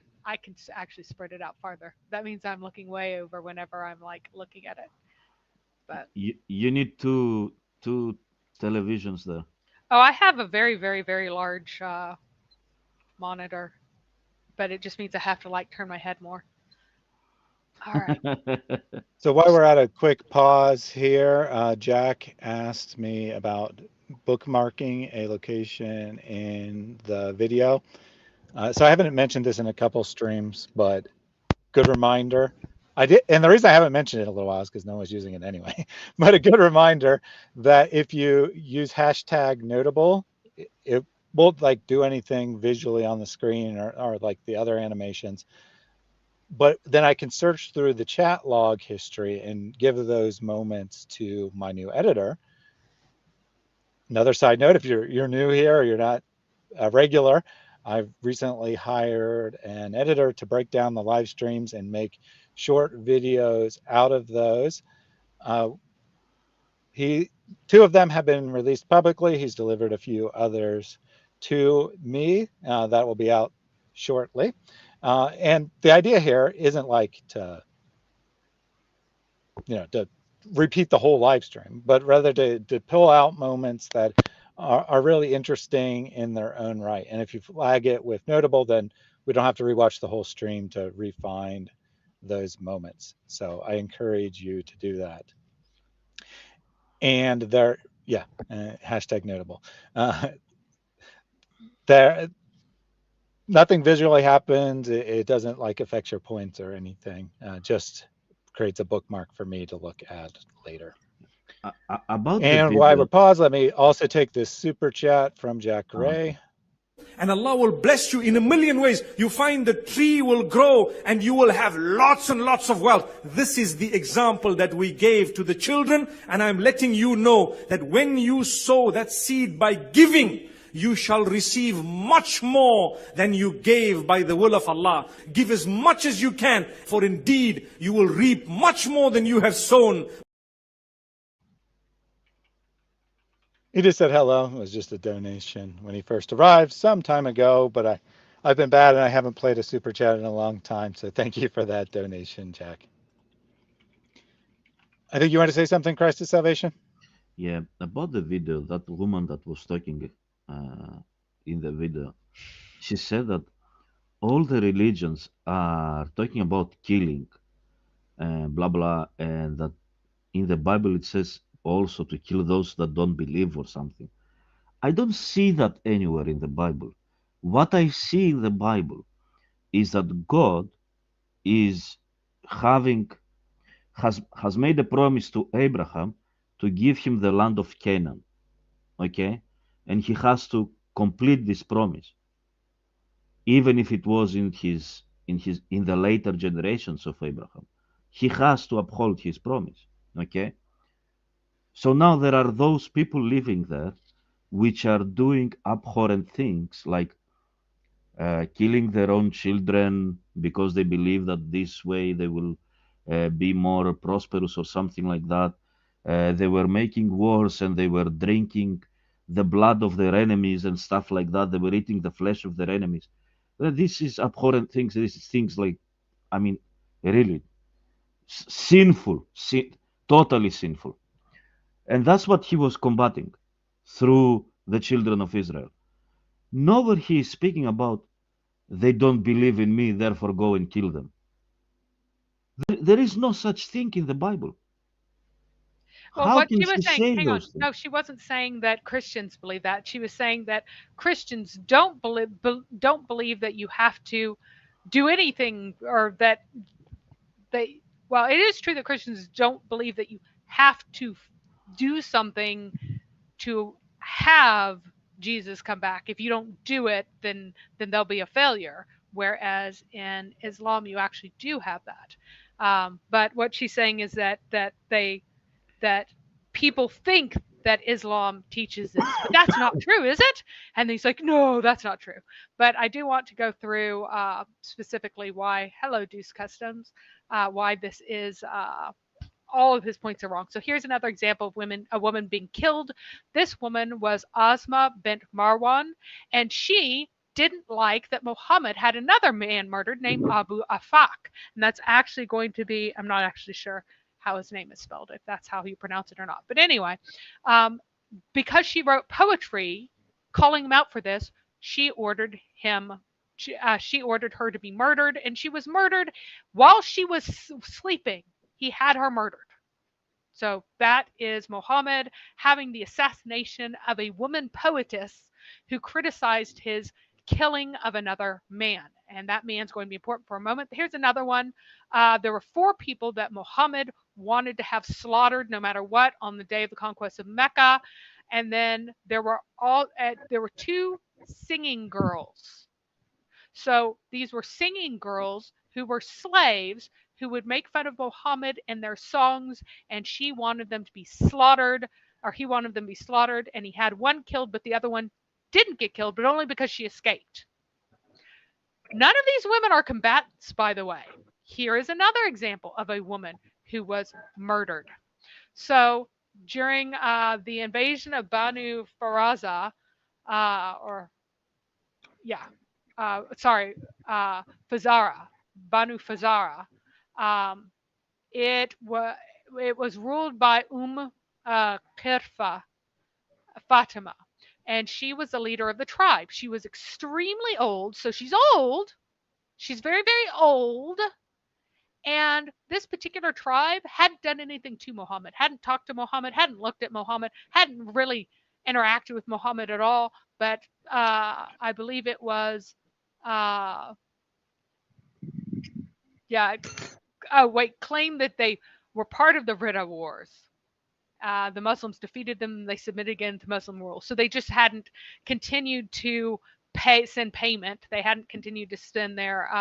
can actually spread it out farther. That means I'm looking way over whenever I'm like looking at it. But you need two televisions there. Oh, I have a very, very, very large monitor, but it just means I have to like turn my head more. All right. So while we're at a quick pause here, Jack asked me about bookmarking a location in the video. So I haven't mentioned this in a couple streams, but good reminder. I did, and the reason I haven't mentioned it in a little while is because no one's using it anyway. But a good reminder that if you use hashtag notable, it won't like do anything visually on the screen or like the other animations. But then I can search through the chat log history and give those moments to my new editor. Another side note, if you're new here or you're not a regular, I've recently hired an editor to break down the live streams and make short videos out of those. Two of them have been released publicly. He's delivered a few others to me that will be out shortly. And the idea here isn't like to repeat the whole live stream, but rather to pull out moments that are really interesting in their own right. And if you flag it with notable, then we don't have to rewatch the whole stream to refine those moments. So I encourage you to do that. And hashtag notable. Nothing visually happens. It doesn't like affect your points or anything. Just creates a bookmark for me to look at later. And while we're paused, let me also take this super chat from Jack Ray. And Allah will bless you in a million ways. You find the tree will grow and you will have lots and lots of wealth. This is the example that we gave to the children. And I'm letting you know that when you sow that seed by giving, you shall receive much more than you gave by the will of Allah. Give as much as you can, for indeed you will reap much more than you have sown. He just said hello. It was just a donation when he first arrived some time ago, but I've been bad and I haven't played a super chat in a long time. So thank you for that donation, Jack. I think you want to say something, Christ of Salvation? Yeah, about the video, that woman that was talking in the video, she said that all the religions are talking about killing and blah, blah, and that in the Bible it says also to kill those that don't believe or something. I don't see that anywhere in the Bible. What I see in the Bible is that God is has made a promise to Abraham to give him the land of Canaan. Okay? And he has to complete this promise, even if it was in the later generations of Abraham. He has to uphold his promise. Okay? So now there are those people living there which are doing abhorrent things like killing their own children because they believe that this way they will be more prosperous or something like that. They were making wars and they were drinking the blood of their enemies and stuff like that. They were eating the flesh of their enemies. This is abhorrent things. This is things like, I mean, really sinful, totally sinful. And that's what he was combating through the children of Israel. Nowhere he is speaking about they don't believe in me, therefore go and kill them. There is no such thing in the Bible. Well, How what can she was she saying, say hang on, those things? no, she wasn't saying that Christians believe that. She was saying that Christians don't believe that you have to do anything, or that they. Well, it is true that Christians don't believe that you have to do something to have Jesus come back. If you don't do it, then there'll be a failure. Whereas in Islam, you actually do have that. But what she's saying is that people think that Islam teaches this, but that's not true, is it? And he's like, no, that's not true. But I do want to go through specifically why, hello, Deuce Customs, why this is all of his points are wrong. So here's another example of a woman being killed. This woman was Asma bint Marwan, and she didn't like that Muhammad had another man murdered named Abu Afak. And that's actually going to be, I'm not actually sure how his name is spelled, if that's how you pronounce it or not. But anyway, because she wrote poetry calling him out for this, she ordered her to be murdered, and she was murdered while she was sleeping. He had her murdered. So that is Muhammad having the assassination of a woman poetess who criticized his killing of another man. And that man's going to be important for a moment. Here's another one. There were 4 people that Muhammad wanted to have slaughtered no matter what on the day of the conquest of Mecca. And then there were 2 singing girls. So these were singing girls who were slaves who would make fun of Muhammad in their songs, and she wanted them to be slaughtered, or he wanted them to be slaughtered, and he had one killed, but the other one didn't get killed, but only because she escaped. None of these women are combatants, by the way. Here is another example of a woman who was murdered. So during the invasion of Banu Fazara, Banu Fazara, it was ruled by Qirfa Fatima, and she was the leader of the tribe. She was extremely old, so she's old. She's very, very old. And this particular tribe hadn't done anything to Muhammad, hadn't talked to Muhammad, hadn't looked at Muhammad, hadn't really interacted with Muhammad at all. But I believe it was, claimed that they were part of the Ridda Wars. The Muslims defeated them. They submitted again to Muslim rule. So they just hadn't continued to send payment. They hadn't continued to send their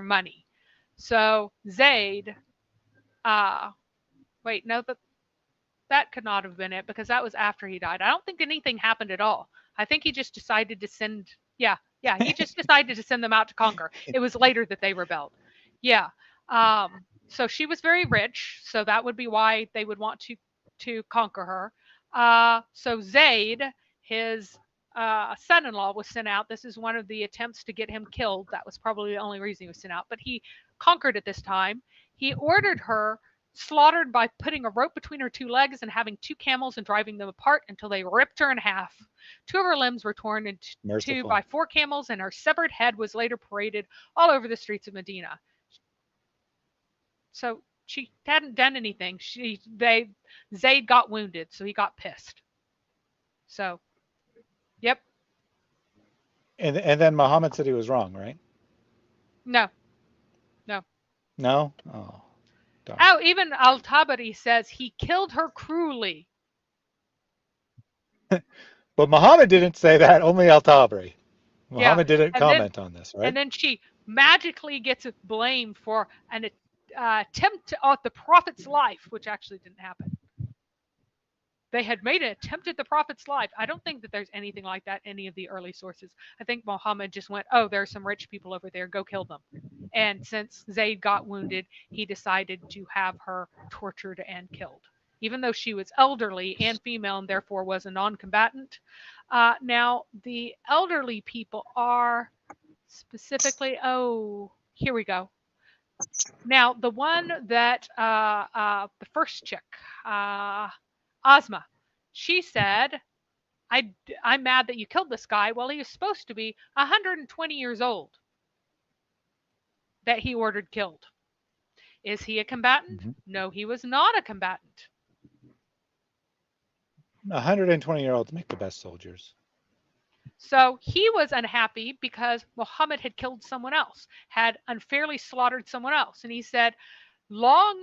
money. So Zayd, that could not have been it, because that was after he died. I don't think anything happened at all. I think he just decided to send, he just decided to send them out to conquer. It was later that they rebelled. Yeah. So she was very rich, so that would be why they would want to conquer her. So Zayd, his son-in-law, was sent out. This is one of the attempts to get him killed. That was probably the only reason he was sent out. But he conquered at this time. He ordered her slaughtered by putting a rope between her 2 legs and having 2 camels and driving them apart until they ripped her in half. 2 of her limbs were torn in two by 4 camels, and her severed head was later paraded all over the streets of Medina. So she hadn't done anything. Zayd got wounded, so he got pissed. So, yep. And then Muhammad said he was wrong, right? No. No? Oh, So. Oh, even Al-Tabari says he killed her cruelly. But Muhammad didn't say that, only Al-Tabari. Yeah, Muhammad didn't and then comment on this, right? and then she magically gets blamed for an attempt at the Prophet's life, which actually didn't happen. They had made an attempt at the Prophet's life. I don't think that there's anything like that in any of the early sources. I think Muhammad just went, oh, there are some rich people over there, go kill them. And since Zayd got wounded, he decided to have her tortured and killed, even though she was elderly and female and therefore was a non-combatant. Now, the elderly people are specifically, oh, here we go. Now, the one that, the first chick, Ozma, she said, I'm mad that you killed this guy. Well, he was supposed to be 120 years old that he ordered killed. Is he a combatant? Mm-hmm. No, he was not a combatant. 120-year-olds make the best soldiers. So he was unhappy because Muhammad had killed someone else, had unfairly slaughtered someone else. And he said, long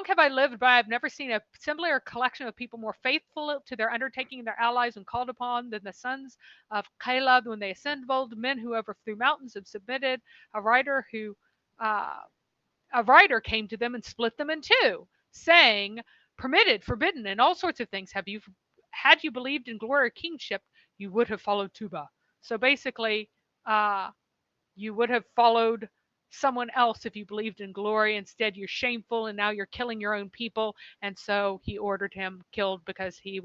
have I lived, but I've never seen a assembly or collection of people more faithful to their undertaking and their allies when called upon than the sons of Caleb when they assembled, men who overthrew mountains and submitted. A rider came to them and split them in two, saying, permitted, forbidden, and all sorts of things. Had you believed in glory or kingship, you would have followed Tuba. So basically, you would have followed someone else if you believed in glory. Instead, you're shameful and now you're killing your own people. And so he ordered him killed because he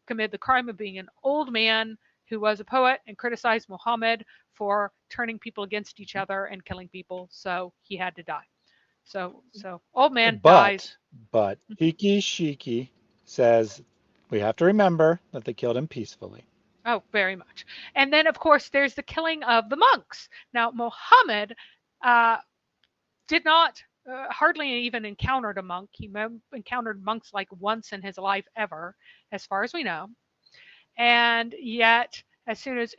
committed the crime of being an old man who was a poet and criticized Muhammad for turning people against each other and killing people. So he had to die. So old man dies. But Hiki Shiki says we have to remember that they killed him peacefully. Oh, very much. And then, of course, there's the killing of the monks. Now, Muhammad did not hardly even encountered a monk. He encountered monks like once in his life ever, as far as we know. And yet, as soon as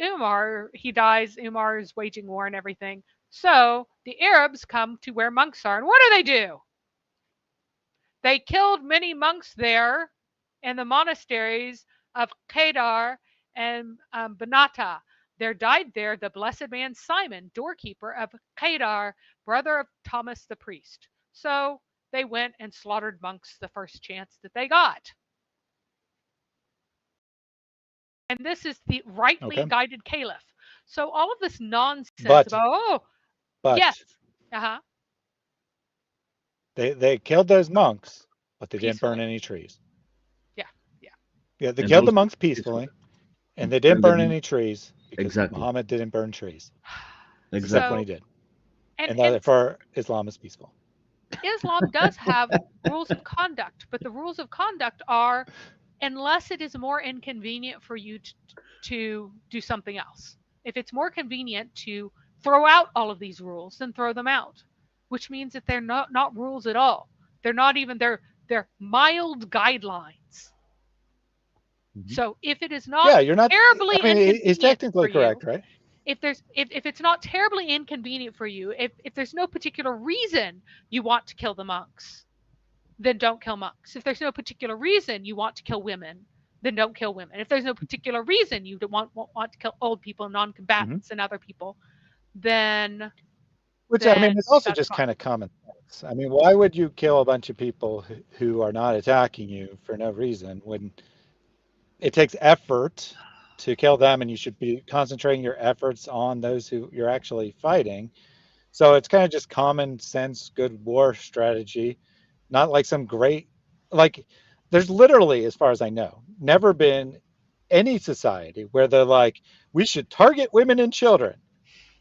he dies, Umar is waging war and everything. So the Arabs come to where monks are. And what do? They killed many monks there in the monasteries of Kedar and Banata. There died there the blessed man Simon, doorkeeper of Kedar, brother of Thomas the priest. So they went and slaughtered monks the first chance that they got. And this is the rightly guided caliph. So all of this nonsense about, yes. Uh-huh. They killed those monks, but they didn't burn any trees. Yeah, they killed the monks peacefully, and they didn't burn any trees because Muhammad didn't burn trees. Except when he did. And therefore, Islam is peaceful. Islam does have rules of conduct, but the rules of conduct are, unless it is more inconvenient for you to do something else. If it's more convenient to throw out all of these rules, then throw them out, which means that they're not rules at all. They're not even, they're mild guidelines. So if it is not terribly inconvenient, it's technically correct, right? If it's not terribly inconvenient for you, if there's no particular reason you want to kill the monks, then don't kill monks. If there's no particular reason you want to kill women, then don't kill women. If there's no particular reason you want to kill old people, non-combatants, and other people, then it's also just kind of common sense. I mean, why would you kill a bunch of people who are not attacking you for no reason when it takes effort to kill them, and you should be concentrating your efforts on those who you're actually fighting? So it's kind of just common sense, good war strategy, not like some great, there's literally, as far as I know, never been any society where they're like, we should target women and children.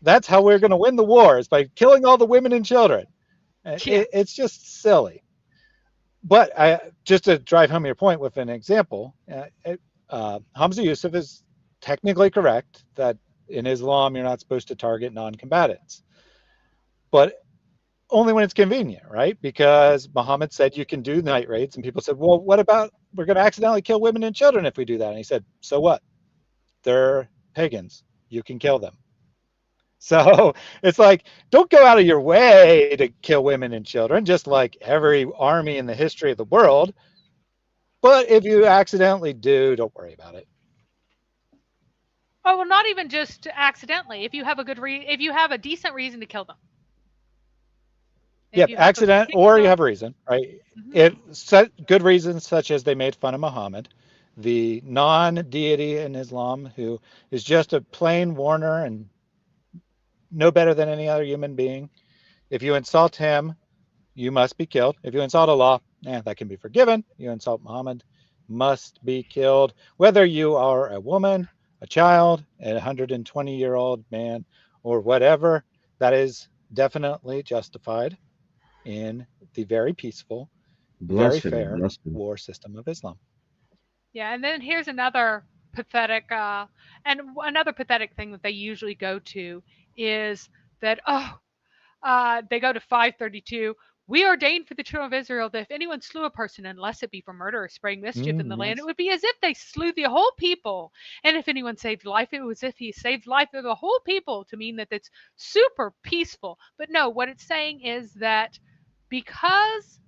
That's how we're going to win the war, is by killing all the women and children. It's just silly. But just to drive home your point with an example, Hamza Yusuf is technically correct that in Islam you're not supposed to target non-combatants, but only when it's convenient, right? Because Muhammad said you can do night raids, and people said, well, what about, we're going to accidentally kill women and children if we do that? And he said, so what? They're pagans. You can kill them. So it's like, don't go out of your way to kill women and children, just like every army in the history of the world. But if you accidentally do, don't worry about it. Oh, well, not even just accidentally. If you have if you have a decent reason to kill them. Yep, accident or you have a reason, right? It set good reasons such as they made fun of Muhammad, the non-deity in Islam who is just a plain warner and no better than any other human being. If you insult him, you must be killed. If you insult Allah, that can be forgiven. You insult Muhammad, must be killed. Whether you are a woman, a child, a 120-year-old man, or whatever, that is definitely justified in the very peaceful, very fair war system of Islam. Yeah, and then here's another pathetic, another pathetic thing that they usually go to is that, they go to 532. We ordained for the children of Israel that if anyone slew a person, unless it be for murder or spraying mischief in the land, it would be as if they slew the whole people. And if anyone saved life, it was as if he saved life of the whole people, to mean that it's super peaceful. But no, what it's saying is that because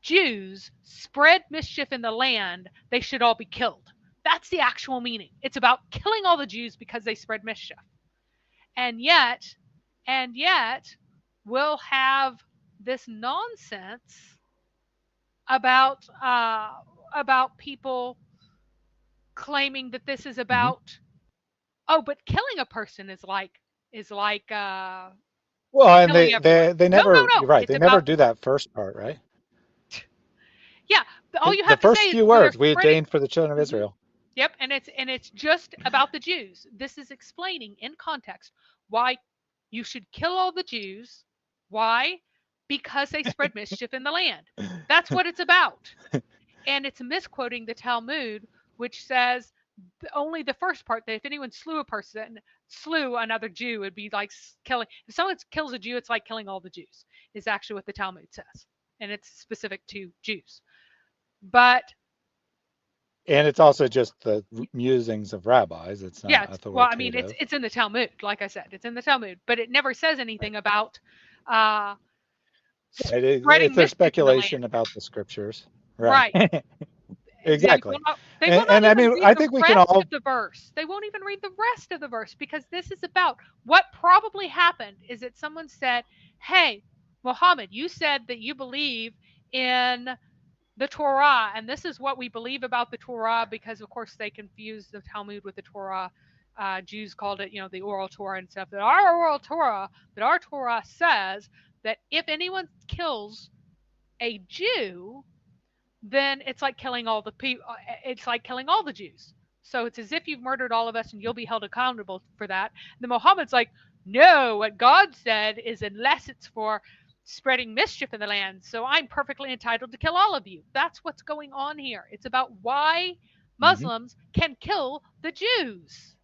Jews spread mischief in the land, they should all be killed. That's the actual meaning. It's about killing all the Jews because they spread mischief. And yet, we'll have this nonsense about people claiming that this is about but killing a person is like well, and they never, no. You're right, It's they never about, do that first part, right? yeah, all you The have to first say is few words, we ordained for the children of Israel. Yep, and it's just about the Jews. This is explaining in context why you should kill all the Jews. Why? Because they spread mischief in the land. That's what it's about. And it's misquoting the Talmud, which says only the first part, that if anyone slew another Jew, it'd be like killing. If someone kills a Jew, it's like killing all the Jews, is actually what the Talmud says. And it's specific to Jews. But and it's also just the musings of rabbis. It's not authoritative. Well, I mean, it's in the Talmud. Like I said, it's in the Talmud, but it never says anything about it's their speculation about the scriptures, right? Exactly. They will not even read the verse. They won't even read the rest of the verse, because this is about what probably happened is that someone said, "Hey, Muhammad, you said that you believe in the Torah, and this is what we believe about the Torah," because of course they confused the Talmud with the Torah. Jews called it, the oral Torah and stuff. That our Torah says that if anyone kills a Jew, then it's like killing all the people. It's like killing all the Jews. So it's as if you've murdered all of us, and you'll be held accountable for that. And then Muhammad's like, no, what God said is unless it's for spreading mischief in the land, so I'm perfectly entitled to kill all of you. That's what's going on here. It's about why Muslims can kill the Jews.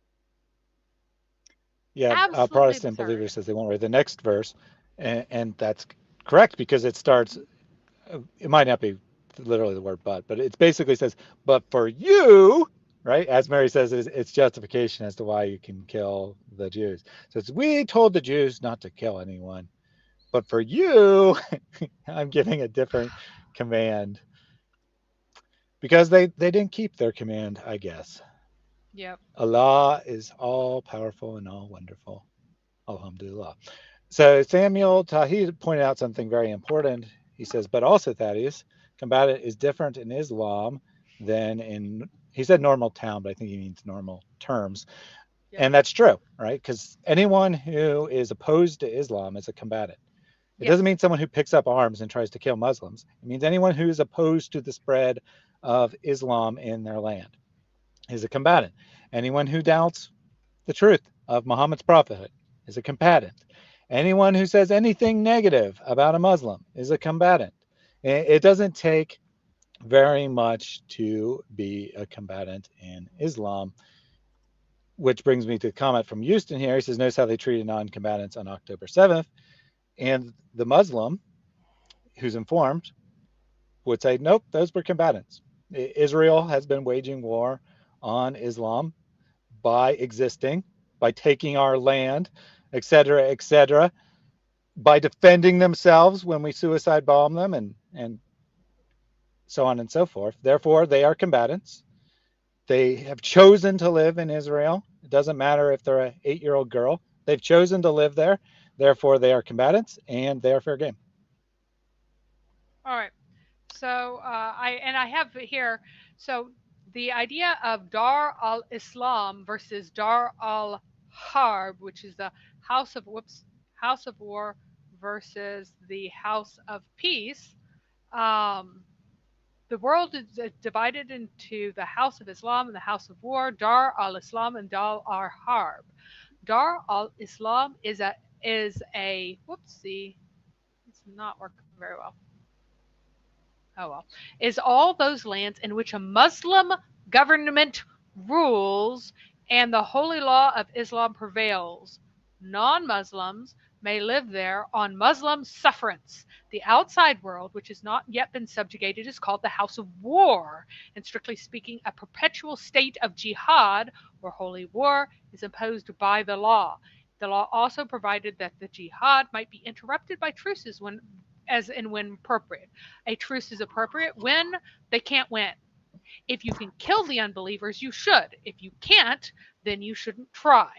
Yeah, a Protestant believer says they won't read the next verse, and that's correct, because it starts, it might not be literally the word but it basically says, but for you, right? As Mary says, it's justification as to why you can kill the Jews. So it's, we told the Jews not to kill anyone, but for you, I'm giving a different command. Because they didn't keep their command, I guess. Yep. Allah is all powerful and all wonderful. Alhamdulillah. So Samuel Tahid pointed out something very important. He says, but also, Thaddeus, combatant is different in Islam than in, he said normal town, but I think he means normal terms. Yep. And that's true, right? Because anyone who is opposed to Islam is a combatant. It doesn't mean someone who picks up arms and tries to kill Muslims. It means anyone who is opposed to the spread of Islam in their land is a combatant. Anyone who doubts the truth of Muhammad's prophethood is a combatant. Anyone who says anything negative about a Muslim is a combatant. It doesn't take very much to be a combatant in Islam, which brings me to a comment from Houston here. He says, notice how they treated non-combatants on October 7th. And the Muslim who's informed would say, nope, those were combatants. Israel has been waging war on Islam by existing, by taking our land, etc., by defending themselves when we suicide bomb them, and so on and so forth. Therefore, they are combatants. They have chosen to live in Israel. It doesn't matter if they're an 8-year-old girl. They've chosen to live there. Therefore, they are combatants, and they are fair game. All right. So I have here. So the idea of Dar al-Islam versus Dar al-Harb, which is the house of war versus the house of peace. The world is divided into the house of Islam and the house of war, Dar al-Islam and Dar al-Harb. Dar al-Islam is a whoopsie. It's not working very well. Oh well, is all those lands in which a Muslim government rules and the holy law of Islam prevails. Non-Muslims may live there on Muslim sufferance. The outside world, which has not yet been subjugated, is called the house of war, and strictly speaking, a perpetual state of jihad, or holy war, is imposed by the law. The law also provided that the jihad might be interrupted by truces when appropriate. A truce is appropriate when they can't win. If you can kill the unbelievers, you should. If you can't, then you shouldn't try.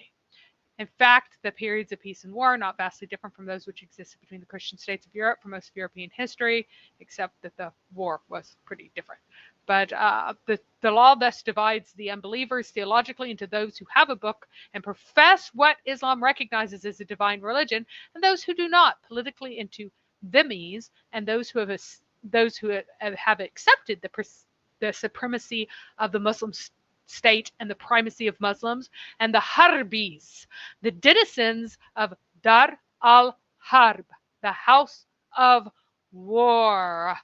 In fact, the periods of peace and war are not vastly different from those which existed between the Christian states of Europe for most of European history, except that the war was pretty different. But the law thus divides the unbelievers theologically into those who have a book and profess what Islam recognizes as a divine religion, and those who do not, politically into themmies, and those who have accepted the supremacy of the Muslim state and the primacy of Muslims, and the Harbis, the denizens of Dar al-Harb, the house of war,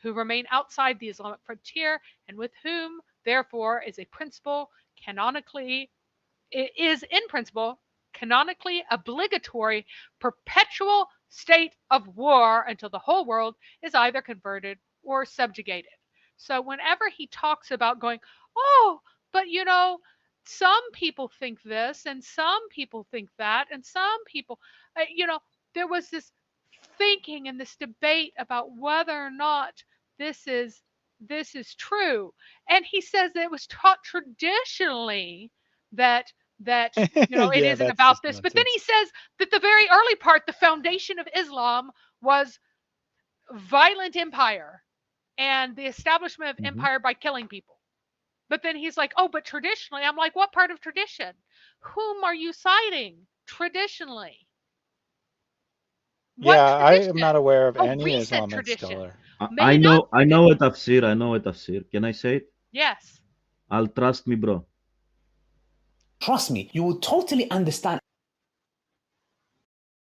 who remain outside the Islamic frontier, and with whom, therefore, is in principle canonically obligatory perpetual state of war until the whole world is either converted or subjugated. So whenever he talks about going, oh, but some people think this and some people think that, and some people, there was this thinking and this debate about whether or not this is true. And he says that it was taught traditionally that it isn't about this. But then he says that the very early part, the foundation of Islam, was violent empire and the establishment of empire by killing people. But then he's like, oh, but traditionally. I'm like, what part of tradition? Whom are you citing traditionally? I am not aware of any Islamic scholar. I know a tafsir. Can I say it? Yes. I'll trust me, bro. Trust me, you will totally understand.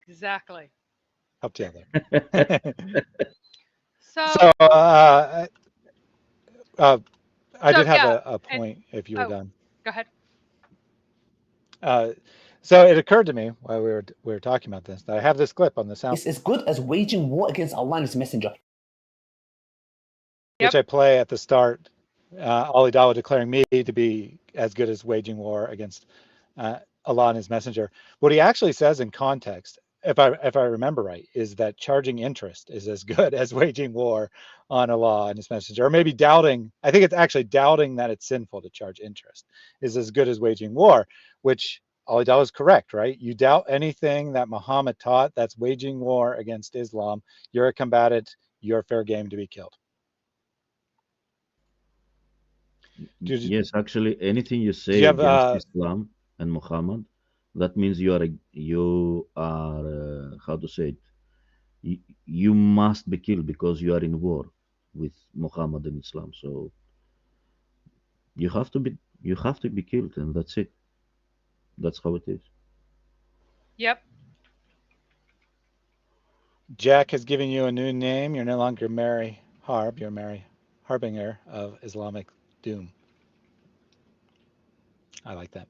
Exactly. Up to you there. I did have a point if you were done. Go ahead. So it occurred to me while we were talking about this that I have this clip on the sound. It's as good as waging war against Allah and His Messenger. Which I play at the start. Ali Dawa declaring me to be as good as waging war against Allah and His Messenger. What he actually says in context, if I remember right, is that charging interest is as good as waging war on Allah and His Messenger, or maybe doubting. I think it's actually doubting that it's sinful to charge interest is as good as waging war, which Ali Dawa is correct, right? You doubt anything that Muhammad taught, that's waging war against Islam. You're a combatant. You're fair game to be killed. Yes, actually, anything you say against Islam and Muhammad, that means you are how to say it? You must be killed because you are in war with Muhammad and Islam. So you have to be killed, and that's it. That's how it is. Yep. Jack has given you a new name. You're no longer Mary Harb. You're Mary Harbinger of Islamic Doom. I like that.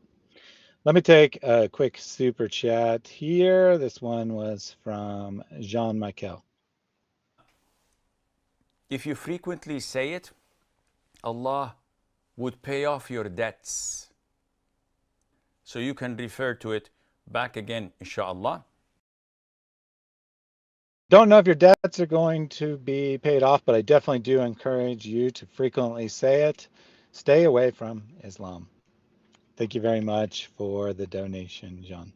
Let me take a quick super chat here. This one was from Jean-Michel. If you frequently say it, Allah would pay off your debts. So you can refer to it back again, inshallah. Don't know if your debts are going to be paid off, but I definitely do encourage you to frequently say it. Stay away from Islam. Thank you very much for the donation, John.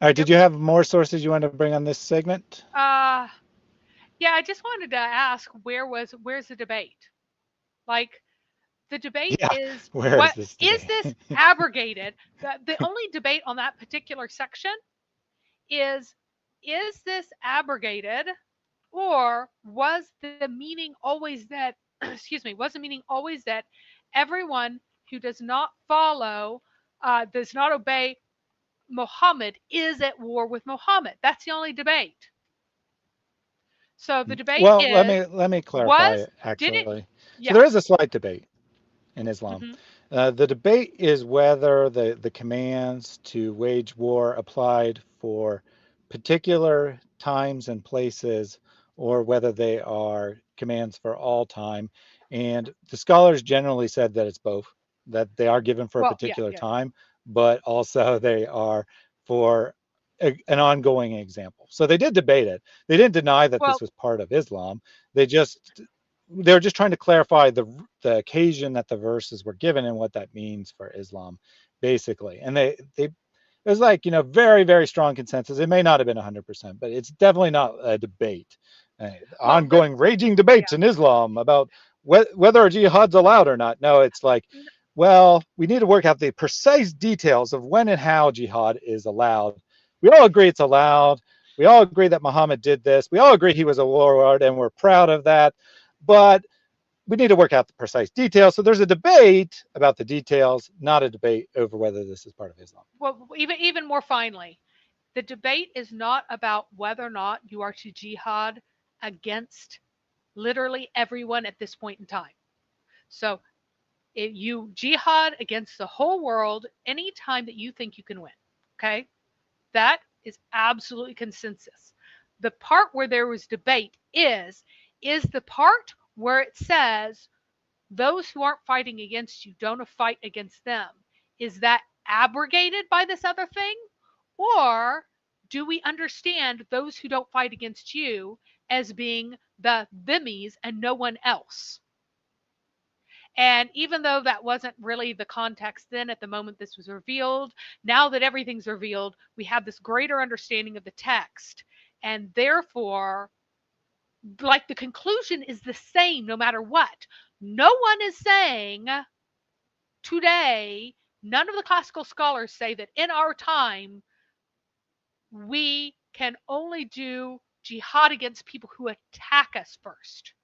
All right, did you have more sources you want to bring on this segment? Yeah, I just wanted to ask where's the debate? Like, the debate Yeah, is where what is this is debate? this abrogated? The only debate on that particular section is this abrogated, or was the meaning always that excuse me, was the meaning always that everyone who does not follow does not obey Muhammad is at war with Muhammad? That's the only debate. So the debate Well, is let me clarify was did it actually. So yeah. there is a slight debate in Islam. Hmm. The debate is whether the commands to wage war applied for particular times and places or whether they are commands for all time. And the scholars generally said that it's both, that they are given for a Well, yeah, particular yeah. time, but also they are for an ongoing example. So they did debate it. They didn't deny that this Well, was part of Islam. They were just trying to clarify the occasion that the verses were given and what that means for Islam, basically. And they it was like, very, very strong consensus. It may not have been 100%, but it's definitely not a debate. well, Ongoing raging debates yeah. in Islam about whether jihad's allowed or not. No, it's like, N- well, we need to work out the precise details of when and how jihad is allowed. We all agree it's allowed. We all agree that Muhammad did this. We all agree he was a warlord, and we're proud of that. But we need to work out the precise details. So there's a debate about the details, not a debate over whether this is part of Islam. Well, even more finely, the debate is not about whether or not you are to jihad against literally everyone at this point in time. So if you jihad against the whole world anytime that you think you can win. Okay? That is absolutely consensus. The part where there was debate is the part where it says those who aren't fighting against you don't fight against them. Is that abrogated by this other thing? Or do we understand those who don't fight against you as being the themmies and no one else? And even though that wasn't really the context then at the moment this was revealed, now that everything's revealed, we have this greater understanding of the text. And therefore, like, the conclusion is the same no matter what. No one is saying today, none of the classical scholars say that in our time we can only do jihad against people who attack us first.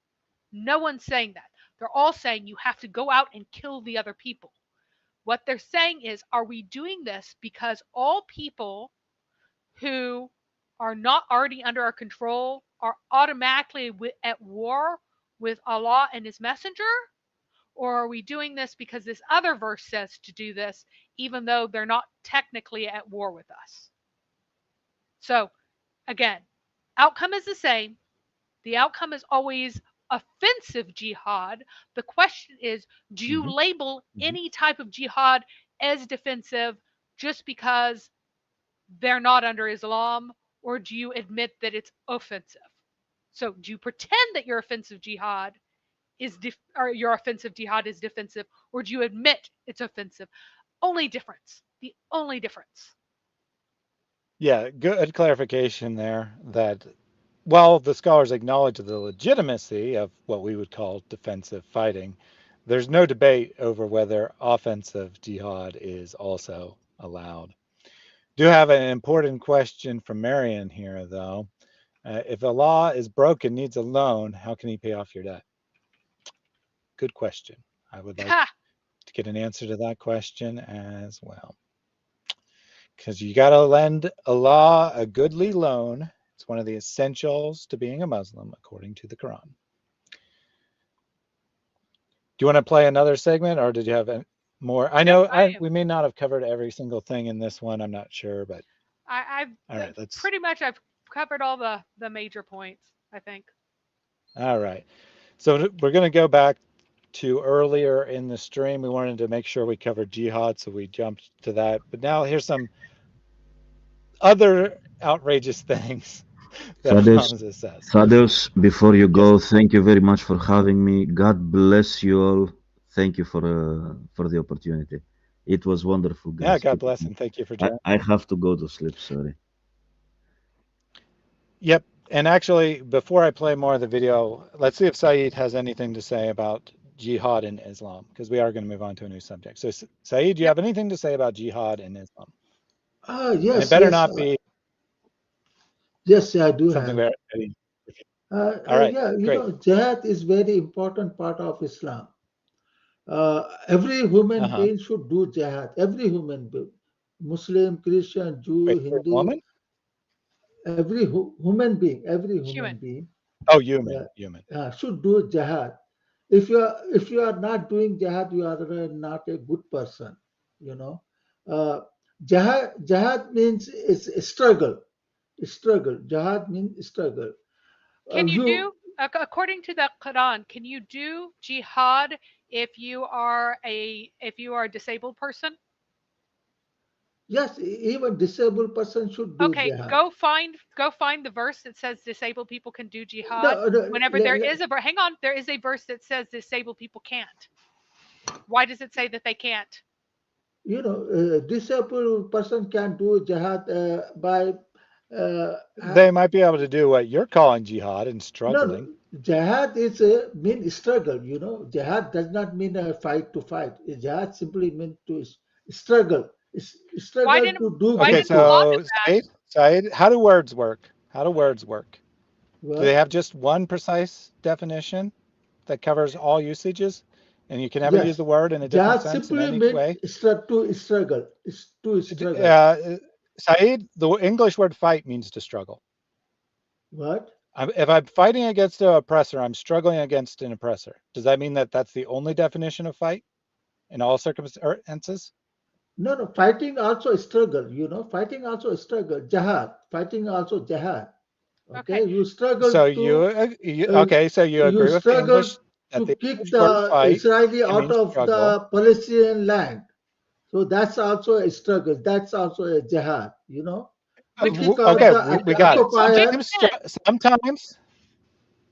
No one's saying that. They're all saying you have to go out and kill the other people. What they're saying is, are we doing this because all people who are not already under our control are automatically at war with Allah and His Messenger? Or are we doing this because this other verse says to do this, even though they're not technically at war with us? So, again, outcome is the same. The outcome is always offensive jihad. The question is, do you Mm-hmm. label Mm-hmm. any type of jihad as defensive just because they're not under Islam, or do you admit that it's offensive? So, do you pretend that your offensive jihad or your offensive jihad is defensive, or do you admit it's offensive? Only difference. The only difference. Yeah, good clarification there that while the scholars acknowledge the legitimacy of what we would call defensive fighting, there's no debate over whether offensive jihad is also allowed. Do have an important question from Marion here, though. If a law is broken, needs a loan, how can he pay off your debt? Good question. I would like Ha! to get an answer to that question as well. Because you got to lend Allah a goodly loan. It's one of the essentials to being a Muslim, according to the Quran. Do you want to play another segment, or did you have more? I know we may not have covered every single thing in this one. I'm not sure, but I've all right, let's. pretty much I've covered all the major points, I think. All right. So we're going to go back to earlier in the stream. We wanted to make sure we covered jihad, so we jumped to that. But now here's some other outrageous things that Thaddeus, Hamza says. Thaddeus, before you Yes. go, thank you very much for having me. God bless you all. Thank you for the opportunity. It was wonderful, Yeah, guys. God bless and thank you for joining. I have to go to sleep. Sorry. Yep. And actually, before I play more of the video, let's see if Saeed has anything to say about jihad in Islam, because we are going to move on to a new subject. So, Saeed, do you have anything to say about jihad in Islam? And it Yes, better yes, not be yes, I do something have. very. All right, Yeah, great. jihad is very important part of Islam. Every human Uh-huh. being should do jihad. Every human being, Muslim, Christian, Jew, Wait, for a Hindu, woman? every human Human. being Oh, human. should do jihad. If you are not doing jihad, you are not a good person. You know, uh, jihad means it's a struggle. Struggle. Jihad means struggle. Can you You do, according to the Quran, can you do jihad if you are a disabled person? Yes, even disabled person should do Okay, jihad. go find the verse that says disabled people can do jihad. No, no, Whenever there is a hang on, there is a verse that says disabled people can't. Why does it say that they can't? Disabled person can do jihad by They might be able to do what you're calling jihad and no, struggling. jihad is a mean struggle. Jihad does not mean a fight to fight. Jihad simply means to struggle. Why Struggle didn't to do why Okay, good didn't things. Allah do so that? Saeed, how do words work? How do words work? Do they What? have just one precise definition that covers all usages? And you can never use Yes, the word in a different jihad sense in simply any means way? to struggle. Is to struggle. Saeed, the English word fight means to struggle. What? If I'm fighting against an oppressor, I'm struggling against an oppressor. Does that mean that that's the only definition of fight in all circumstances? No, no, fighting also a struggle, fighting also a struggle. Jihad, fighting also jihad. Okay. Okay, you struggle So to, uh, okay, so you you agree with the struggle English that to the kick English word the fight Israeli can out mean of struggle. the Palestinian land. So that's also a struggle. That's also a jihad, to Which kick out Okay, the we got it. so which occupier.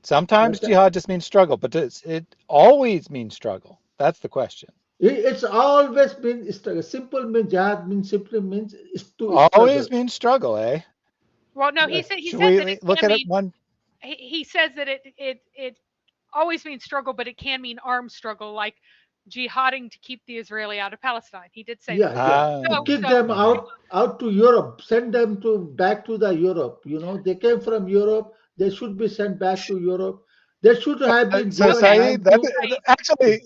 Sometimes But jihad just means struggle, but does it always mean struggle? That's the question. it's always been struggle. Simple means jihad means simply means is to struggle. Always means struggle, eh? well no Yes. he Should says that it we look can at it mean one? he says that it always means struggle, but it can mean armed struggle, like jihading to keep the Israeli out of Palestine. He did say that. Yeah, yeah. To So kick so them out to Europe, send them to back to the Europe. They came from Europe. They should be sent back to Europe. They should have been So given okay. Saeed, land to. actually,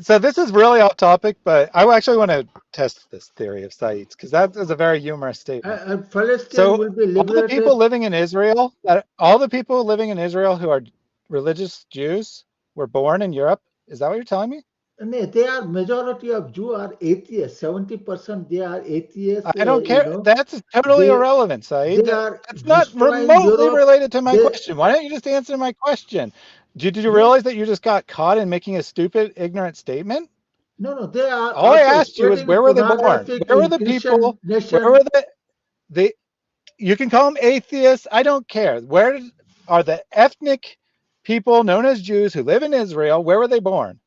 so this is really off topic, but I actually want to test this theory of Saeed's because that is a very humorous statement. And Palestine So will be all the people liberated. living in Israel, all the people living in Israel who are religious Jews were born in Europe. Is that what you're telling me? No, they are majority of Jew are atheists. 70% they are atheists. I don't care. That's totally They irrelevant, Saeed. they are That's not destroying remotely Europe. related to my They question. Why don't you just answer my question? Did you no realize that you just got caught in making a stupid, ignorant statement? no. They are All I also asked you is spreading where were they born? pornographic Where were in the Christian people? Where nation. were the you can call them atheists. I don't care. Where are the ethnic people known as Jews who live in Israel? Where were they born?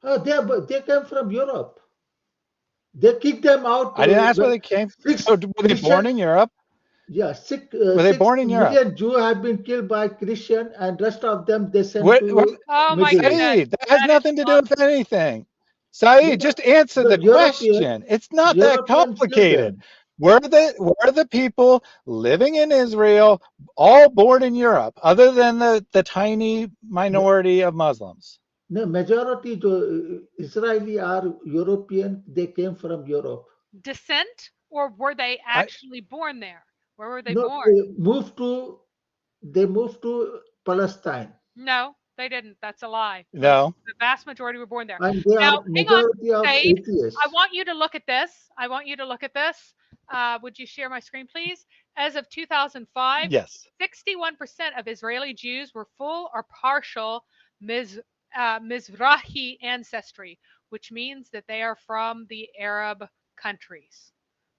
They came from Europe. They kicked them out. I didn't ask where they came. Six So were they born Christian, in Europe? yeah, Were they six born in Europe? million Jew have been killed by Christian, and rest of them they sent What, to Oh my Middle East. goodness, Saeed, that has that is nothing to do not with anything. No, Saeed, no, just answer the the question. It's not that European killed complicated. them. Were the people living in Israel all born in Europe, other than the tiny minority of Muslims? No, majority Israeli are European. They came from Europe. descent, or were they I actually born there? Where were they No, born? they moved to Palestine, No, they didn't. That's a lie. no. The vast majority were born there. and they Now, are hang on, majority of Said. I atheists. want you to look at this. I want you to look at this. Would you share my screen, please? As of 2005, Yes. 61% of Israeli Jews were full or partial Mizrahi ancestry, which means that they are from the Arab countries.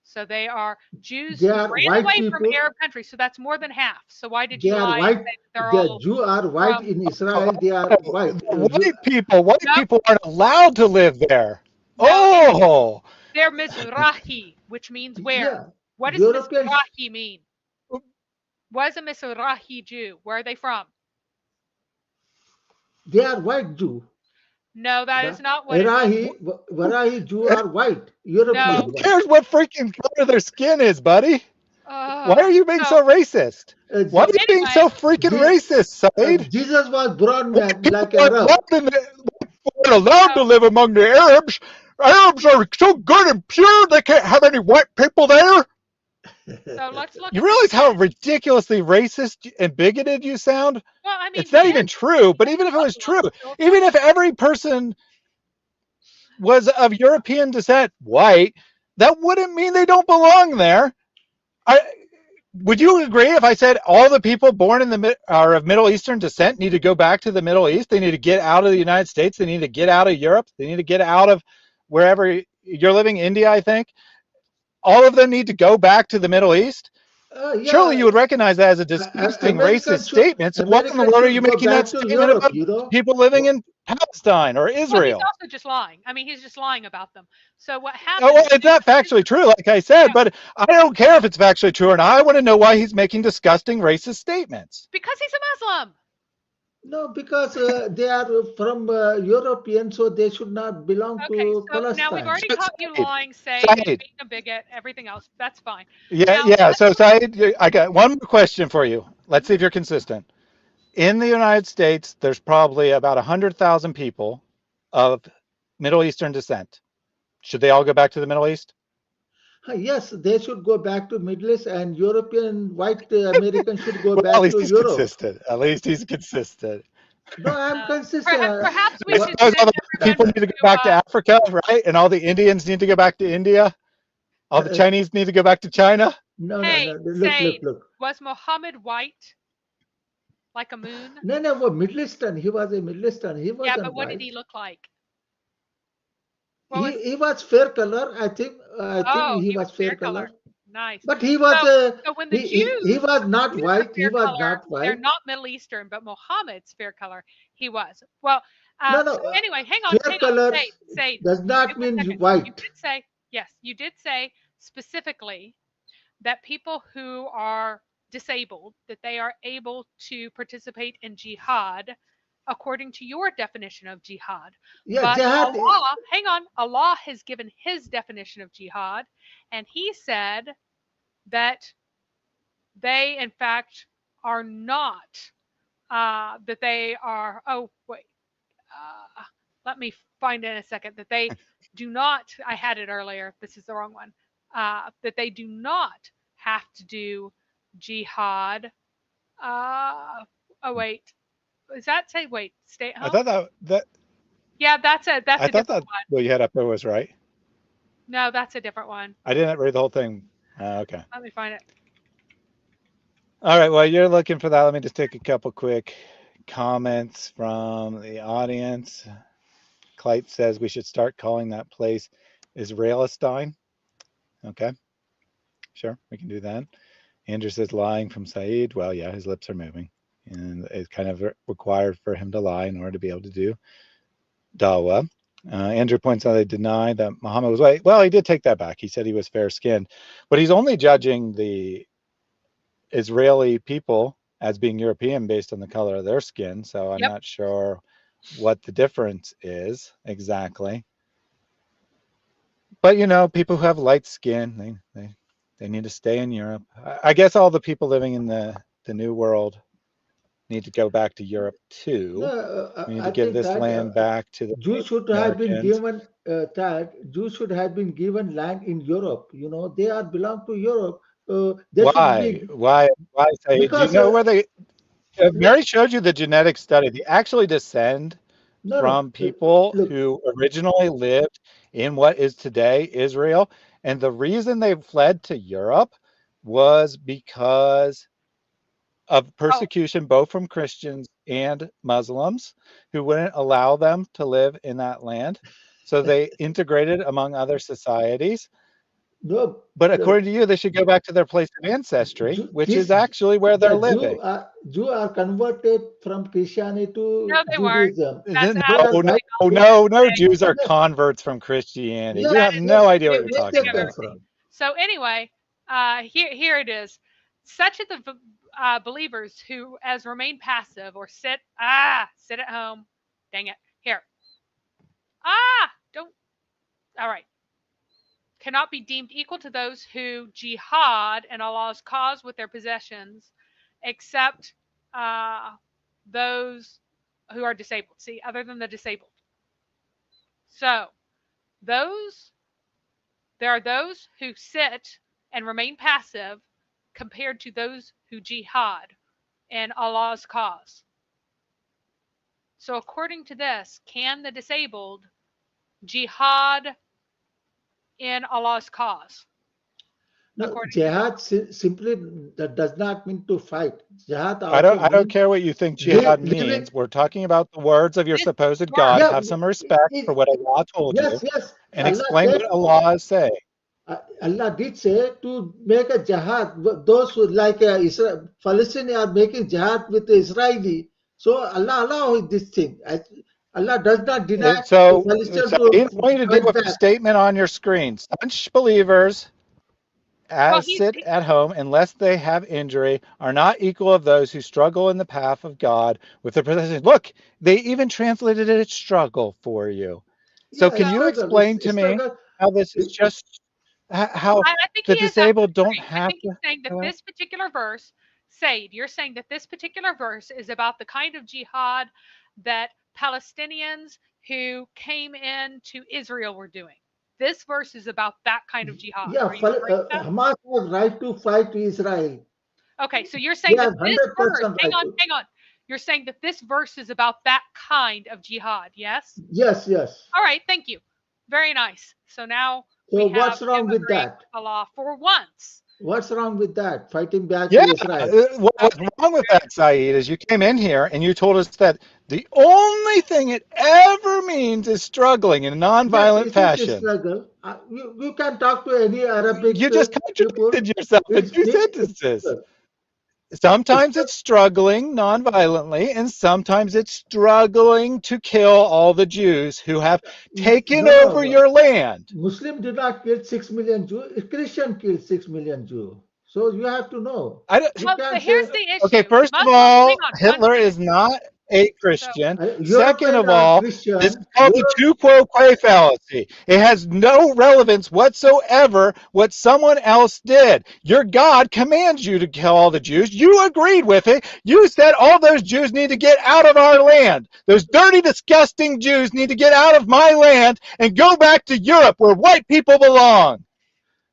So they are Jews They who are ran white away from people. Arab countries. So that's more than half. So why did They you are lie and white. say that they're The all Jew are white from? in Israel. They are white. White people. White No, people aren't allowed to live there. no, Oh, they're Mizrahi, which means where? Yeah, What does Europeans. Mizrahi mean? What is a Mizrahi Jew? Where are they from? They are white Jew. No, that is The not what it means. Varahi Jew are white. No. European who white. cares what freaking color their skin is, buddy? Why are you being So so racist? Why are you being anyway, so freaking racist, Saeed? Jesus was born White like people Arab. aren't allowed to live among the Arabs. Arabs are so good and pure they can't have any white people there. So let's look You at realize how ridiculously racist and bigoted you sound? Well, I mean, It's not even true, but even if it was true, even if every person was of European descent white, that wouldn't mean they don't belong there. Would you agree if I said all the people born in the are of Middle Eastern descent need to go back to the Middle East? They need to get out of the United States. They need to get out of Europe. They need to get out of wherever you're living, India, I think. All of them need to go back to the Middle East. Surely you would recognize that as a disgusting racist statement. So why in the world are you making that statement about people living in Palestine or Well, he's Israel? also just lying. I mean, he's just lying about them. So what happened? Oh, well, it's not factually true, like I said, but I don't care if it's factually true or not. I want to know why he's making disgusting racist statements. Because he's a Muslim. No, because they are from European, so they should not belong to So Palestine. now we've already caught you lying, saying Saeed. being a bigot, everything else. That's fine. Yeah, Now, yeah. So, Saeed, I got one more question for you. Let's see if you're consistent. In the United States, there's probably about 100,000 people of Middle Eastern descent. Should they all go back to the Middle East? Yes, they should go back to Middle East, and European white Americans should go Well, back at least to he's Europe. consistent. At least he's consistent. No, I'm consistent. Perhaps we I should suppose all send the people need to go back to Africa, right? And all the Indians need to go back to India. All the Chinese need to go back to China. No, hey, no, no. Look. Was Muhammad white? Like a moon? No, Middle Eastern. He was a Middle Eastern. He wasn't Yeah, but what white. did he look like? He was fair color. I think he was fair color. Nice. But he was so when the Jews, he was not Jews white. are He fair was color, not white. They're not Middle Eastern, but Muhammad's fair color. He was. Well, No, so anyway, hang on. fair color Say, does not mean white. You did say, yes, you did say specifically that people who are disabled, that they are able to participate in jihad according to your definition of jihad. Yeah, but jihad. Allah, hang on, Allah has given his definition of jihad, and he said that they, in fact, are not, that they are, oh, wait, let me find in a second, that they do not, I had it earlier, this is the wrong one, that they do not have to do jihad. Oh, wait. Does that say, wait, stay at home? I thought that yeah, that's a different one. What you had up there was right. No, that's a different one. I didn't read the whole thing. Okay. Let me find it. All right. Well, you're looking for that. Let me just take a couple quick comments from the audience. Clyde says we should start calling that place Israelistine. Okay. Sure, we can do that. Andrew says lying from Saeed. Well, yeah, his lips are moving. And it's kind of required for him to lie in order to be able to do dawah. Andrew points out they deny that Muhammad was white. Well, he did take that back. He said he was fair-skinned. But he's only judging the Israeli people as being European based on the color of their skin. So I'm not sure what the difference is exactly. But, you know, people who have light skin, they need to stay in Europe. I guess all the people living in the New World need to go back to Europe too. We need to give this land back to the Jews should have been given Jews should have been given land in Europe. You know, they are belong to Europe. Why? Say, do you know where they? Mary showed you the genetic study. They actually descend from people who originally lived in what is today Israel, and the reason they fled to Europe was because of persecution, both from Christians and Muslims who wouldn't allow them to live in that land. So they integrated among other societies. No, But according to you, they should go back to their place of ancestry, which is actually where they're living. Jew are converted from Christianity to No, they weren't. Judaism. That's They No, are no, right. no Jews are converts from Christianity. You Yes, have yes, no idea what where you're where talking they about. come from? So anyway, here it is. Such of the believers who as remain passive or sit at home. Dang it. Here. Don't. All right. Cannot be deemed equal to those who jihad in Allah's cause with their possessions, except those who are disabled. See, other than the disabled. So there are those who sit and remain passive compared to those who jihad in Allah's cause. So according to this, can the disabled jihad in Allah's cause? No, jihad simply that does not mean to fight. Jihad I also don't means care what you think jihad living. means. We're talking about the words of your supposed God. Yeah, Have some respect for what Allah told you yes. and Allah explain said, what Allah is saying. Allah did say to make a jihad. Those who like Israel, Palestinians are making jihad with the Israeli. So Allah allow this thing. Allah does not deny So the Palestinians I to want you to deal fight with the back. statement on your screen. Such believers as sit at home unless they have injury are not equal of those who struggle in the path of God with their possessions. Look, they even translated it as struggle for you. So can you explain to me how this is just how I think the he is disabled don't I have think he's saying that to? this particular verse, Said, you're saying that this particular verse is about the kind of jihad that Palestinians who came into Israel were doing. This verse is about that kind of jihad. Yeah, Are you agreeing with that? Hamas has right to fight Israel. Okay, so you're They saying have that this verse, 100% right to. hang on. You're saying that this verse is about that kind of jihad, yes? Yes. All right, thank you. Very nice. So now So we have what's wrong with agreeing that? with Allah for once. What's wrong with that? Fighting back Yeah, to Israel. what's wrong with that, Saeed, is you came in here and you told us that the only thing it ever means is struggling in a Yes, nonviolent it is a fashion. struggle. You can talk to any Arabic You just people. contradicted yourself in It's two been sentences. Sometimes it's struggling nonviolently, and sometimes it's struggling to kill all the Jews who have taken over your land. Muslim did not kill 6 million Jews. Christian killed 6 million Jews. So you have to know. But here's the issue. Okay, first of all, Hitler is not a Christian. Second of all, this is called the tu quo fallacy. It has no relevance whatsoever what someone else did. Your God commands you to kill all the Jews. You agreed with it. You said all those Jews need to get out of our land. Those dirty, disgusting Jews need to get out of my land and go back to Europe where white people belong.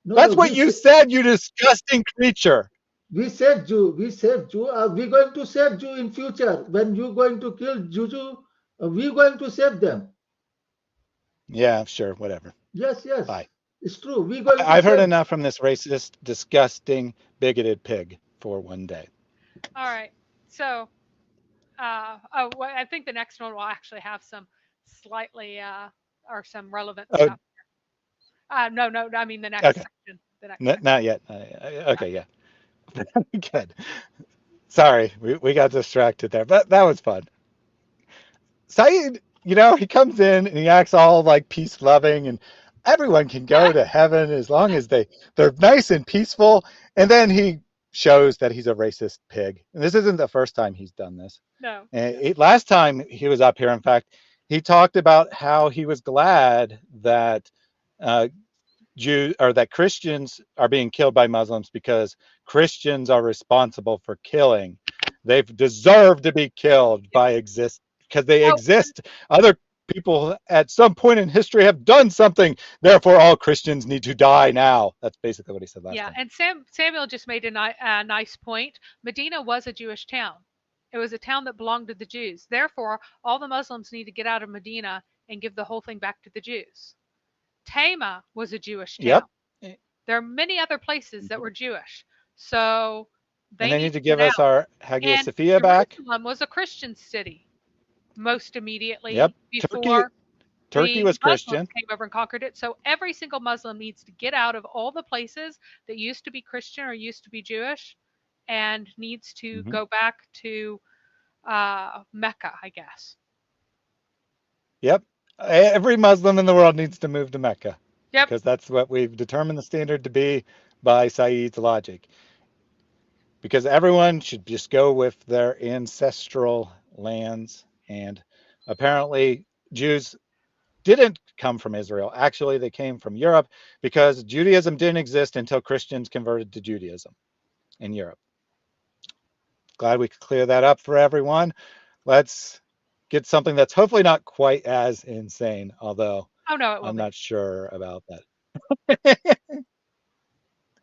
That's what you said, you disgusting creature. We said Jew. We said Jew. We're going to save Jew in future. When you're going to kill Jew, we're going to save them. Yeah, sure, whatever. Yes. Bye. It's true. We're going to I've heard save enough from this racist, disgusting, bigoted pig for one day. All right. So, I think the next one will actually have some slightly or some relevant stuff. No. I mean the next section. The next Not yet. Okay, yeah. Good. Sorry, we got distracted there, but that was fun. Saeed, he comes in and he acts all like peace loving and everyone can go to heaven as long as they're nice and peaceful. And then he shows that he's a racist pig. And this isn't the first time he's done this. No. And last time he was up here, in fact, he talked about how he was glad that that Christians are being killed by Muslims because Christians are responsible for killing. They've deserved to be killed because they exist. Other people at some point in history have done something. Therefore, all Christians need to die now. That's basically what he said last time. And Samuel just made a nice point. Medina was a Jewish town. It was a town that belonged to the Jews. Therefore, all the Muslims need to get out of Medina and give the whole thing back to the Jews. Tama was a Jewish town. Yep. There are many other places that were Jewish. So And They they need need to to get give us out. our Hagia And Sophia back. Jerusalem was a Christian city most immediately Yep. before Turkey the was Muslims Christian. came over and conquered it. So every single Muslim needs to get out of all the places that used to be Christian or used to be Jewish and needs to Mhm. go back to Mecca, I guess. Yep. Every Muslim in the world needs to move to Mecca. Yep. Because that's what we've determined the standard to be by Said's logic. Because everyone should just go with their ancestral lands. And apparently, Jews didn't come from Israel. Actually, they came from Europe because Judaism didn't exist until Christians converted to Judaism in Europe. Glad we could clear that up for everyone. Let's get something that's hopefully not quite as insane, although Oh no, it will I'm be. not sure about that.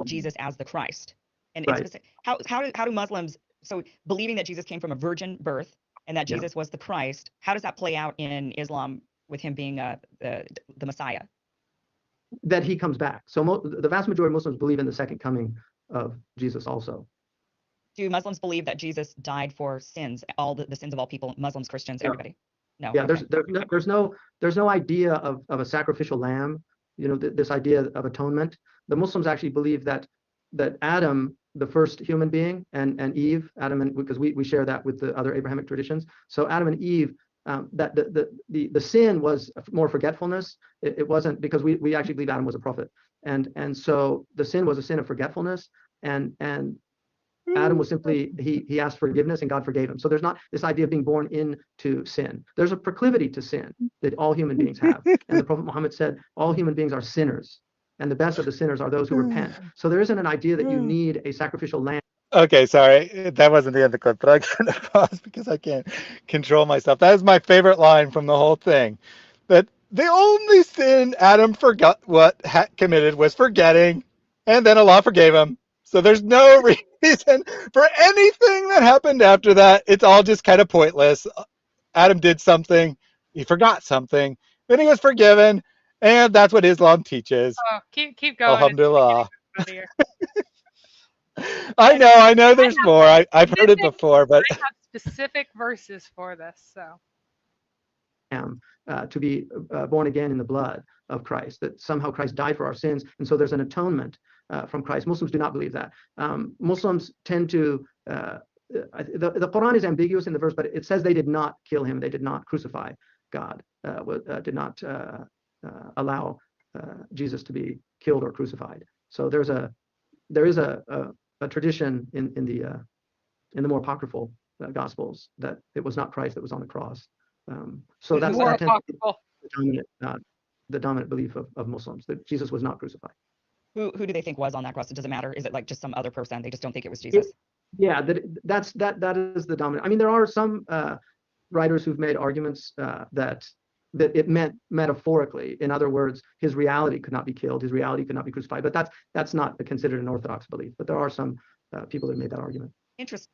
Jesus as the Christ. And Right. it's how do Muslims, so believing that Jesus came from a virgin birth and that Yeah. Jesus was the Christ, how does that play out in Islam with him being the Messiah? That he comes back. So the vast majority of Muslims believe in the second coming of Jesus also. Do Muslims believe that Jesus died for sins, all the sins of all people, Muslims, Christians, Yeah. everybody? No. Yeah, Okay. there's no idea of a sacrificial lamb, this idea of atonement. The Muslims actually believe that Adam, the first human being, and Eve, because we share that with the other Abrahamic traditions. So Adam and Eve, that the sin was more forgetfulness. It wasn't, because we actually believe Adam was a prophet, and so the sin was a sin of forgetfulness, and Adam was simply, he asked forgiveness and God forgave him. So there's not this idea of being born into sin. There's a proclivity to sin that all human beings have. And the Prophet Muhammad said, all human beings are sinners, and the best of the sinners are those who repent. So there isn't an idea that you need a sacrificial lamb. Okay, sorry. That wasn't the end of the clip, but I couldn't pause because I can't control myself. That is my favorite line from the whole thing. That the only sin Adam forgot committed was forgetting, and then Allah forgave him. So there's no reason for anything that happened after that. It's all just kind of pointless. Adam did something, he forgot something, then he was forgiven, and that's what Islam teaches. Oh, keep going. Alhamdulillah. It's getting I know there's more. I've heard it before, but I have specific verses for this. So to be born again in the blood of Christ, that somehow Christ died for our sins, and so there's an atonement from Christ. Muslims do not believe that. Muslims tend to, the Quran is ambiguous in the verse, but it says they did not kill him, they did not crucify God, did not allow Jesus to be killed or crucified. So there is a tradition in the more apocryphal Gospels that it was not Christ that was on the cross. So that's more that tends to be apocryphal. the dominant belief of Muslims, that Jesus was not crucified. Who do they think was on that cross? It doesn't matter. Is it like just some other person? They just don't think it was Jesus. Yeah, that is the dominant. I mean, there are some writers who've made arguments that it meant metaphorically. In other words, his reality could not be killed, his reality could not be crucified. But that's not considered an orthodox belief. But there are some people that made that argument. Interesting.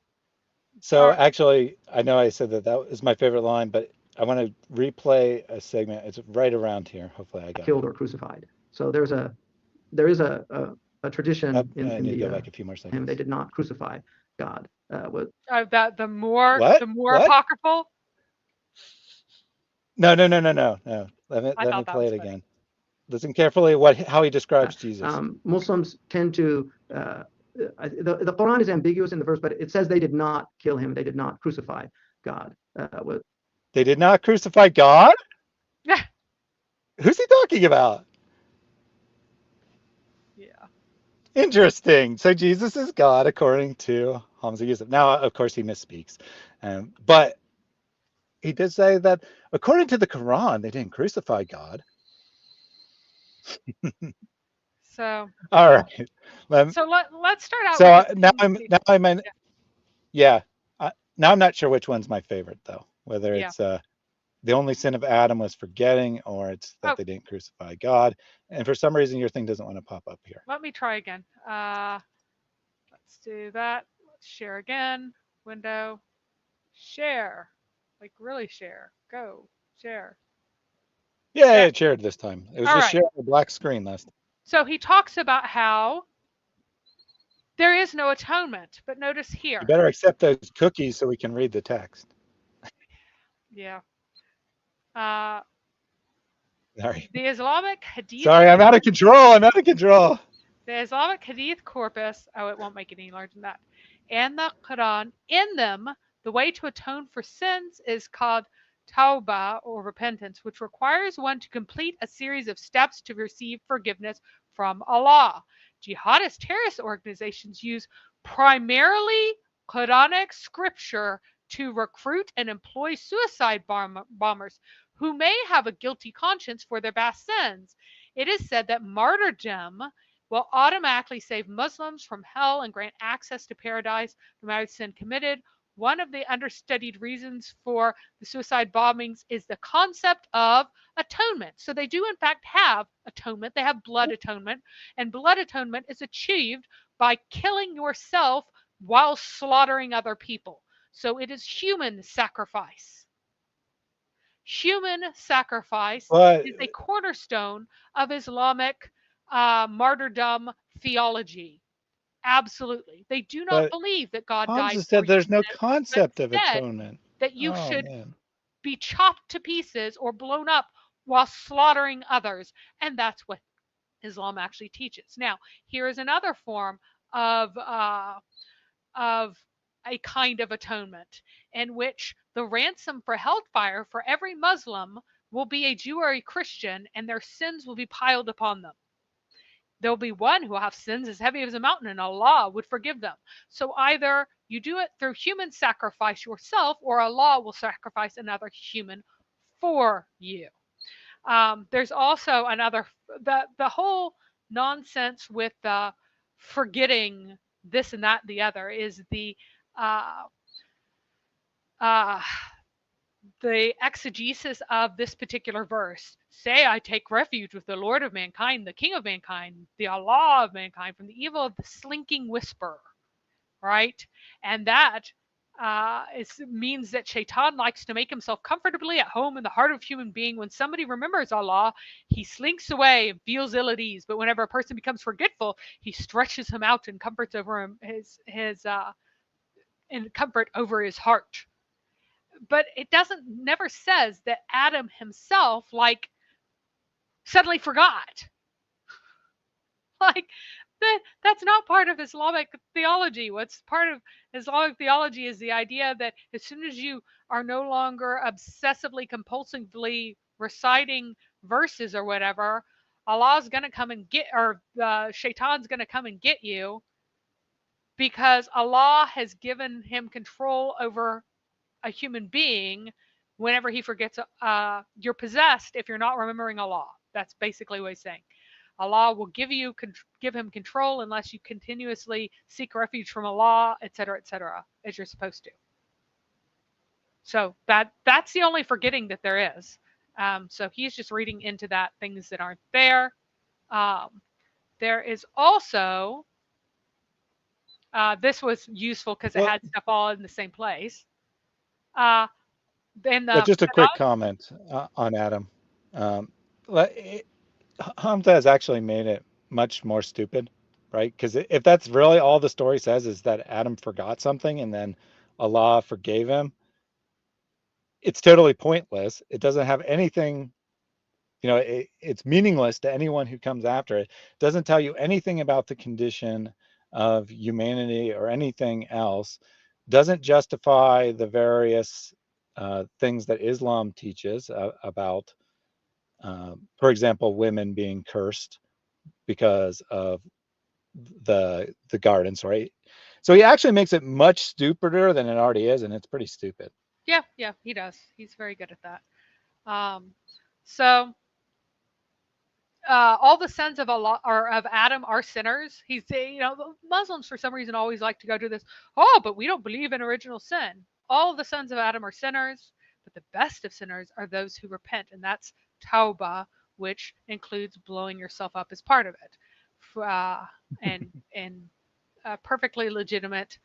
So actually, I know I said that is my favorite line, but I want to replay a segment. It's right around here. Hopefully, I got killed or crucified. So there is a tradition I need to go back a few more seconds. and they did not crucify God. That the more What? apocryphal. No. Let me play it again. Listen carefully how he describes Jesus. Muslims tend to the Quran is ambiguous in the verse, but it says they did not kill him, they did not crucify God. They did not crucify God? Yeah. Who's he talking about? Yeah. Interesting. So Jesus is God according to Hamza Yusuf. Now, of course, he misspeaks, but he did say that according to the Quran, they didn't crucify God. So. All right. So let's start out. So with now I'm in. Yeah. Now I'm not sure which one's my favorite though. Whether it's the only sin of Adam was forgetting, or it's that they didn't crucify God. And for some reason, your thing doesn't want to pop up here. Let me try again. Let's do that. Let's share again. Window. Share. Like really share. Go. Share. Yeah, it shared this time. It was All just right. sharing a black screen last time. So he talks about how There is no atonement, but notice here. You better accept those cookies so we can read the text. Yeah. Sorry. The Islamic Hadith. Sorry, I'm out of control. I'm out of control. The Islamic Hadith corpus, oh, it won't make it any larger than that, and the Quran, in them, the way to atone for sins is called tawbah, or repentance, which requires one to complete a series of steps to receive forgiveness from Allah. Jihadist terrorist organizations use primarily Quranic scripture to recruit and employ suicide bombers who may have a guilty conscience for their past sins. It is said that martyrdom will automatically save Muslims from hell and grant access to paradise no matter the sin committed. One of the understudied reasons for the suicide bombings is the concept of atonement. So they do, in fact, have atonement. They have blood atonement, and blood atonement is achieved by killing yourself while slaughtering other people. So it is human sacrifice. Human sacrifice is a cornerstone of Islamic martyrdom theology. Absolutely. They do not believe that God died Hamza for said there's your no sins, concept of but instead atonement. that you Oh, should man. be chopped to pieces or blown up while slaughtering others. And that's what Islam actually teaches. Now, here is another form of a kind of atonement in which the ransom for hellfire for every Muslim will be a Jew or a Christian, and their sins will be piled upon them. There will be one who will have sins as heavy as a mountain, and Allah would forgive them. So either you do it through human sacrifice yourself, or Allah will sacrifice another human for you. There's also another, the whole nonsense with forgetting this and that and the other is the exegesis of this particular verse. Say, I take refuge with the Lord of mankind, the King of mankind, the Allah of mankind, from the evil of the slinking whisperer, right? And that means that Shaitan likes to make himself comfortably at home in the heart of a human being. When somebody remembers Allah, he slinks away and feels ill at ease. But whenever a person becomes forgetful, he stretches him out and comforts over him in comfort over his heart. But it never says that Adam himself suddenly forgot. That's not part of Islamic theology. What's part of Islamic theology is the idea that as soon as you are no longer obsessively, compulsively reciting verses or whatever, Allah's going to come and Shaitan's going to come and get you, because Allah has given him control over a human being. Whenever he forgets, you're possessed if you're not remembering Allah. That's basically what he's saying. Allah will give him control unless you continuously seek refuge from Allah, etc., as you're supposed to. So that's the only forgetting that there is. So he's just reading into that things that aren't there. There is also, this was useful because it had stuff all in the same place. Just a quick comment on Adam. Hamza has actually made it much more stupid, right? Because if that's really all the story says is that Adam forgot something and then Allah forgave him, it's totally pointless. It doesn't have anything, it's meaningless to anyone who comes after it. It doesn't tell you anything about the condition of humanity or anything else. Doesn't justify the various things that Islam teaches about, for example, women being cursed because of the gardens, right? So he actually makes it much stupider than it already is, and it's pretty stupid. Yeah, he does. He's very good at that. So all the sons of Allah or of Adam are sinners. He's saying, Muslims for some reason always like to go to this. Oh, but we don't believe in original sin. All the sons of Adam are sinners, but the best of sinners are those who repent, and that's tawbah, which includes blowing yourself up as part of it, and perfectly legitimate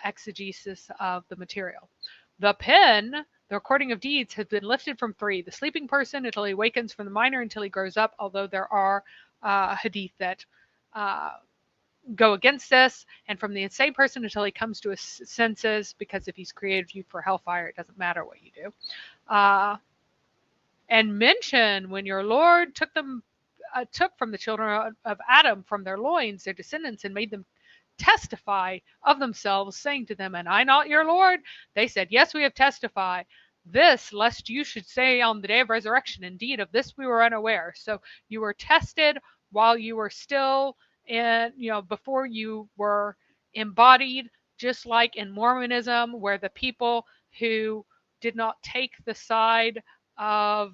exegesis of the material. The pen, the recording of deeds, has been lifted from 3. The sleeping person until he awakens, from the minor until he grows up, although there are hadith that go against this, and from the insane person until he comes to his senses, because if he's created you for hellfire, it doesn't matter what you do. And mention when your Lord took from the children of Adam from their loins their descendants and made them testify of themselves, saying to them, "Am I not your Lord?" They said, "Yes, we have testified this, lest you should say on the day of resurrection, indeed, of this we were unaware." So you were tested while you were still before you were embodied, just like in Mormonism, where the people who did not take the side of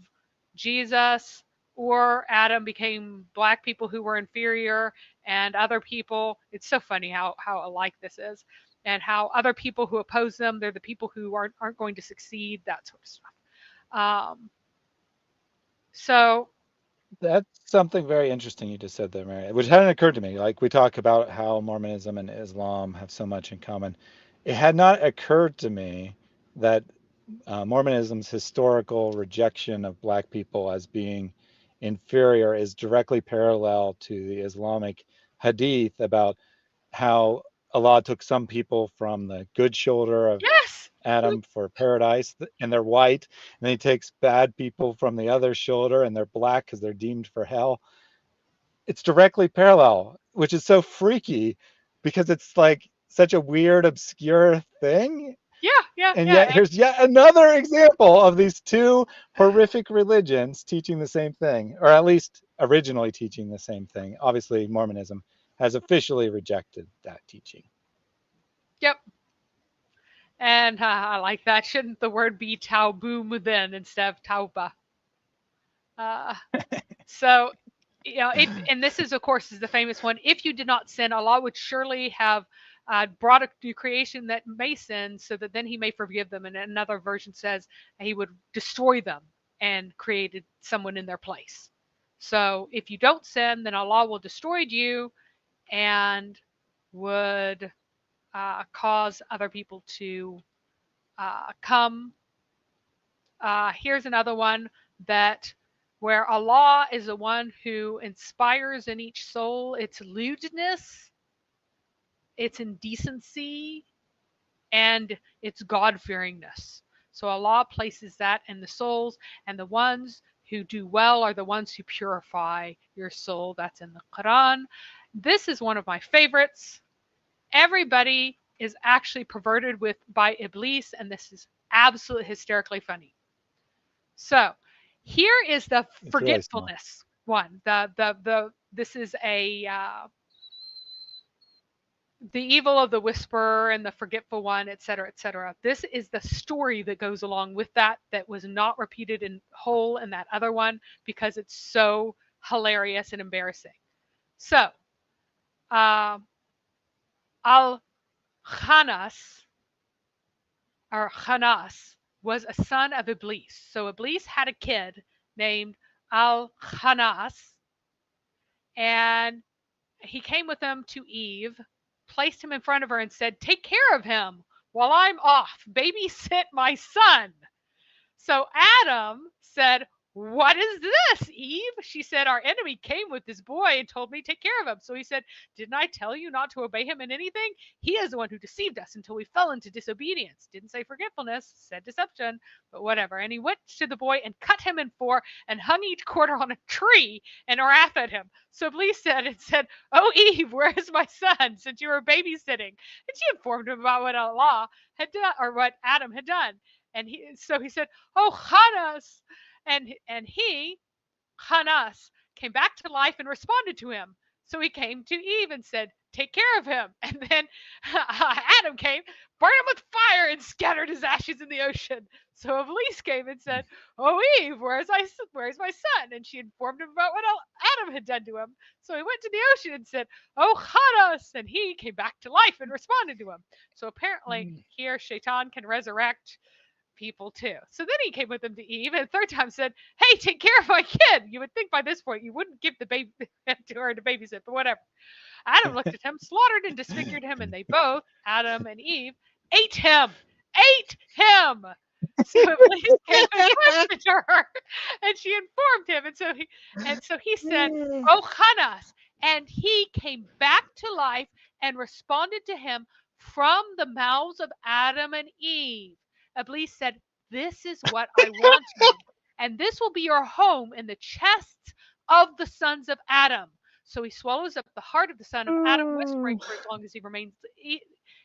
Jesus or Adam became black people who were inferior, and other people, it's so funny how alike this is, and how other people who oppose them, they're the people who aren't going to succeed, that sort of stuff. So That's something very interesting you just said there, Mary, which hadn't occurred to me. Like we talk about how Mormonism and Islam have so much in common. It had not occurred to me that Mormonism's historical rejection of black people as being inferior is directly parallel to the Islamic hadith about how Allah took some people from the good shoulder of yes, Adam for paradise and they're white, and then he takes bad people from the other shoulder and they're black because they're deemed for hell. It's directly parallel, which is so freaky because it's like such a weird, obscure thing. And yet here's yet another example of these two horrific religions teaching the same thing, or at least originally teaching the same thing. Obviously, Mormonism has officially rejected that teaching. Yep. And I like that. Shouldn't the word be tauboom then instead of tauba? So, and this is, of course, is the famous one. If you did not sin, Allah would surely have brought a new creation that may sin, so that then He may forgive them. And another version says He would destroy them and created someone in their place. So, if you don't sin, then Allah will destroy you and would cause other people to come. Here's another one that where Allah is the one who inspires in each soul its lewdness, its indecency, and its God-fearingness. So Allah places that in the souls, and the ones who do well are the ones who purify your soul. That's in the Quran. This is one of my favorites. Everybody is actually perverted by Iblis, and this is absolutely hysterically funny. So here is the forgetfulness one. This is the evil of the whisperer and the forgetful one, etc., etc. This is the story that goes along with that was not repeated in whole in that other one because it's so hilarious and embarrassing. So Al-Khanas, or Khanas, was a son of Iblis. So Iblis had a kid named Al-Khanas, and he came with him to Eve, placed him in front of her, and said, "Take care of him while I'm off. Babysit my son." So Adam said, "What is this, Eve?" She said, "Our enemy came with this boy and told me to take care of him." So he said, "Didn't I tell you not to obey him in anything? He is the one who deceived us until we fell into disobedience." Didn't say forgetfulness, said deception, but whatever. And he went to the boy and cut him in four and hung each quarter on a tree and wrath at him. So Iblis said, "Oh, Eve, where is my son, since you were babysitting?" And she informed him about what Allah had done, or what Adam had done. And he said, "Oh, Khanas." And he, Khanas, came back to life and responded to him. So he came to Eve and said, "Take care of him." And then Adam came, burned him with fire, and scattered his ashes in the ocean. So Iblis came and said, "Oh, Eve, where's my son?" And she informed him about what Adam had done to him. So he went to the ocean and said, "Oh, Khanas." And he came back to life and responded to him. So apparently here Shaitan can resurrect people too. So then he came with them to Eve, and the third time said, "Hey, take care of my kid." You would think by this point you wouldn't give the baby to her to babysit, but whatever. Adam looked at him, slaughtered and disfigured him, and they both, Adam and Eve, ate him. So Iblis came and questioned her, and she informed him, and so he said, "Oh, Khanas, and he came back to life and responded to him from the mouths of Adam and Eve. Iblis said, "This is what I wanted, and this will be your home in the chests of the sons of Adam." So he swallows up the heart of the son of Adam, whispering for as long as he remains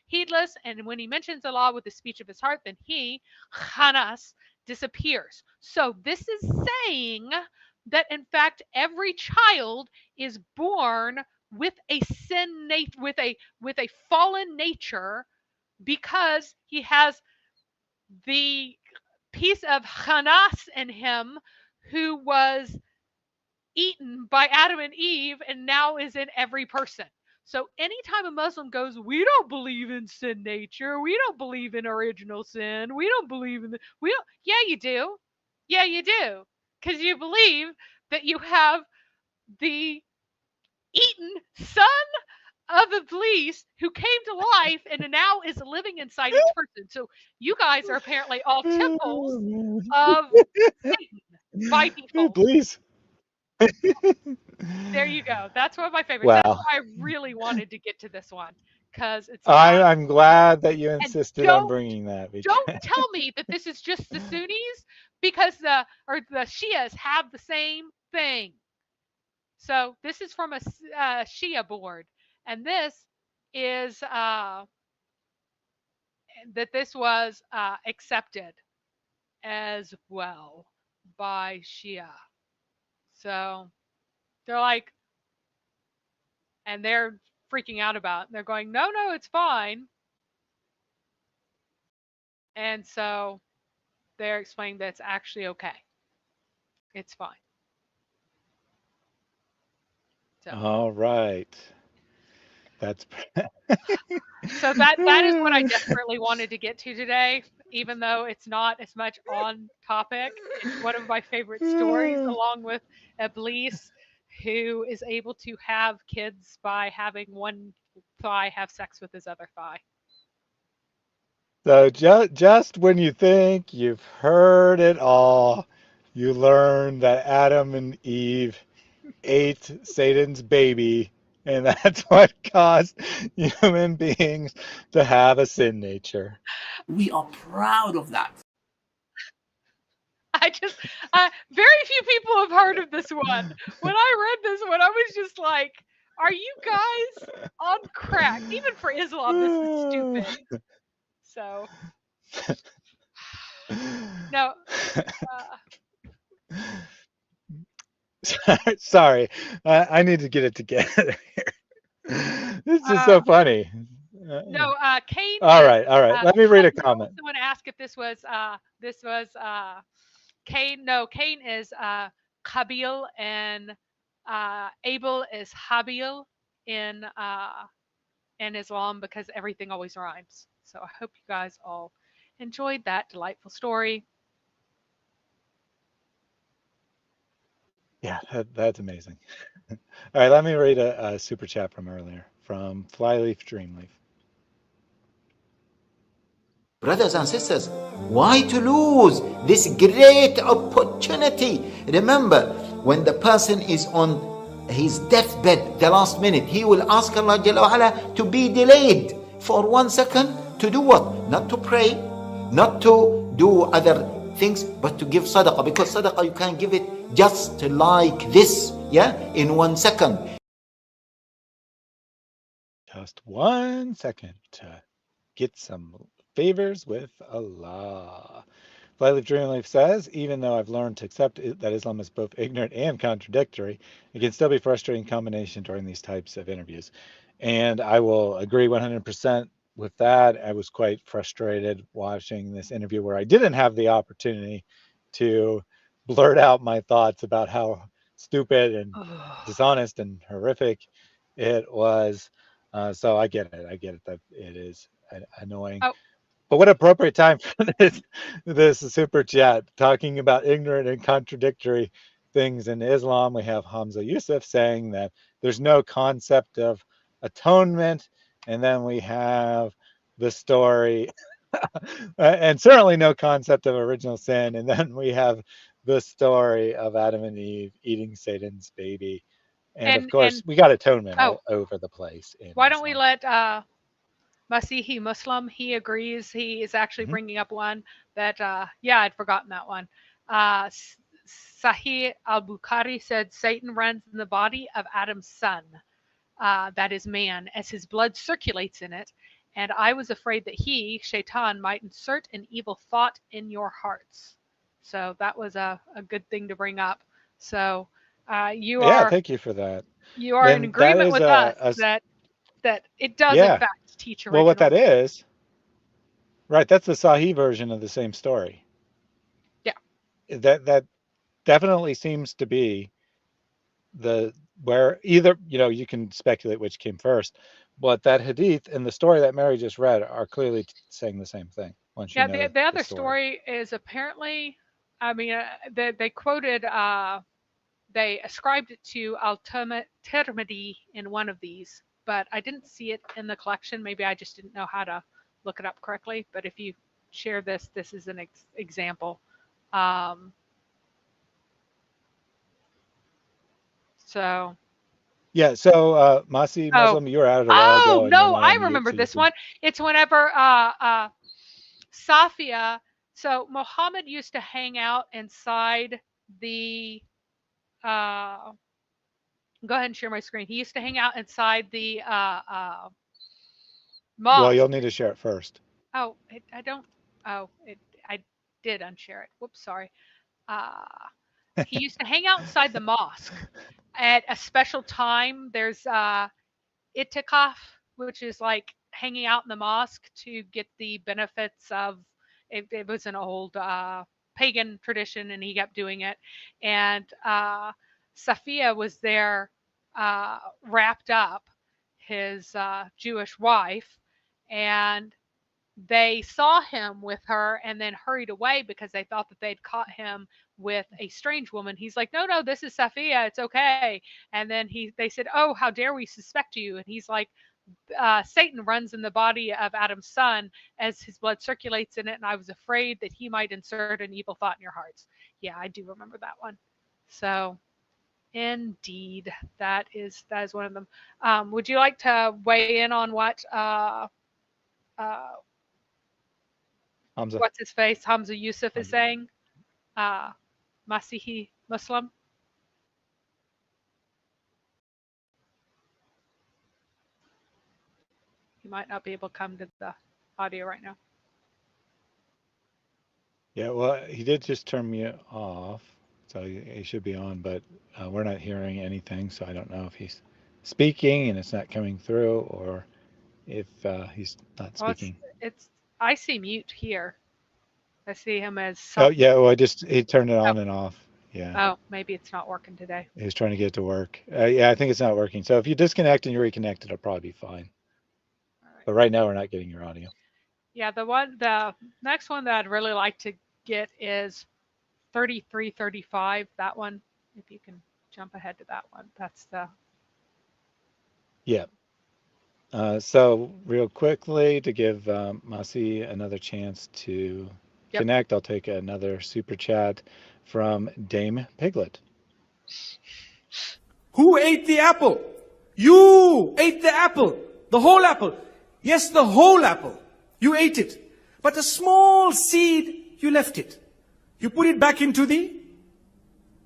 heedless. And when he mentions Allah with the speech of his heart, then he, Khanas, disappears. So this is saying that in fact every child is born with a sin with a fallen nature, because he has the piece of Khanas in him who was eaten by Adam and Eve and now is in every person. So anytime a Muslim goes, "We don't believe in sin nature, we don't believe in original sin, we don't believe in we don't," yeah, you do. Yeah, you do. Because you believe that you have the eaten son of Iblis who came to life and now is living inside each person. So you guys are apparently all temples of Satan by default. Please. There you go. That's one of my favorites. That's Well, why I really wanted to get to this one, because it's about. I'm glad that you And insisted on bringing that. don't tell me that this is just the Sunnis, because the Shias have the same thing. So this is from a Shia board, and this is that this was accepted as well by Shia. So they're like, and they're freaking out about it. They're going, no, it's fine. And so they're explaining that it's actually okay. It's fine. So. All right. That's so that is what I desperately wanted to get to today, even though it's not as much on topic. It's one of my favorite stories, along with Iblis, who is able to have kids by having one thigh have sex with his other thigh. So just when you think you've heard it all, you learn that Adam and Eve ate Satan's baby, and that's what caused human beings to have a sin nature. We are proud of that. Very few people have heard of this one. When I read this one, I was just like, are you guys on crack? Even for Islam, this is stupid. So, no. Sorry, I need to get it together here. This is so funny. No, Cain. All right. Let me read a comment. Someone asked if this was Cain. No, Cain is Qabil, and Abel is Habil in Islam, because everything always rhymes. So I hope you guys all enjoyed that delightful story. Yeah, that's amazing. All right, let me read a super chat from earlier from Flyleaf Dreamleaf. Brothers and sisters, why to lose this great opportunity? Remember, when the person is on his deathbed, the last minute, he will ask Allah Jalla wa Ala to be delayed for 1 second. To do what? Not to pray, not to do other things, but to give sadaqah, because sadaqah you can give it just like this, in 1 second. Just 1 second to get some favors with Allah. Flyleaf Dreamleaf says, even though I've learned to accept that Islam is both ignorant and contradictory, it can still be a frustrating combination during these types of interviews. And I will agree 100% with that. I was quite frustrated watching this interview where I didn't have the opportunity to blurt out my thoughts about how stupid and dishonest and horrific it was. So I get it. I get it that it is annoying. But what appropriate time for this super chat, talking about ignorant and contradictory things in Islam. We have Hamza Yusuf saying that there's no concept of atonement, and then we have the story and certainly no concept of original sin, and then we have the story of Adam and Eve eating Satan's baby. And of course, we got atonement all over the place. Why don't we let Masihi Muslim, he agrees. He is actually bringing up one that, yeah, I'd forgotten that one. Sahih al-Bukhari said, Satan runs in the body of Adam's son, that is man, as his blood circulates in it. And I was afraid that he, Shaitan, might insert an evil thought in your hearts. So that was a good thing to bring up. So you are... Yeah, thank you for that. You are in agreement with us that it does, in fact, teach original. Well, what that is, right, that's the Sahih version of the same story. Yeah. That definitely seems to be where either, you can speculate which came first, but that hadith and the story that Mary just read are clearly saying the same thing. Once you know the other story is apparently, I mean, they quoted, they ascribed it to Al-Tirmidhi in one of these, but I didn't see it in the collection. Maybe I just didn't know how to look it up correctly. But if you share this is an example. So. Yeah. So Masi Muslim, you were out of a while ago. Oh no, I remember this one. It's whenever Safia. So Muhammad used to hang out inside the. Go ahead and share my screen. He used to hang out inside the mosque. Well, you'll need to share it first. Oh, I don't. Oh, I did unshare it. Whoops, sorry. He used to hang out inside the mosque at a special time. There's itikaf, which is like hanging out in the mosque to get the benefits of. It was an old pagan tradition, and he kept doing it. And Safia was there, wrapped up, his Jewish wife, and they saw him with her and then hurried away because they thought that they'd caught him with a strange woman. He's like, no, this is Safia, it's okay. And then they said, oh, how dare we suspect you? And he's like, Satan runs in the body of Adam's son as his blood circulates in it, and I was afraid that he might insert an evil thought in your hearts. Yeah, I do remember that one. So indeed, that is one of them. Would you like to weigh in on what Hamza. What's his face? Hamza Yusuf is saying? Masihi Muslim? You might not be able to come to the audio right now. Yeah, well, he did just turn me off, so he should be on, but we're not hearing anything, so I don't know if he's speaking and it's not coming through, or if he's not speaking. I see mute here. I see him as. Oh yeah, well, he turned it on and off. Yeah. Oh, maybe it's not working today. He was trying to get it to work. Yeah, I think it's not working. So if you disconnect and you reconnect, it'll probably be fine. But right now we're not getting your audio. Yeah, the next one that I'd really like to get is 3335. That one, if you can jump ahead to that one. That's the. Yeah. So real quickly, to give Masi another chance to connect, I'll take another super chat from Dame Piglet. Who ate the apple? You ate the apple. The whole apple. Yes, the whole apple. You ate it. But a small seed, you left it. You put it back into the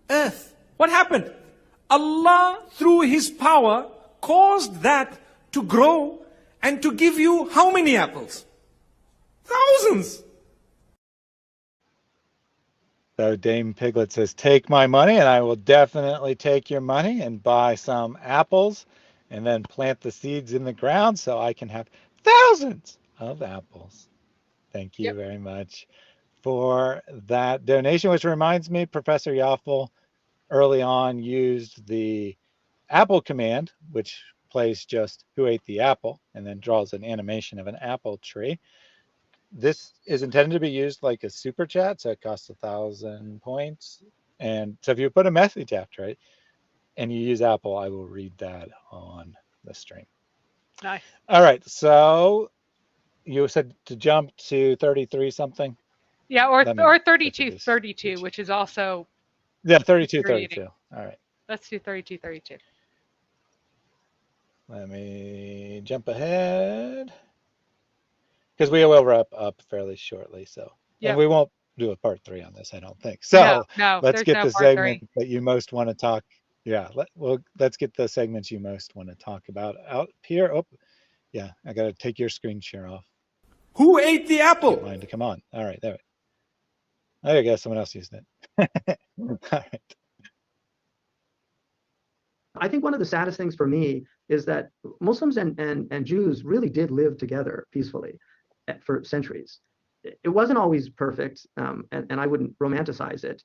earth. What happened? Allah, through His power, caused that to grow and to give you how many apples? Thousands. So Dame Piglet says, take my money and I will definitely take your money and buy some apples and then plant the seeds in the ground so I can have thousands of apples. Thank you very much for that donation, which reminds me, Professor Yaffel early on used the apple command, which plays just who ate the apple and then draws an animation of an apple tree. This is intended to be used like a super chat, so it costs 1,000 points. And so if you put a message after it and you use Apple, I will read that on the stream. Nice. All right, so you said to jump to 33 something? Yeah, or 3232, which is also. Yeah, 3232. All right. Let's do 3232. let me jump ahead because we will wrap up fairly shortly. So, and Yep. we won't do a part 3 on this, I don't think. No, So no, let's there's get no the part 3. segment that you most want to talk. Yeah, let's get the segments you most want to talk about out here. Oh, yeah, I got to take your screen share off. Who ate the Get apple? mine to come on. All right, there. I guess someone else used it. All right. I think one of the saddest things for me is that Muslims and Jews really did live together peacefully for centuries. It wasn't always perfect, and I wouldn't romanticize it.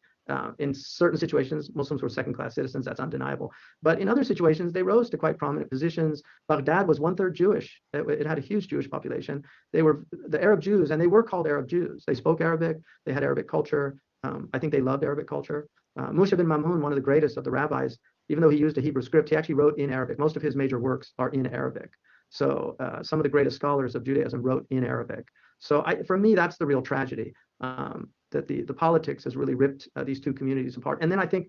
In certain situations, Muslims were second-class citizens, that's undeniable. But in other situations, they rose to quite prominent positions. Baghdad was 1/3 Jewish. It had a huge Jewish population. They were the Arab Jews, and they were called Arab Jews. They spoke Arabic, they had Arabic culture. I think they loved Arabic culture. Musha bin Mamun, one of the greatest of the rabbis, even though he used a Hebrew script, he actually wrote in Arabic. Most of his major works are in Arabic. So some of the greatest scholars of Judaism wrote in Arabic. So for me, that's the real tragedy, that the politics has really ripped these two communities apart. And then I think,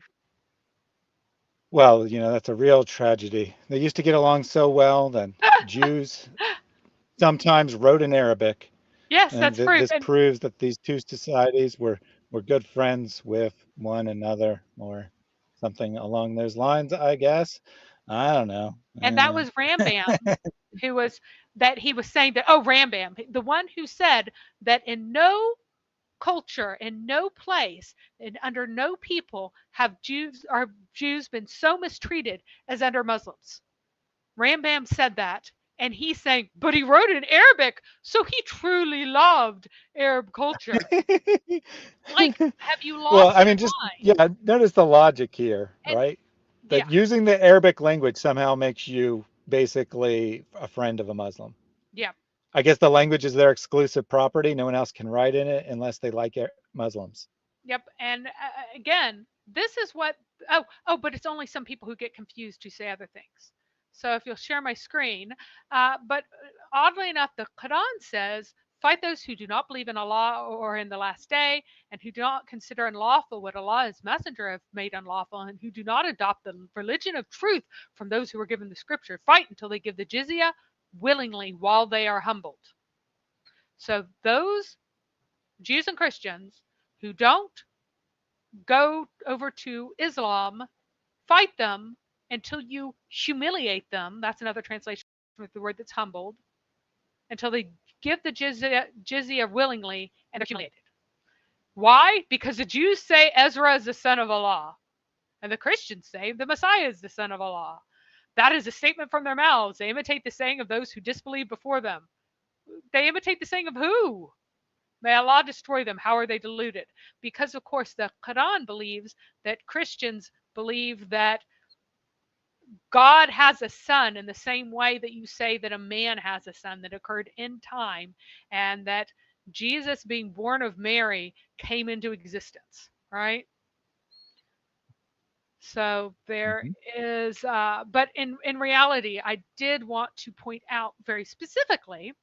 well, that's a real tragedy. They used to get along so well. Then Jews sometimes wrote in Arabic. Yes, And that's proof. this proves that these two societies were good friends with one another, or something along those lines, I guess. I don't know. And that was Rambam, he was saying that, Rambam, the one who said that in no culture, in no place, and under no people have Jews been so mistreated as under Muslims. Rambam said that, and he's saying, but he wrote it in Arabic, so he truly loved Arab culture. Like, have you lost well, I your mean, just mind? notice the logic here, And, right? That using the Arabic language somehow makes you basically a friend of a Muslim. Yeah. I guess the language is their exclusive property. No one else can write in it unless they like Muslims. Yep. And again, this is what, but it's only some people who get confused who say other things. So if you'll share my screen, but oddly enough, the Quran says, fight those who do not believe in Allah or in the last day, and who do not consider unlawful what Allah, His Messenger, have made unlawful, and who do not adopt the religion of truth from those who are given the scripture. Fight until they give the jizya willingly while they are humbled. So those Jews and Christians who don't go over to Islam, fight them until you humiliate them. That's another translation with the word that's humbled. Until they give the jizya willingly and they're humiliated. Why? Because the Jews say Ezra is the son of Allah, and the Christians say the Messiah is the son of Allah. That is a statement from their mouths. They imitate the saying of those who disbelieve before them. They imitate the saying of who? May Allah destroy them. How are they deluded? Because, of course, the Quran believes that Christians believe that God has a son in the same way that you say that a man has a son that occurred in time, and that Jesus, being born of Mary, came into existence, right? So there is, but in reality, I did want to point out very specifically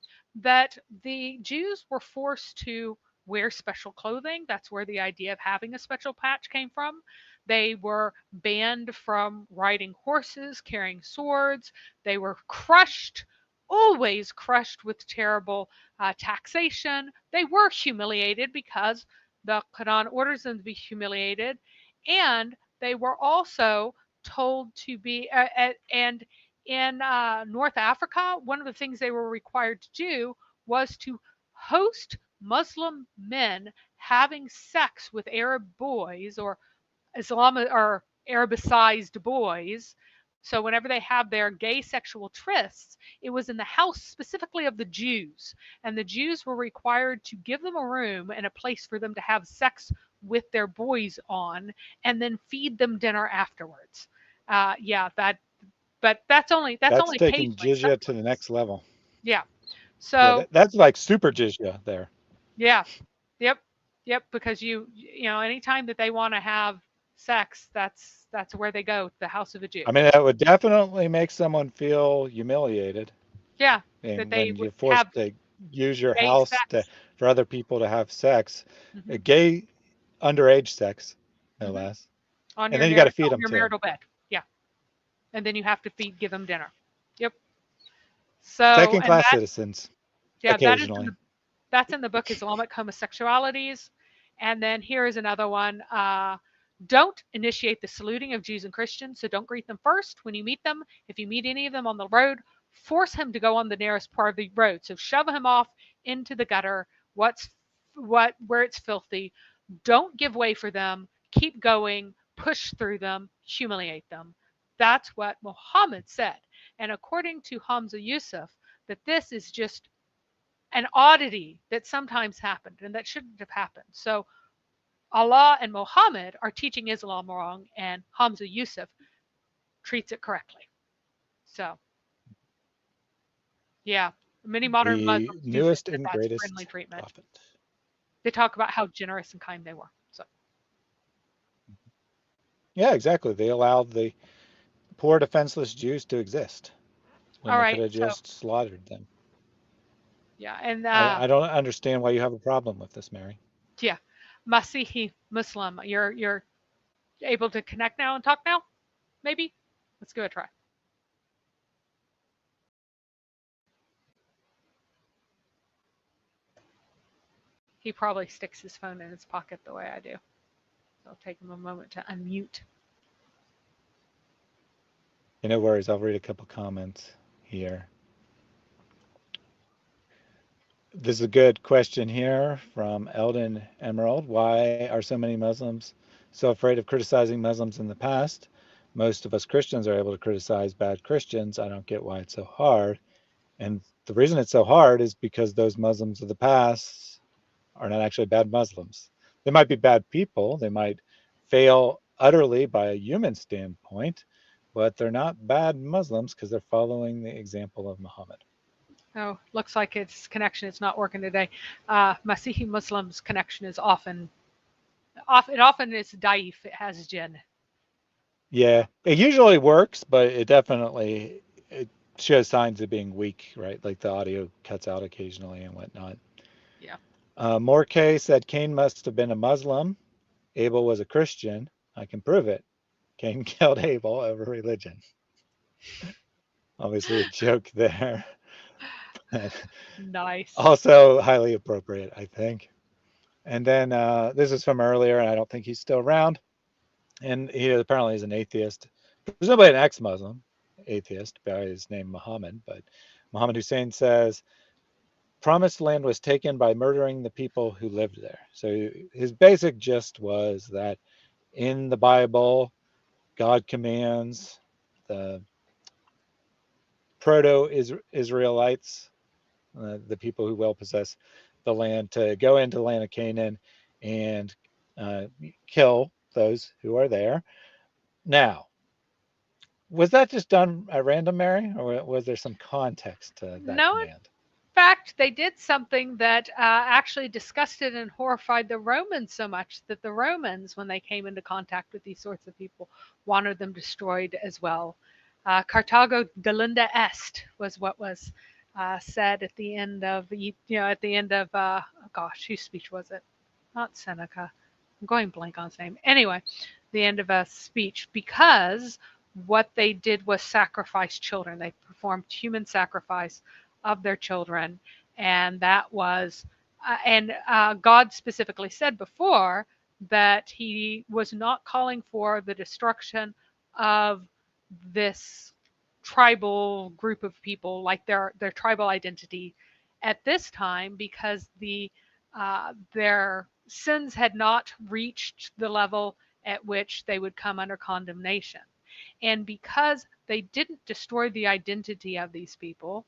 that the Jews were forced to wear special clothing. That's where the idea of having a special patch came from. They were banned from riding horses, carrying swords. They were crushed, always crushed with terrible taxation. They were humiliated because the Quran orders them to be humiliated. And they were also told to be, and in North Africa, one of the things they were required to do was to host Muslim men having sex with Arab boys or Arabicized boys. So whenever they have their gay sexual trysts, it was in the house specifically of the Jews, and the Jews were required to give them a room and a place for them to have sex with their boys on, and then feed them dinner afterwards. But that's only taking occasionally. jizya to the next level. Yeah. So that's like super jizya there. Yeah. Yep. Because anytime that they want to have sex, that's where they go, the house of a Jew. I mean, that would definitely make someone feel humiliated. Yeah. And when you're forced to use your house for other people to have sex, gay underage sex, no less. And then you got to feed them your too. marital bed. Yeah. And then you have to give them dinner. Yep. So, Second and class that, citizens, yeah, occasionally. that's in the book Islamic Homosexualities. And then here is another one. Don't initiate the saluting of Jews and Christians, so don't greet them first when you meet them. If you meet any of them on the road, force him to go on the nearest part of the road. So shove him off into the gutter, where it's filthy. Don't give way for them. Keep going, push through them, humiliate them. That's what Muhammad said. And according to Hamza Yusuf, that this is just an oddity that sometimes happened and that shouldn't have happened. So Allah and Muhammad are teaching Islam wrong, and Hamza Yusuf treats it correctly. So, yeah, many modern The Muslims do think newest that and that's friendly greatest treatment. prophet. They talk about how generous and kind they were. So, Yeah, exactly. They allowed the poor defenseless Jews to exist when all they could right. have So, just slaughtered them. yeah, and I don't understand why you have a problem with this, Mary. yeah, Masihi Muslim. You're able to connect now and talk now? Maybe. Let's give it a try. He probably sticks his phone in his pocket the way I do. So I'll take him a moment to unmute. No worries. I'll read a couple comments here. This is a good question here from Eldon Emerald. Why are so many Muslims so afraid of criticizing Muslims in the past? Most of us Christians are able to criticize bad Christians. I don't get why it's so hard. And the reason it's so hard is because those Muslims of the past are not actually bad Muslims. They might be bad people. They might fail utterly by a human standpoint, but they're not bad Muslims because they're following the example of Muhammad. Oh, looks like its connection is not working today. Masihi Muslims connection is often it often is daif. It has jinn. Yeah, it usually works, but it shows signs of being weak, right? Like the audio cuts out occasionally and whatnot. Yeah. Morkay said Cain must have been a Muslim. Abel was a Christian. I can prove it. Cain killed Abel over religion. Obviously a joke there. Nice. Also highly appropriate, I think. And then this is from earlier, and I don't think he's still around. And he apparently is an atheist, presumably an ex-Muslim atheist by his name Muhammad. But Muhammad Hussein says, promised land was taken by murdering the people who lived there. So his basic gist was that in the Bible, God commands the proto-Israelites, the people who will possess the land, to go into the land of Canaan and kill those who are there. Now, was that just done at random, Mary, or was there some context to that No, in command? fact, they did something that actually disgusted and horrified the Romans so much that the Romans, when they came into contact with these sorts of people, wanted them destroyed as well. Carthago delinda est was what was said at the end of gosh, whose speech was it? Not Seneca. I'm going blank on his name. Anyway, the end of a speech, because what they did was sacrifice children. They performed human sacrifice of their children, and that was God specifically said before that he was not calling for the destruction of this tribal group of people, like their tribal identity at this time, because their sins had not reached the level at which they would come under condemnation. And because they didn't destroy the identity of these people,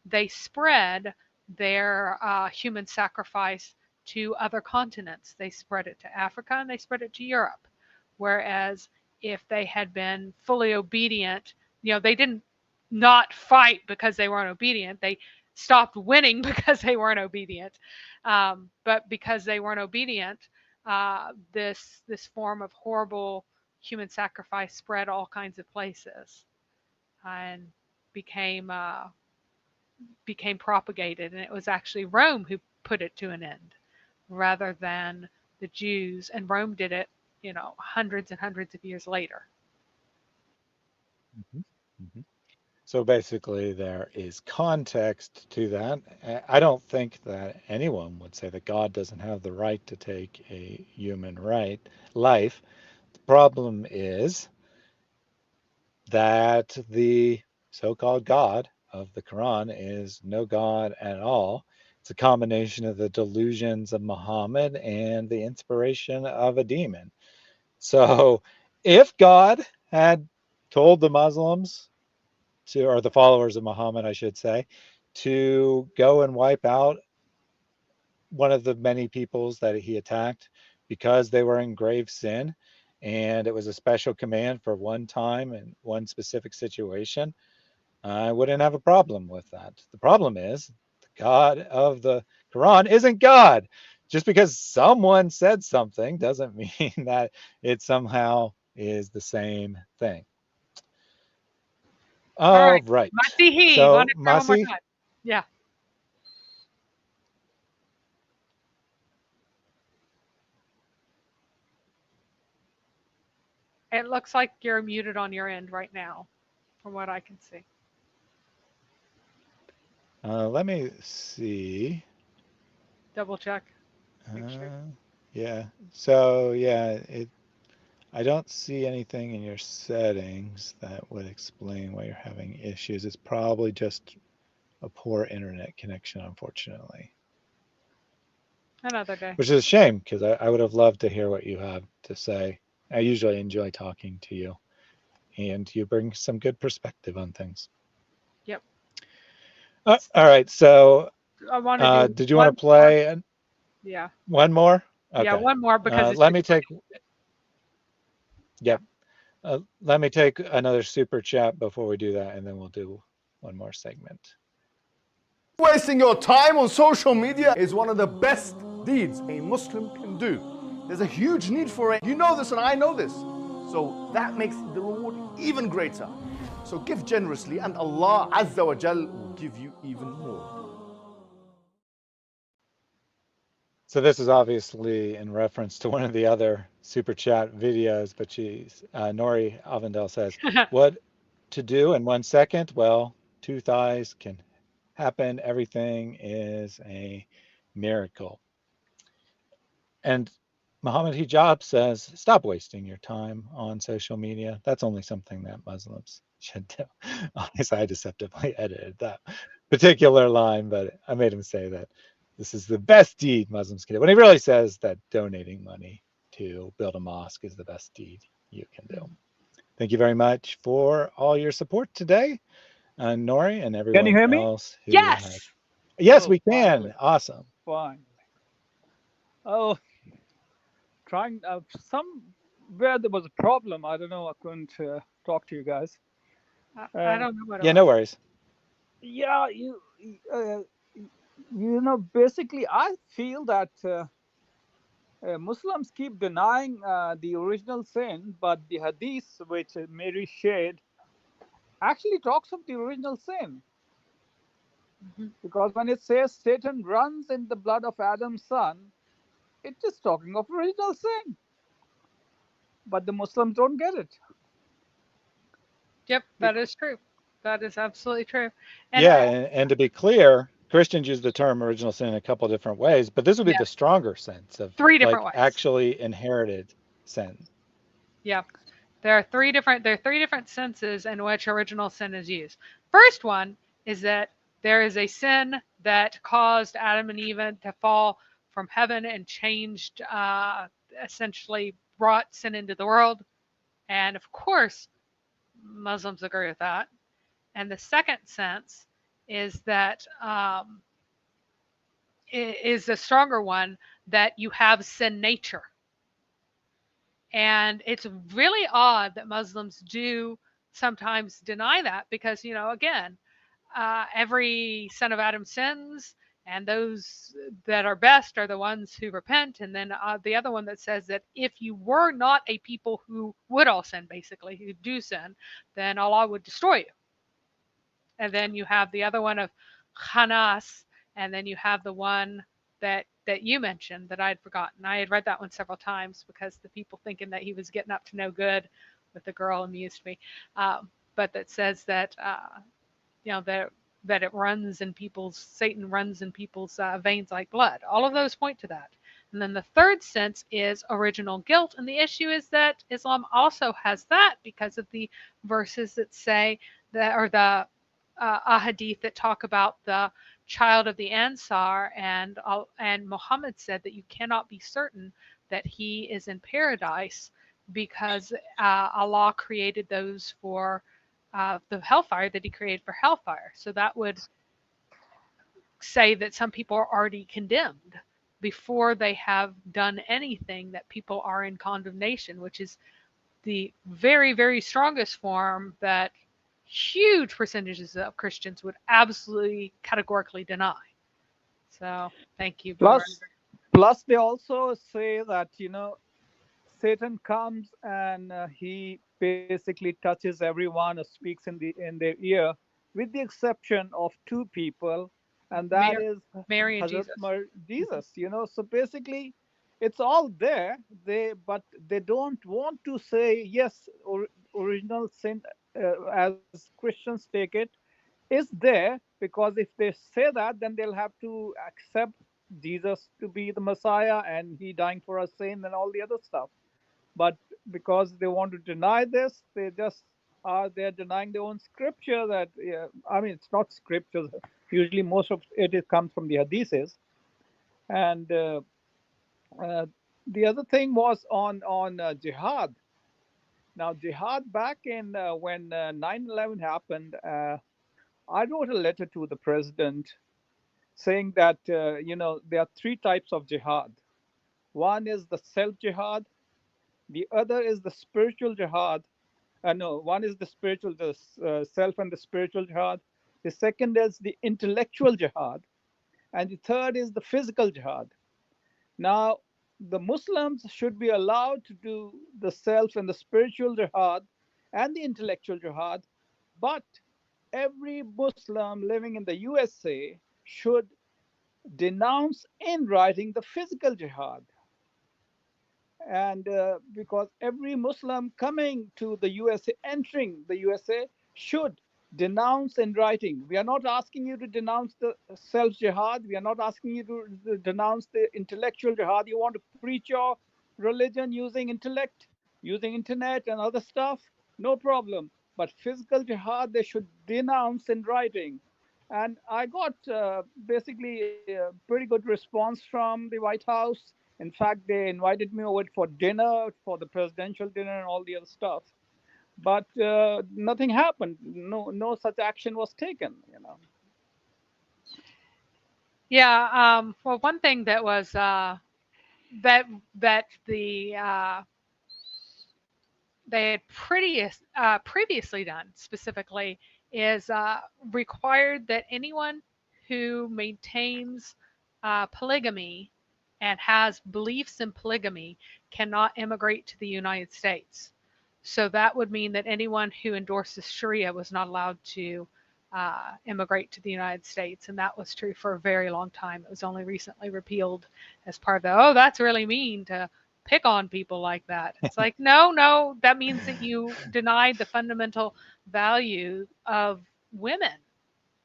they spread their human sacrifice to other continents. They spread it to Africa and they spread it to Europe. Whereas if they had been fully obedient, they didn't not fight because they weren't obedient. They stopped winning because they weren't obedient. But because they weren't obedient, this form of horrible human sacrifice spread all kinds of places and became propagated, and it was actually Rome who put it to an end rather than the Jews, and Rome did it, hundreds and hundreds of years later. Mm-hmm. Mm-hmm. So basically, there is context to that. I don't think that anyone would say that God doesn't have the right to take a human life. The problem is that the so-called God of the Quran is no God at all. It's a combination of the delusions of Muhammad and the inspiration of a demon. So if God had told the Muslims to, or the followers of Muhammad, I should say, to go and wipe out one of the many peoples that he attacked because they were in grave sin, and it was a special command for one time and one specific situation, I wouldn't have a problem with that. The problem is the God of the Quran isn't God. Just because someone said something doesn't mean that it somehow is the same thing. All right. Masihi, So, want to try one more Masi, time? Yeah. It looks like you're muted on your end right now, from what I can see. let me see. Double check. Make sure. Yeah. So, yeah, I don't see anything in your settings that would explain why you're having issues. It's probably just a poor internet connection, unfortunately. Another day. Which is a shame, because I would have loved to hear what you have to say. I usually enjoy talking to you, and you bring some good perspective on things. Yep. All right, so I want to do did you want to play Yeah. one more? Okay. Yeah, one more because it's let me just take. Yep. Let me take another super chat before we do that, and then we'll do one more segment. Wasting your time on social media is one of the best deeds a Muslim can do. There's a huge need for it. You know this and I know this. So that makes the reward even greater. So give generously and Allah Azza wa Jal will give you even more. So this is obviously in reference to one of the other super chat videos, but Nori Avendel says, what to do in 1 second? Well, two thighs can happen. Everything is a miracle. And Muhammad Hijab says, stop wasting your time on social media. That's only something that Muslims should do. Honestly, I deceptively edited that particular line, but I made him say that this is the best deed Muslims can do. When he really says that donating money to build a mosque is the best deed you can do. Thank you very much for all your support today, Nori, and everyone Can you hear me? else who Yes. has. Yes, Oh, we can. finally. Awesome. Fine. Oh, trying somewhere there was a problem. I don't know. I couldn't talk to you guys. I don't know what it Yeah, was. no worries. Yeah, you know, basically, I feel that Muslims keep denying the original sin, but the hadith which Mary shared actually talks of the original sin. Because when it says Satan runs in the blood of Adam's son, it's just talking of original sin. But the Muslims don't get it. Yep, that is true. That is absolutely true. And Yeah, and to be clear, Christians use the term original sin in a couple different ways, but this would be the stronger sense of three different ways. Actually inherited sin. Yeah. There are three different senses in which original sin is used. First one is that there is a sin that caused Adam and Eve to fall from heaven and changed, essentially brought sin into the world. And of course, Muslims agree with that. And the second sense is that is the stronger one, that you have sin nature. And it's really odd that Muslims do sometimes deny that because, you know, again, every son of Adam sins, and those that are best are the ones who repent. And then the other one that says that if you were not a people who would all sin, basically, who do sin, then Allah would destroy you. And then you have the other one of Khanas, and then you have the one that you mentioned that I had forgotten. I had read that one several times because the people thinking that he was getting up to no good with the girl amused me. But that says that that it runs in people's Satan runs in people's veins like blood. All of those point to that. And then the third sense is original guilt, and the issue is that Islam also has that because of the verses that say that, or the ahadith that talk about the child of the Ansar, and Muhammad said that you cannot be certain that he is in paradise because Allah created those for the hellfire that he created for hellfire. So that would say that some people are already condemned before they have done anything, that people are in condemnation, which is the very, very strongest form that huge percentages of Christians would absolutely categorically deny. So thank you, Bjorn. Plus, they also say that, Satan comes and he basically touches everyone or speaks in their ear, with the exception of two people, and that is Mary and Hazrat Jesus. Jesus. So basically, it's all there. But they don't want to say yes. Original sin, as Christians take it, is there, because if they say that, then they'll have to accept Jesus to be the Messiah and he dying for our sin and all the other stuff. But because they want to deny this, they're denying their own scripture. That it's not scripture. Usually, most of it comes from the hadiths. And the other thing was on jihad. Now, jihad, back in when 9/11 happened, I wrote a letter to the president saying that there are three types of jihad. One is the self jihad. The other is the spiritual jihad. No, one is the self and the spiritual jihad. The second is the intellectual jihad. And the third is the physical jihad. Now, the Muslims should be allowed to do the self and the spiritual jihad and the intellectual jihad, but every Muslim living in the USA should denounce in writing the physical jihad. And because every Muslim coming to the USA, entering the USA, should denounce in writing. We are not asking you to denounce the self jihad. We are not asking you to denounce the intellectual jihad. You want to preach your religion using intellect, using internet and other stuff, no problem. But physical jihad, they should denounce in writing. And I got basically a pretty good response from the White House. In fact, they invited me over for dinner, for the presidential dinner and all the other stuff. But nothing happened. No such action was taken. Yeah. Well, one thing that was that the they had previously done specifically is required that anyone who maintains polygamy and has beliefs in polygamy cannot immigrate to the United States. So that would mean that anyone who endorses Sharia was not allowed to immigrate to the United States. And that was true for a very long time. It was only recently repealed as part of the, oh, that's really mean to pick on people like that. It's like, no, that means that you denied the fundamental value of women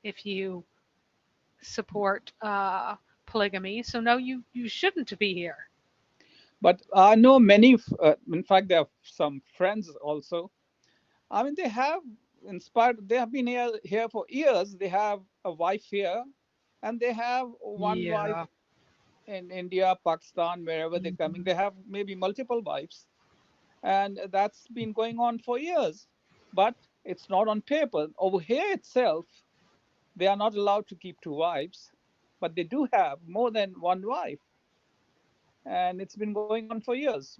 if you support polygamy. So no, you shouldn't be here. But I know many, in fact, there are some friends also. They have inspired, they have been here for years. They have a wife here, and they have one wife in India, Pakistan, wherever they're coming. They have maybe multiple wives. And that's been going on for years. But it's not on paper. Over here itself, they are not allowed to keep two wives, but they do have more than one wife. And it's been going on for years.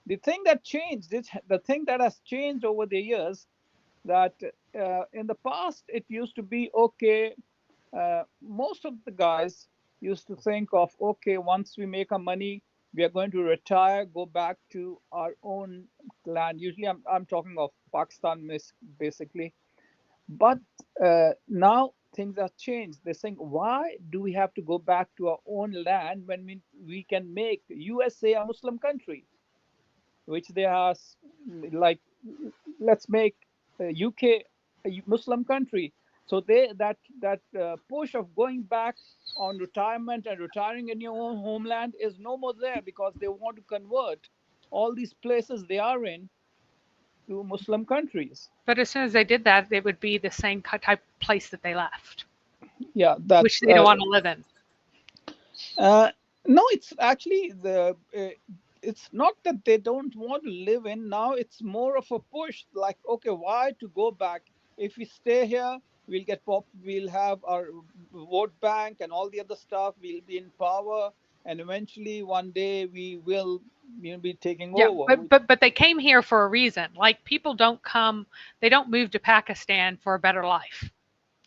The thing that changed, the thing that has changed over the years, that in the past it used to be okay. Most of the guys used to think of, okay, once we make our money, we are going to retire, go back to our own land. Usually, I'm talking of Pakistan, basically. But now things have changed. They're saying, why do we have to go back to our own land when we can make USA a Muslim country? Which they are like, let's make UK a Muslim country. So that push of going back on retirement and retiring in your own homeland is no more there, because they want to convert all these places they are in to Muslim countries. But as soon as they did that, it would be the same type of place that they left, Yeah, which that's they don't want to live in. no, it's actually it's not that they don't want to live in. Now it's more of a push, like, okay, why to go back? If we stay here, we'll get we'll have our vote bank and all the other stuff, we'll be in power, and eventually one day we will, be taking Yeah, over. but they came here for a reason. Like, people don't come, they don't move to Pakistan for a better life.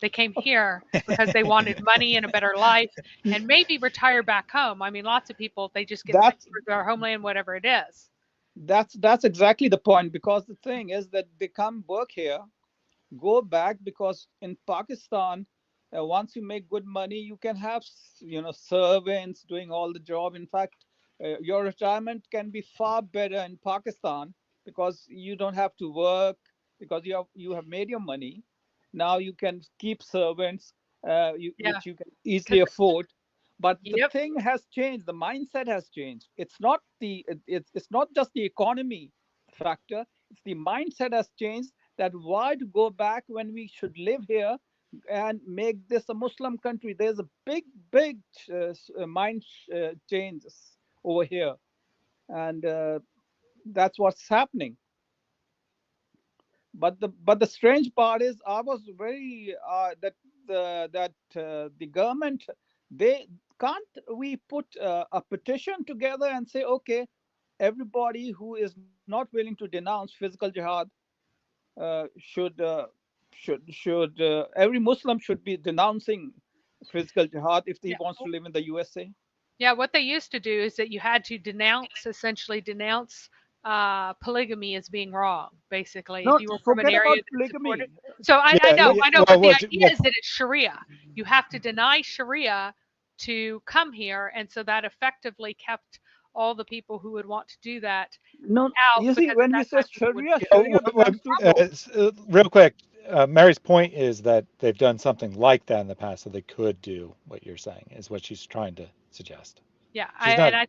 They came here because they wanted money and a better life, and maybe retire back home. I mean, lots of people, they just get sick for their homeland, whatever it is. That's exactly the point, because the thing is that they come work here, go back, because in Pakistan, once you make good money, you can have servants doing all the job. In fact, your retirement can be far better in Pakistan, because you don't have to work, because you have made your money. Now you can keep servants, which you can easily afford. But the thing has changed. The mindset has changed. It's not just the economy factor. It's the mindset has changed, that why to go back when we should live here and make this a Muslim country. There's a big mind changes over here, and that's what's happening. But the strange part is, I was very the government, they can't we put a petition together and say, okay, everybody who is not willing to denounce physical jihad should every Muslim should be denouncing physical jihad if he wants to live in the USA. Yeah, what they used to do is that you had to essentially denounce polygamy as being wrong, basically, No, if you were from an forget about area that polygamy. supported. So I know, but the idea is that it's Sharia. You have to deny Sharia to come here, and so that effectively kept all the people who would want to do that No, out. you see, Because when at we that say time people would Sharia becomes trouble. real quick, Mary's point is that they've done something like that in the past, so they could do what you're saying, is what she's trying to suggest. Yeah, She's not.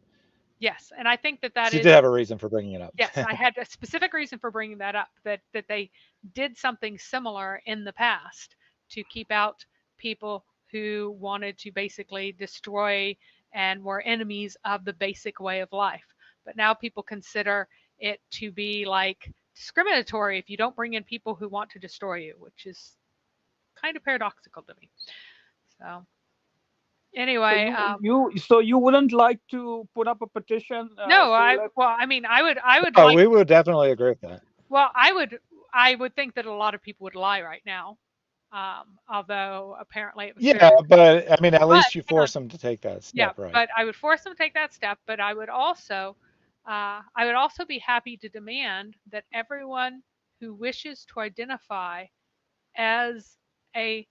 Yes, and I think that She is. did have a reason for bringing it up. Yes, I had a specific reason for bringing that up. That they did something similar in the past to keep out people who wanted to basically destroy and were enemies of the basic way of life. But now people consider it to be like discriminatory if you don't bring in people who want to destroy you, which is kind of paradoxical to me. So anyway, so you wouldn't like to put up a petition? No, I mean, I would Oh, like. we would definitely agree with that. Well, I would think that a lot of people would lie right now, although apparently it was Yeah, but I mean, at But least you hang on. force them to take that Yeah, step, right? but I would force them to take that step. But I would also be happy to demand that everyone who wishes to identify as a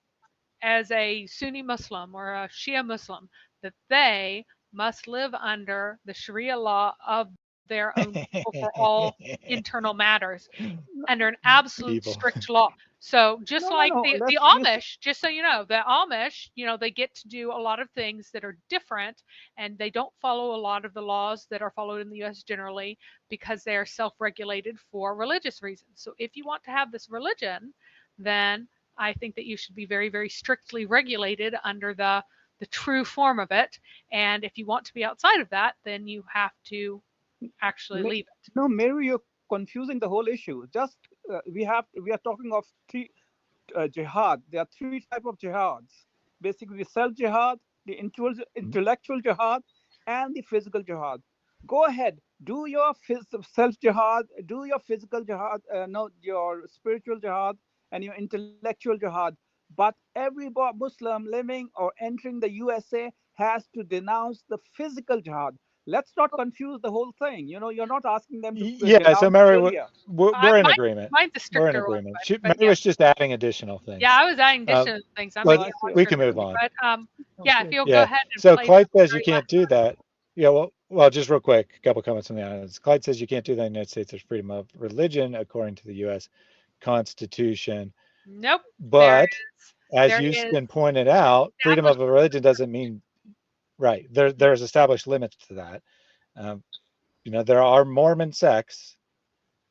Sunni Muslim or a Shia Muslim, that they must live under the Sharia law of their own people for all internal matters, under an absolute strict law. So just like the Amish, just so you know, the Amish, they get to do a lot of things that are different, and they don't follow a lot of the laws that are followed in the US generally, because they are self-regulated for religious reasons. So if you want to have this religion, then I think that you should be very, very strictly regulated under the true form of it. And if you want to be outside of that, then you have to actually leave it. No, Mary, you're confusing the whole issue. Just we are talking of three jihad. There are three types of jihads. Basically, the self jihad, the intellectual jihad, and the physical jihad. Go ahead, do your self jihad, do your physical jihad, your spiritual jihad, and your intellectual jihad. But every Muslim living or entering the USA has to denounce the physical jihad. Let's not confuse the whole thing. You're not asking them to Yeah, so denounce Mary, Sharia. we're in agreement. Mine's a We're in stricter one, agreement. but Mary was just adding additional things. Yeah, I was adding additional things. We can move on. But yeah, if you'll go Yeah. ahead and So play Clyde the says you very can't do that. Yeah, well, just real quick, a couple comments on the audience. Clyde says you can't do that in the United States. There's freedom of religion according to the U.S. Constitution. Nope. But as There is Houston pointed out, freedom of established. a religion doesn't mean right. There's established limits to that. Um, there are Mormon sects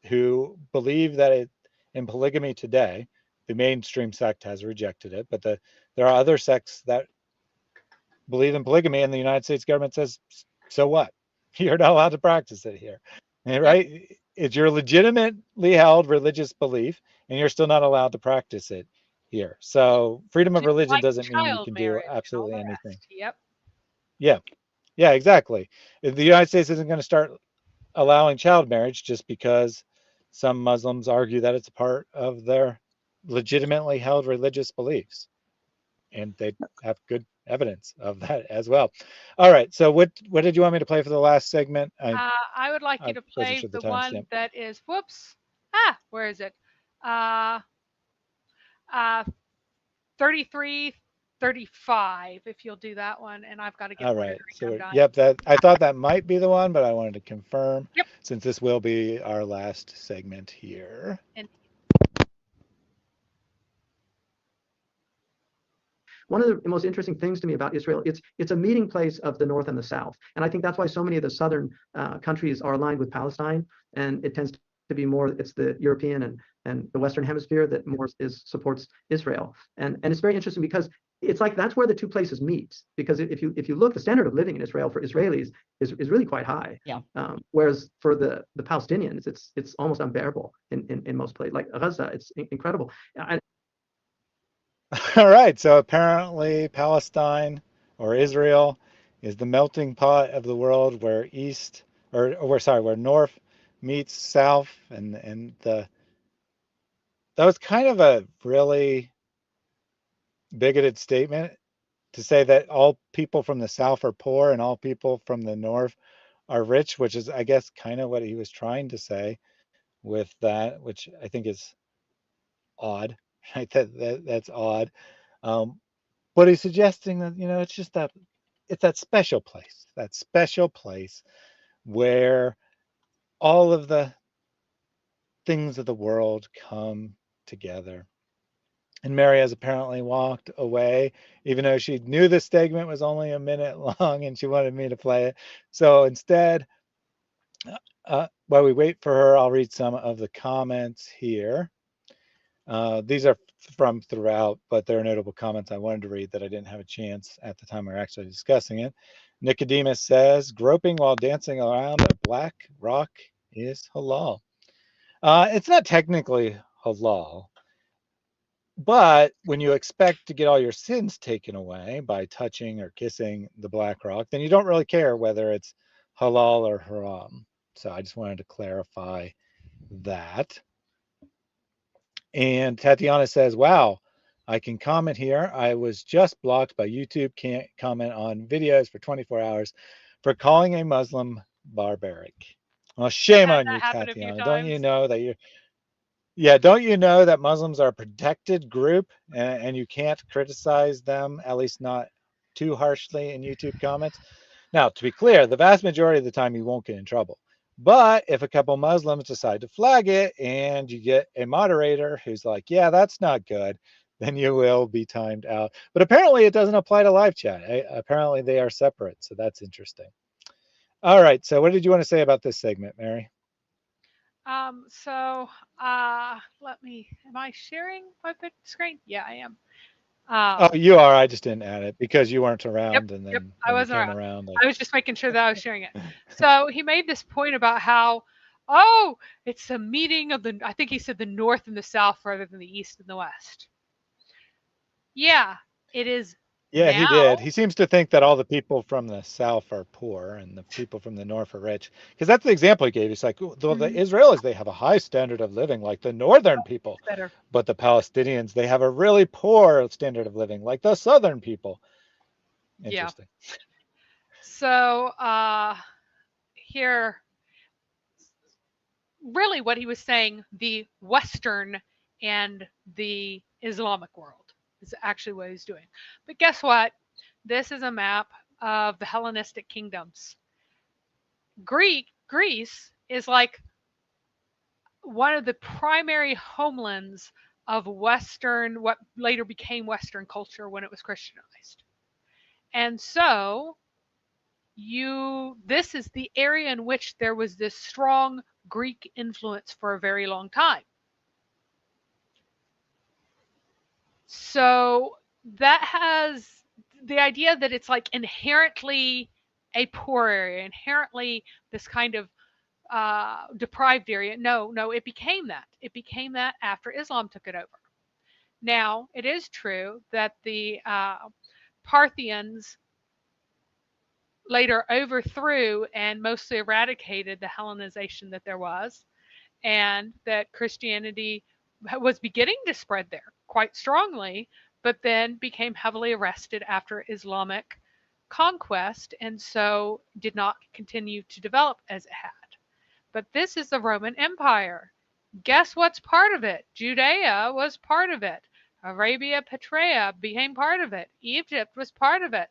who believe that in polygamy today, the mainstream sect has rejected it, but there are other sects that believe in polygamy, and the United States government says, so what? You're not allowed to practice it here, right? It's your legitimately held religious belief, and you're still not allowed to practice it here. So freedom of Just religion like doesn't mean you child can do marriage and all absolutely the anything. rest. Yep. Yeah, yeah, exactly. The United States isn't going to start allowing child marriage just because some Muslims argue that it's a part of their legitimately held religious beliefs. And they have good evidence of that as well. All right. So what did you want me to play for the last segment? I would like you I to wasn't play sure the the one timestamp. that is, whoops. Where is it? Uh, 33, 35, if you'll do that one. And I've got to get All more to right. drink. I'm So dying. yep, that I thought that might be the one, but I wanted to confirm Yep. since this will be our last segment here. And one of the most interesting things to me about Israel, it's a meeting place of the North and the South. And I think that's why so many of the Southern countries are aligned with Palestine. And it tends to be more, it's the European and the Western Hemisphere that more supports Israel. And it's very interesting because it's like that's where the two places meet. Because if you look, the standard of living in Israel for Israelis is really quite high. Yeah. Whereas for the Palestinians, it's almost unbearable in most places. Like Gaza, it's incredible. All right. So apparently Palestine or Israel is the melting pot of the world where where north meets south, and that was kind of a really bigoted statement to say that all people from the south are poor and all people from the north are rich, which is, I guess, kind of what he was trying to say with that, which I think is odd, right? That's odd. But he's suggesting that, it's just it's that special place where all of the things of the world come together. And Mary has apparently walked away, even though she knew the segment was only a minute long and she wanted me to play it. So instead, while we wait for her, I'll read some of the comments here. These are from throughout, but there are notable comments I wanted to read that I didn't have a chance at the time we were actually discussing it. Nicodemus says, groping while dancing around a black rock is halal. It's not technically halal, but when you expect to get all your sins taken away by touching or kissing the black rock, then you don't really care whether it's halal or haram. So I just wanted to clarify that. And Tatiana says, wow, I can comment here. I was just blocked by YouTube. Can't comment on videos for 24 hours for calling a Muslim barbaric. Well, shame on you, Tatiana. Don't you know that Muslims are a protected group and you can't criticize them, at least not too harshly in YouTube comments? Now, to be clear, the vast majority of the time you won't get in trouble. But if a couple Muslims decide to flag it and you get a moderator who's like, yeah, that's not good, then you will be timed out. But apparently it doesn't apply to live chat. Apparently they are separate. So that's interesting. All right. So what did you want to say about this segment, Mary? So am I sharing my big screen? Yeah, I am. Oh, you are. I just didn't add it because you weren't around. And then Yep, I when you wasn't came around. around, I was just making sure that I was sharing it. So he made this point about how, oh, it's a meeting of I think he said the North and the South rather than the East and the West. Yeah, it is. yeah, Now, he did. He seems to think that all the people from the South are poor and the people from the North are rich. Because that's the example he gave. He's like, well, the Israelis, they have a high standard of living like the Northern people. better. But the Palestinians, they have a really poor standard of living like the Southern people. Interesting. Yeah. So here, really what he was saying, the Western and the Islamic world is actually what he's doing. But guess what? This is a map of the Hellenistic kingdoms. Greece is like one of the primary homelands of Western, what later became Western culture when it was Christianized. And so this is the area in which there was this strong Greek influence for a very long time. So that has the idea that it's like inherently a poor area, inherently this kind of deprived area. No, it became that. It became that after Islam took it over. Now, it is true that the Parthians later overthrew and mostly eradicated the Hellenization that there was, and that Christianity was beginning to spread there quite strongly, but then became heavily arrested after Islamic conquest, and so did not continue to develop as it had. But this is the Roman Empire. Guess what's part of it? Judea was part of it. Arabia Petraea became part of it. Egypt was part of it.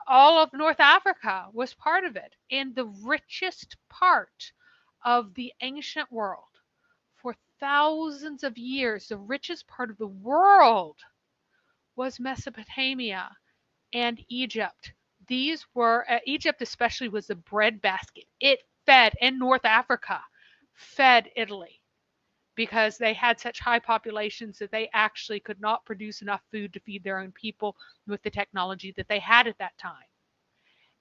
All of North Africa was part of it. And the richest part of the ancient world for thousands of years, the richest part of the world was Mesopotamia and Egypt. These were, Egypt especially was the breadbasket. It fed, and North Africa fed Italy because they had such high populations that they actually could not produce enough food to feed their own people with the technology that they had at that time.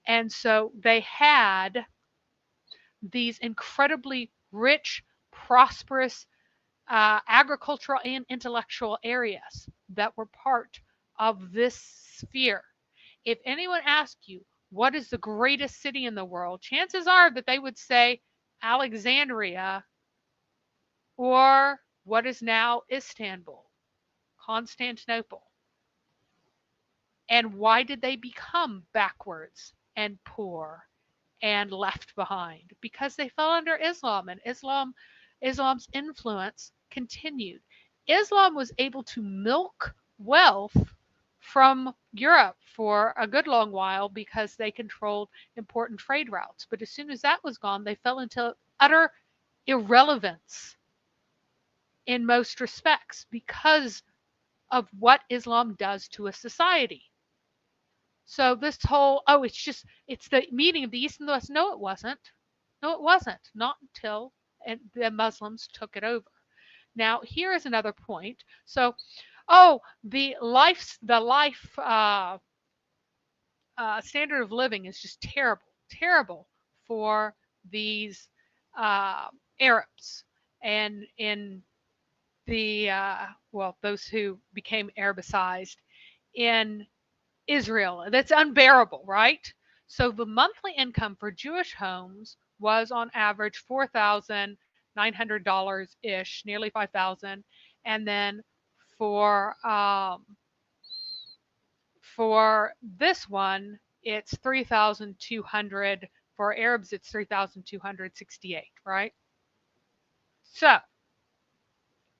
And so they had these incredibly rich, prosperous agricultural and intellectual areas that were part of this sphere. If anyone asked you, what is the greatest city in the world? Chances are that they would say Alexandria, or what is now Istanbul, Constantinople. And why did they become backwards and poor and left behind? Because they fell under Islam, and Islam's influence continued. Islam was able to milk wealth from Europe for a good long while because they controlled important trade routes. But as soon as that was gone, they fell into utter irrelevance in most respects because of what Islam does to a society. So this whole, it's the meeting of the East and the West. No, it wasn't. No, it wasn't. Not until the Muslims took it over. Now, here is another point. So, the life standard of living is just terrible for these Arabs, and in the those who became Arabicized in Israel. That's unbearable, right? So the monthly income for Jewish homes was on average $4,900 ish, nearly $5,000, and then for this one, it's 3,200. For Arabs, it's 3,268, right? So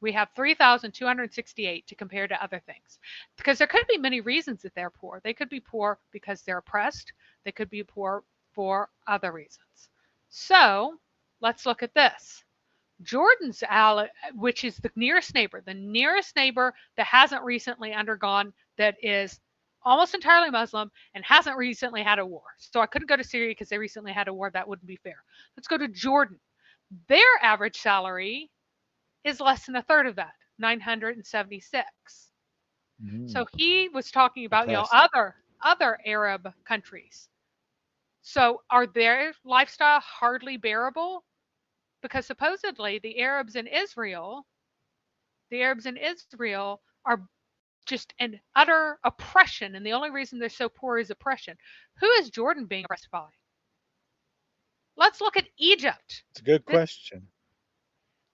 we have 3,268 to compare to other things. Because there could be many reasons that they're poor. They could be poor because they're oppressed. They could be poor for other reasons. So let's look at this. Jordan's, which is the nearest neighbor that hasn't recently undergone, that is almost entirely Muslim and hasn't recently had a war. So I couldn't go to Syria because they recently had a war. That wouldn't be fair. Let's go to Jordan. Their average salary is less than a third of that, 976. So he was talking about, other Arab countries. So are their lifestyle hardly bearable? Because supposedly the Arabs in Israel are just an utter oppression, and the only reason they're so poor is oppression. Who is Jordan being oppressed by? Let's look at Egypt. It's a good question.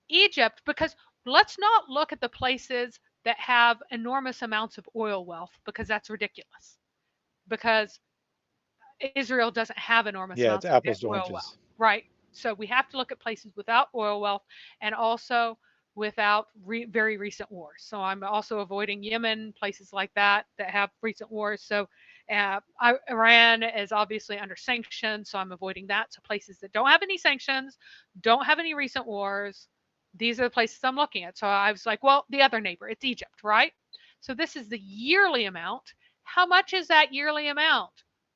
Egypt, because let's not look at the places that have enormous amounts of oil wealth, because that's ridiculous. Because Israel doesn't have enormous amounts of oil wealth, right? So we have to look at places without oil wealth and also without very recent wars. So I'm also avoiding Yemen, places like that have recent wars. So Iran is obviously under sanctions, so I'm avoiding that. So places that don't have any sanctions, don't have any recent wars, These are the places I'm looking at. So I was like, well, the other neighbor, it's Egypt, right? So this is the yearly amount. How much is that yearly amount?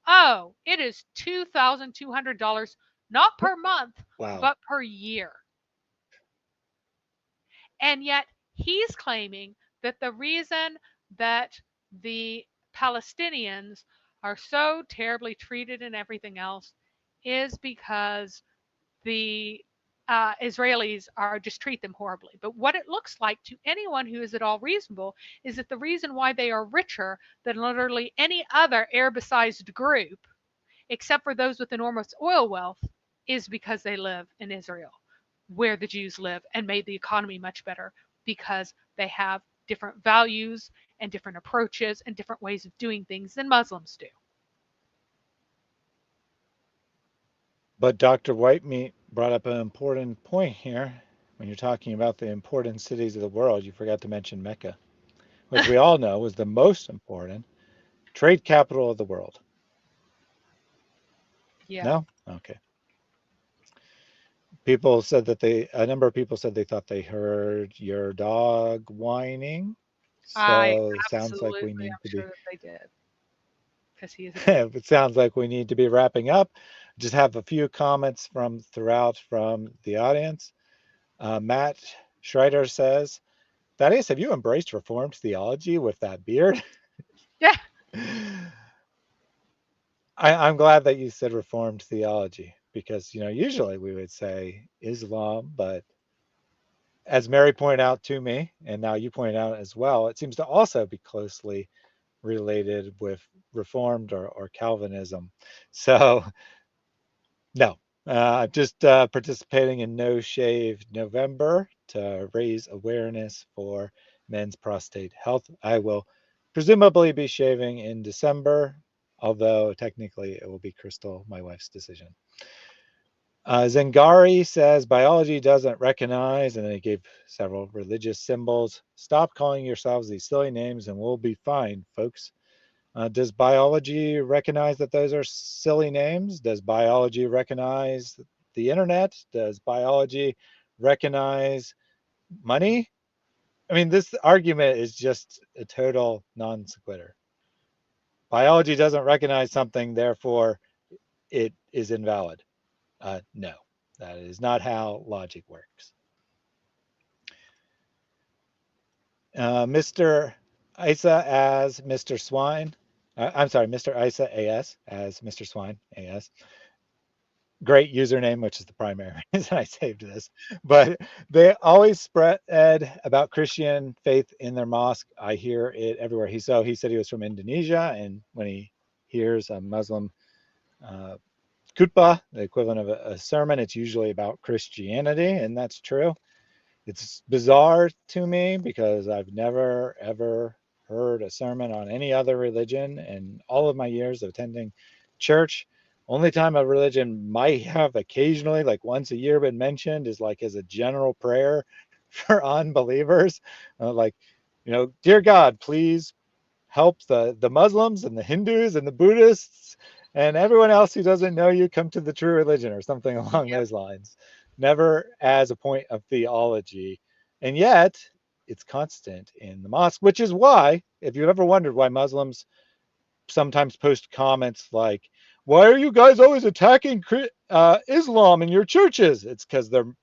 Oh, it is $2,200, not per month, Wow. but per year. And yet he's claiming that the reason that the Palestinians are so terribly treated and everything else is because the Israelis are just treat them horribly. But what it looks like to anyone who is at all reasonable is that the reason why they are richer than literally any other Arabicized group, except for those with enormous oil wealth, is because they live in Israel, where the Jews live, and made the economy much better because they have different values and different approaches and different ways of doing things than Muslims do. But Dr. Whitemeat brought up an important point here. When you're talking about the important cities of the world, you forgot to mention Mecca, which we all know was the most important trade capital of the world. Yeah. No? Okay. People said that a number of people said they thought they heard your dog whining. So it sounds like we need to be. Sure that they did. Because he is. It sounds like we need to be wrapping up. Just have a few comments from the audience. Matt Schreider says, Thaddeus, have you embraced Reformed theology with that beard? Yeah. I'm glad that you said Reformed theology because, usually we would say Islam, but as Mary pointed out to me, and now you pointed out as well, it seems to also be closely related with Reformed or Calvinism. So, no, just participating in No Shave November to raise awareness for men's prostate health. I will presumably be shaving in December, although technically it will be Crystal, my wife's decision. Zengari says biology doesn't recognize, and then he gave several religious symbols. Stop calling yourselves these silly names and we'll be fine, folks. Does biology recognize that those are silly names? Does biology recognize the internet? Does biology recognize money? I mean, this argument is just a total non sequitur. Biology doesn't recognize something, therefore it is invalid. No, that is not how logic works. Mr. Isa as Mr. Swine. I'm sorry, Mr. Isa AS as Mr. Swine AS. Great username, which is the primary reason I saved this. But they always spread about Christian faith in their mosque. I hear it everywhere. He said he was from Indonesia, and when he hears a Muslim khutbah, the equivalent of a sermon, it's usually about Christianity, and that's true. It's bizarre to me because I've never, ever heard a sermon on any other religion in all of my years of attending church. Only time a religion might have occasionally, like once a year, been mentioned is like as a general prayer for unbelievers. Dear God, please help the Muslims and the Hindus and the Buddhists and everyone else who doesn't know you come to the true religion or something along those lines. Never as a point of theology. And yet it's constant in the mosque, which is why, if you've ever wondered why Muslims sometimes post comments like, why are you guys always attacking Islam in your churches? It's because they're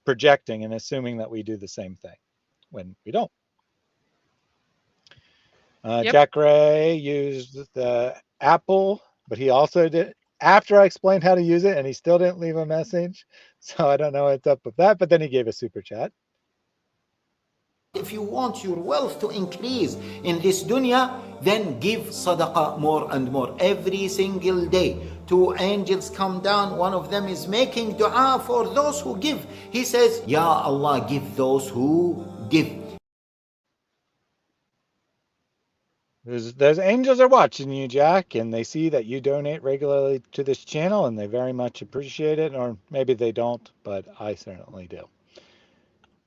projecting and assuming that we do the same thing when we don't. Jack Ray used the Apple, but he also did after I explained how to use it, and he still didn't leave a message. So I don't know what's up with that, but then he gave a super chat. If you want your wealth to increase in this dunya, then give sadaqah more and more every single day. 2 angels come down. One of them is making dua for those who give. He says, Ya Allah, give those who give. Those angels are watching you, Jack, and they see that you donate regularly to this channel, and they very much appreciate it, or maybe they don't, but I certainly do.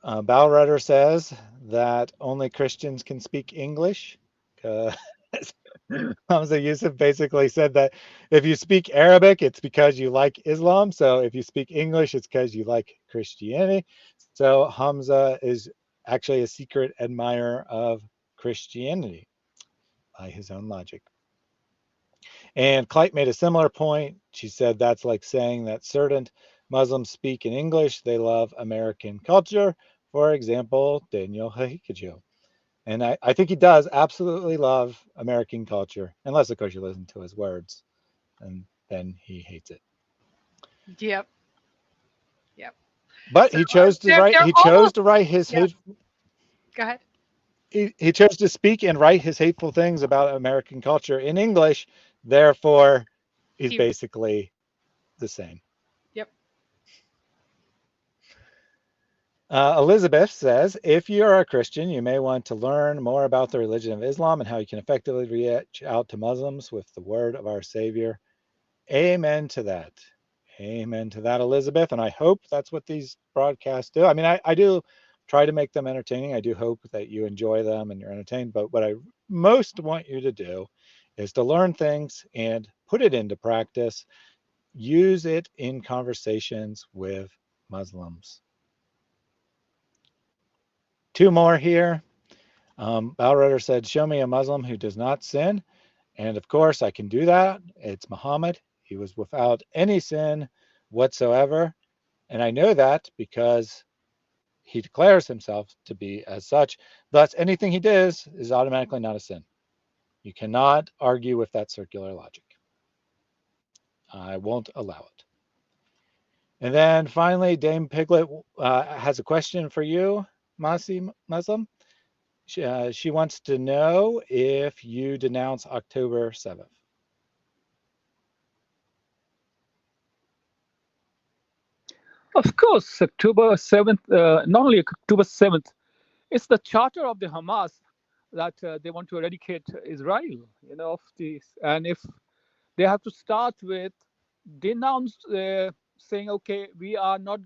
Balrudder says that only Christians can speak English. Hamza Yusuf basically said that if you speak Arabic, it's because you like Islam. So if you speak English, it's because you like Christianity. So Hamza is actually a secret admirer of Christianity by his own logic. And Clyte made a similar point. She said that's like saying that certain Muslims speak in English, they love American culture. For example, Daniel Hahikajo. And I think he does absolutely love American culture, unless, of course, you listen to his words, and then he hates it. Yep. Yep. But So he chose to write. they're He chose almost. to write his Yep. hate. Go ahead. He chose to speak and write his hateful things about American culture in English. Therefore, he's He. basically the same. Yep. Elizabeth says, if you're a Christian, you may want to learn more about the religion of Islam and how you can effectively reach out to Muslims with the word of our Savior. Amen to that. Amen to that, Elizabeth. And I hope that's what these broadcasts do. I mean, I do try to make them entertaining. I do hope that you enjoy them and you're entertained. But what I most want you to do is to learn things and put it into practice. Use it in conversations with Muslims. Two more here. Balrudder said, show me a Muslim who does not sin. And of course, I can do that. It's Muhammad. He was without any sin whatsoever. And I know that because he declares himself to be as such. Thus, anything he does is automatically not a sin. You cannot argue with that circular logic. I won't allow it. And then finally, Dame Piglet has a question for you, Masi Muslim. She wants to know if you denounce October 7th. Of course, October 7th, not only October 7th, it's the charter of the Hamas that they want to eradicate Israel, of this. And if they have to start with denounce, saying, okay, we are not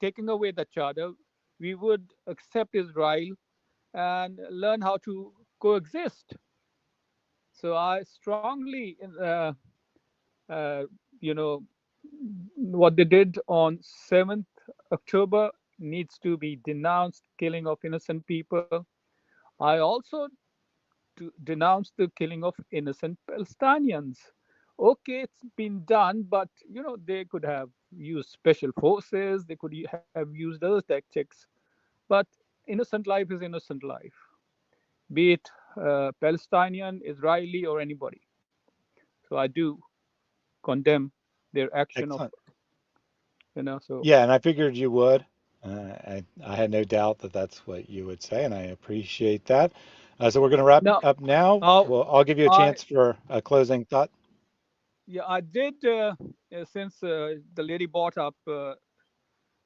taking away the charter, we would accept Israel and learn how to coexist. So I strongly, uh, you know, what they did on 7th October needs to be denounced, killing of innocent people. I also denounce the killing of innocent Palestinians. Okay, it's been done, but they could have used special forces, they could have used other tactics, but innocent life is innocent life, be it Palestinian, Israeli, or anybody. So I do condemn their action of, Excellent. so. Yeah, and I figured you would. I had no doubt that that's what you would say, and I appreciate that. So we're going to wrap Now, up now. Well, I'll give you a I chance for a closing thought. yeah, I did since the lady brought up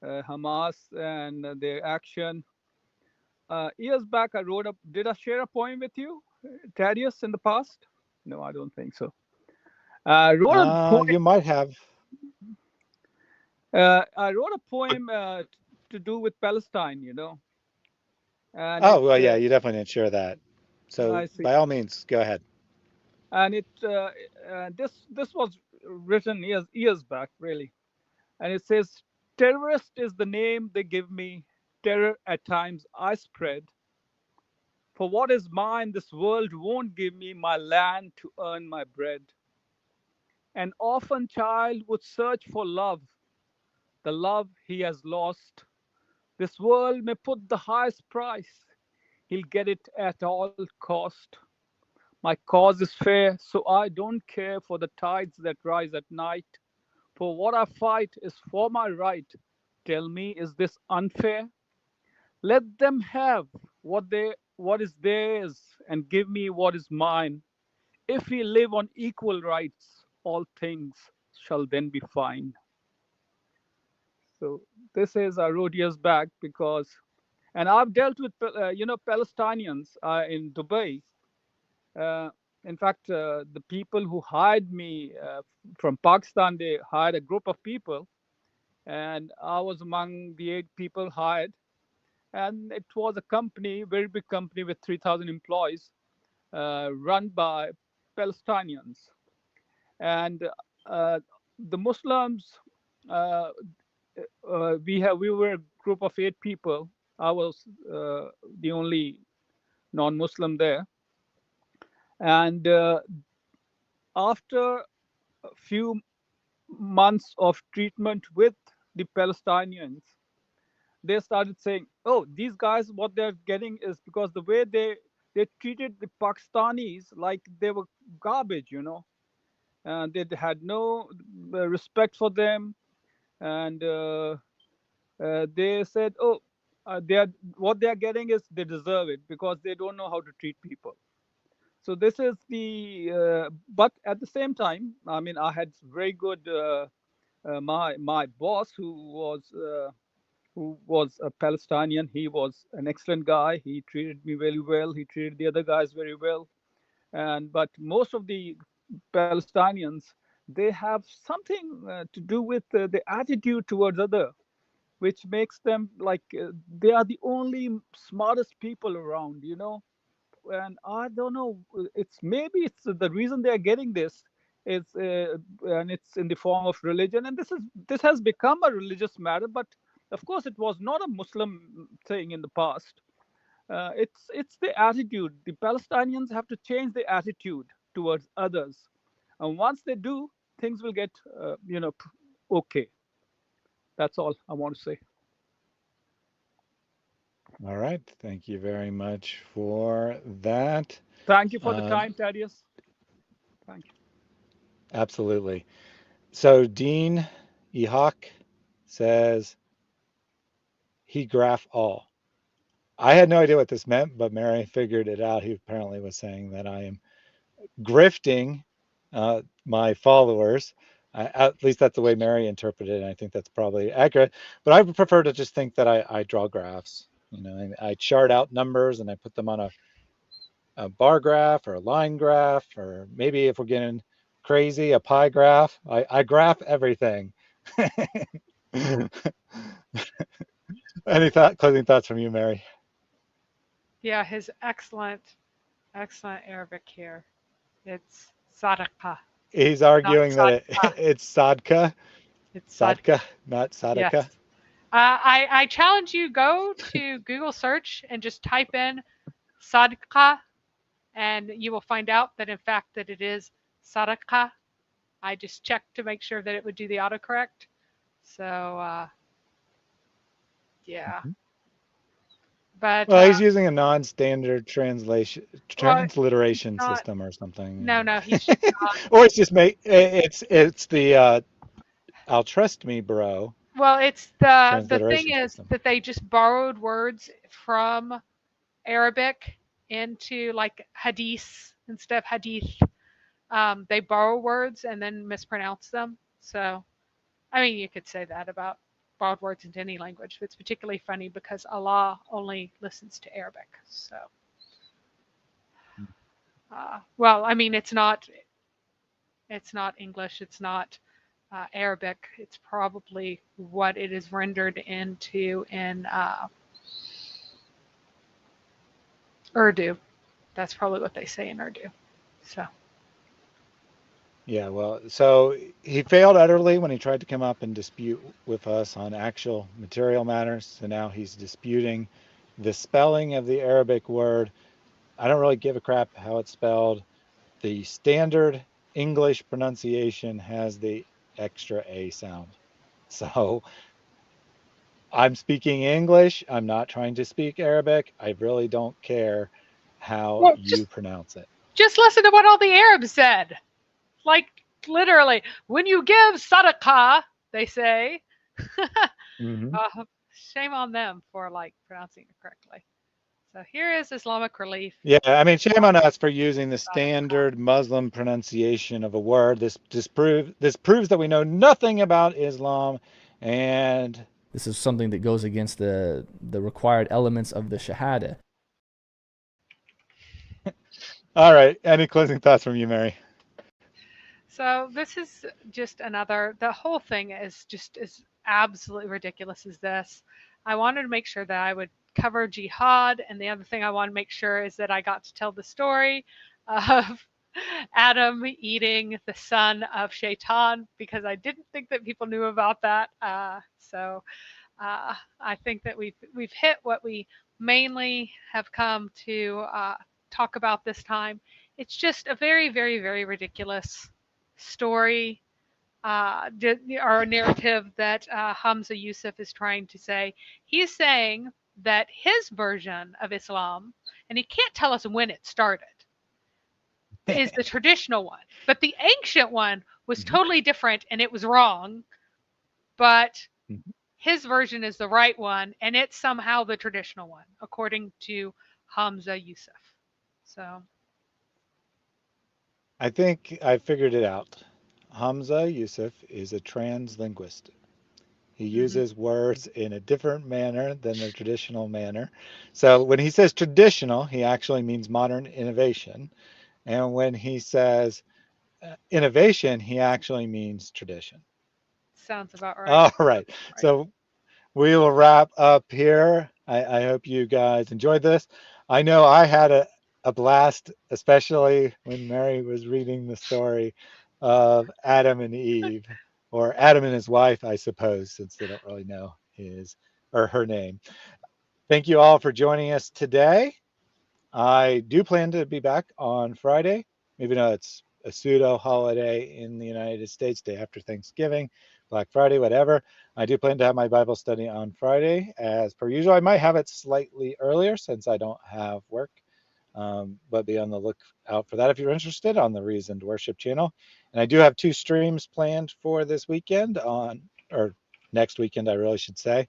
Hamas and their action. Years back, I wrote up. Did I share a poem with you, Thaddeus, in the past? No, I don't think so. I wrote a poem. You might have. I wrote a poem to do with Palestine. And Oh, well, yeah, you definitely didn't share that. So I see. by all means, go ahead. And this was written years back, really. And it says, terrorist is the name they give me. Terror at times I spread. For what is mine, this world won't give me my land to earn my bread. An orphan child would search for love, the love he has lost. This world may put the highest price, he'll get it at all cost. My cause is fair, so I don't care for the tides that rise at night. For what I fight is for my right. Tell me, is this unfair? Let them have what is theirs and give me what is mine. If we live on equal rights, all things shall then be fine. So this is I wrote years back because, and I've dealt with Palestinians in Dubai. Uh, in fact, the people who hired me from Pakistan, they hired a group of people, and I was among the 8 people hired. And it was a company, very big company with 3,000 employees. run by Palestinians, and the Muslims. We were a group of 8 people. I was the only non-Muslim there, and after a few months of treatment with the Palestinians, they started saying, "Oh, these guys, what they're getting is because the way they treated the Pakistanis like they were garbage, you know, and they had no respect for them, and they said, oh, they are what they are getting is they deserve it because they don't know how to treat people." So this is the but at the same time, I mean, I had very good my boss who was a Palestinian. He was an excellent guy. He treated me very well. He treated the other guys very well. And but most of the Palestinians, they have something to do with the attitude towards other, which makes them like they are the only smartest people around, you know. And I don't know, it's maybe it's the reason they are getting this is and it's in the form of religion, and this has become a religious matter, but of course it was not a Muslim thing in the past. It's the attitude. The Palestinians have to change the attitude towards others, and once they do, things will get okay. That's all I want to say. All right. Thank you very much for that. Thank you for the time, Thaddeus. Thank you. Absolutely. So Dean Ehawk says he graph all. I had no idea what this meant, but Mary figured it out. He apparently was saying that I am grifting my followers. At least that's the way Mary interpreted it, and I think that's probably accurate. But I would prefer to just think that I draw graphs. You know, and I chart out numbers and I put them on a bar graph or a line graph, or maybe if we're getting crazy, a pie graph. I graph everything. Any closing thoughts from you, Mary? Yeah, his excellent Arabic here. It's sadaqah. He's arguing that it's sadka. It's sadka, not sadaka. Yes. I challenge you, go to Google search and just type in sadaqah, and you will find out that in fact that it is sadaqah. I just checked to make sure that it would do the autocorrect. So yeah. But well, he's using a non-standard transliteration not, system or something. No, he's just not. Or it's just it's the I'll trust me, bro. Well, it's the thing is system. That they just borrowed words from Arabic into like hadith instead of hadith. They borrow words and then mispronounce them. So, I mean, you could say that about borrowed words into any language. But it's particularly funny because Allah only listens to Arabic. So, well, I mean, it's not English. It's not Arabic. It's probably what it is rendered into in Urdu. That's probably what they say in Urdu. So. Yeah, well, so he failed utterly when he tried to come up and dispute with us on actual material matters. So now he's disputing the spelling of the Arabic word. I don't really give a crap how it's spelled. The standard English pronunciation has the extra A sound. So I'm speaking English. I'm not trying to speak Arabic. I really don't care how you pronounce it. Just listen to what all the Arabs said. Like literally, when you give sadaqah, they say, shame on them for like pronouncing it correctly. So here is Islamic Relief. Yeah, I mean, shame on us for using the standard Muslim pronunciation of a word. This proves that we know nothing about Islam, and this is something that goes against the required elements of the Shahada. All right, any closing thoughts from you, Mary? So this is just another. The whole thing is just as absolutely ridiculous as this. I wanted to make sure that I would cover Jihad, and the other thing I want to make sure is that I got to tell the story of Adam eating the son of Shaitan, because I didn't think that people knew about that. So I think that we've hit what we mainly have come to talk about this time. It's just a very, very, very ridiculous story, or narrative that Hamza Yusuf is trying to say. He's saying that his version of Islam, and he can't tell us when it started, is the traditional one, but the ancient one was totally different and it was wrong, but his version is the right one, and it's somehow the traditional one, according to Hamza Yusuf. So I think I figured it out. Hamza Yusuf is a translinguist. He uses words in a different manner than the traditional manner. So when he says traditional, he actually means modern innovation. And when he says innovation, he actually means tradition. sounds about right. All right. So we will wrap up here. I hope you guys enjoyed this. I know I had a blast, especially when Mary was reading the story of Adam and Eve, or Adam and his wife, I suppose, since they don't really know his or her name. Thank you all for joining us today. I do plan to be back on Friday, even though it's a pseudo holiday in the United States, day after Thanksgiving, Black Friday, whatever. I do plan to have my Bible study on Friday as per usual. I might have it slightly earlier since I don't have work, but be on the lookout for that if you're interested on the Reasoned Worship channel. And I do have 2 streams planned for this weekend or next weekend, I really should say,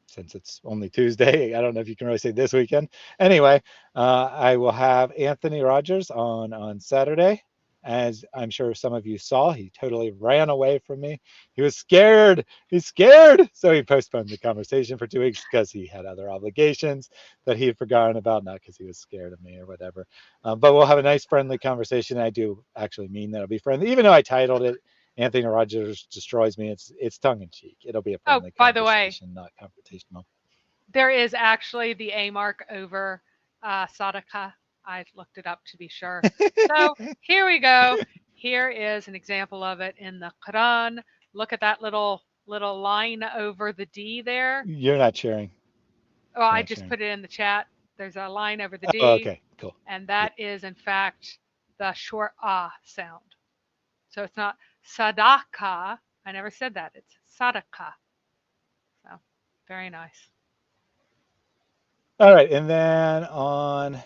since it's only Tuesday. I don't know if you can really say this weekend. Anyway, I will have Anthony Rogers on Saturday. As I'm sure some of you saw, he totally ran away from me. He was scared. He's scared. So he postponed the conversation for 2 weeks because he had other obligations that he had forgotten about, not because he was scared of me or whatever. But we'll have a nice, friendly conversation. I do actually mean that it'll be friendly, even though I titled it Anthony Rogers Destroys Me. It's tongue in cheek. It'll be a friendly by the way, conversation, not confrontational. there is actually the A mark over Sadaqah. I looked it up to be sure. So here we go. Here is an example of it in the Quran. Look at that little line over the D there. You're not sharing. Well, I just put it in the chat. There's a line over the D. Oh, okay, cool. And that is, in fact, the short ah sound. So it's not Sadaqah. I never said that. It's Sadaqah. So very nice. All right, and then on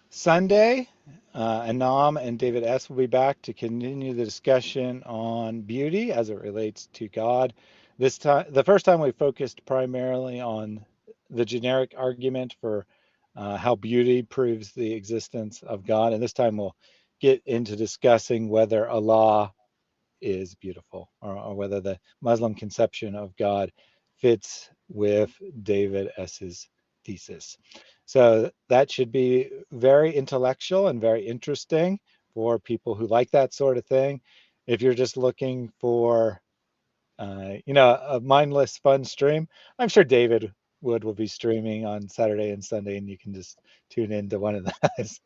Sunday, Anam and David S. will be back to continue the discussion on beauty as it relates to God. This time, the first time we focused primarily on the generic argument for how beauty proves the existence of God, and this time we'll get into discussing whether Allah is beautiful, or whether the Muslim conception of God fits with David S.'s thesis. So that should be very intellectual and very interesting for people who like that sort of thing. If you're just looking for, a mindless, fun stream, I'm sure David Wood will be streaming on Saturday and Sunday, and you can just tune into one of those.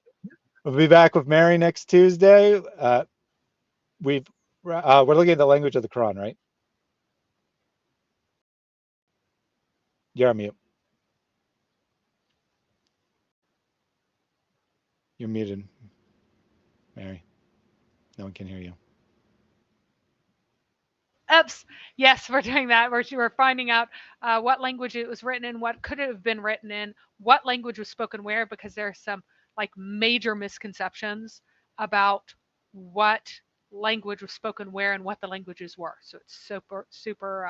We'll be back with Mary next Tuesday. We're looking at the language of the Quran, right? You're on mute. You're muted, Mary. No one can hear you. Oops. Yes, we're doing that. We're finding out what language it was written in, what could it have been written in, what language was spoken where, because there are some major misconceptions about what language was spoken where and what the languages were. So it's super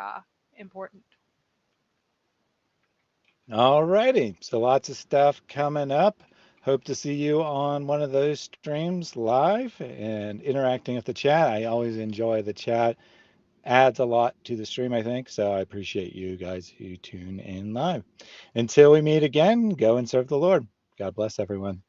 important. All righty. So lots of stuff coming up. Hope to see you on one of those streams live and interacting with the chat. I always enjoy the chat. Adds a lot to the stream, I think. So I appreciate you guys who tune in live. Until we meet again, go and serve the Lord. God bless everyone.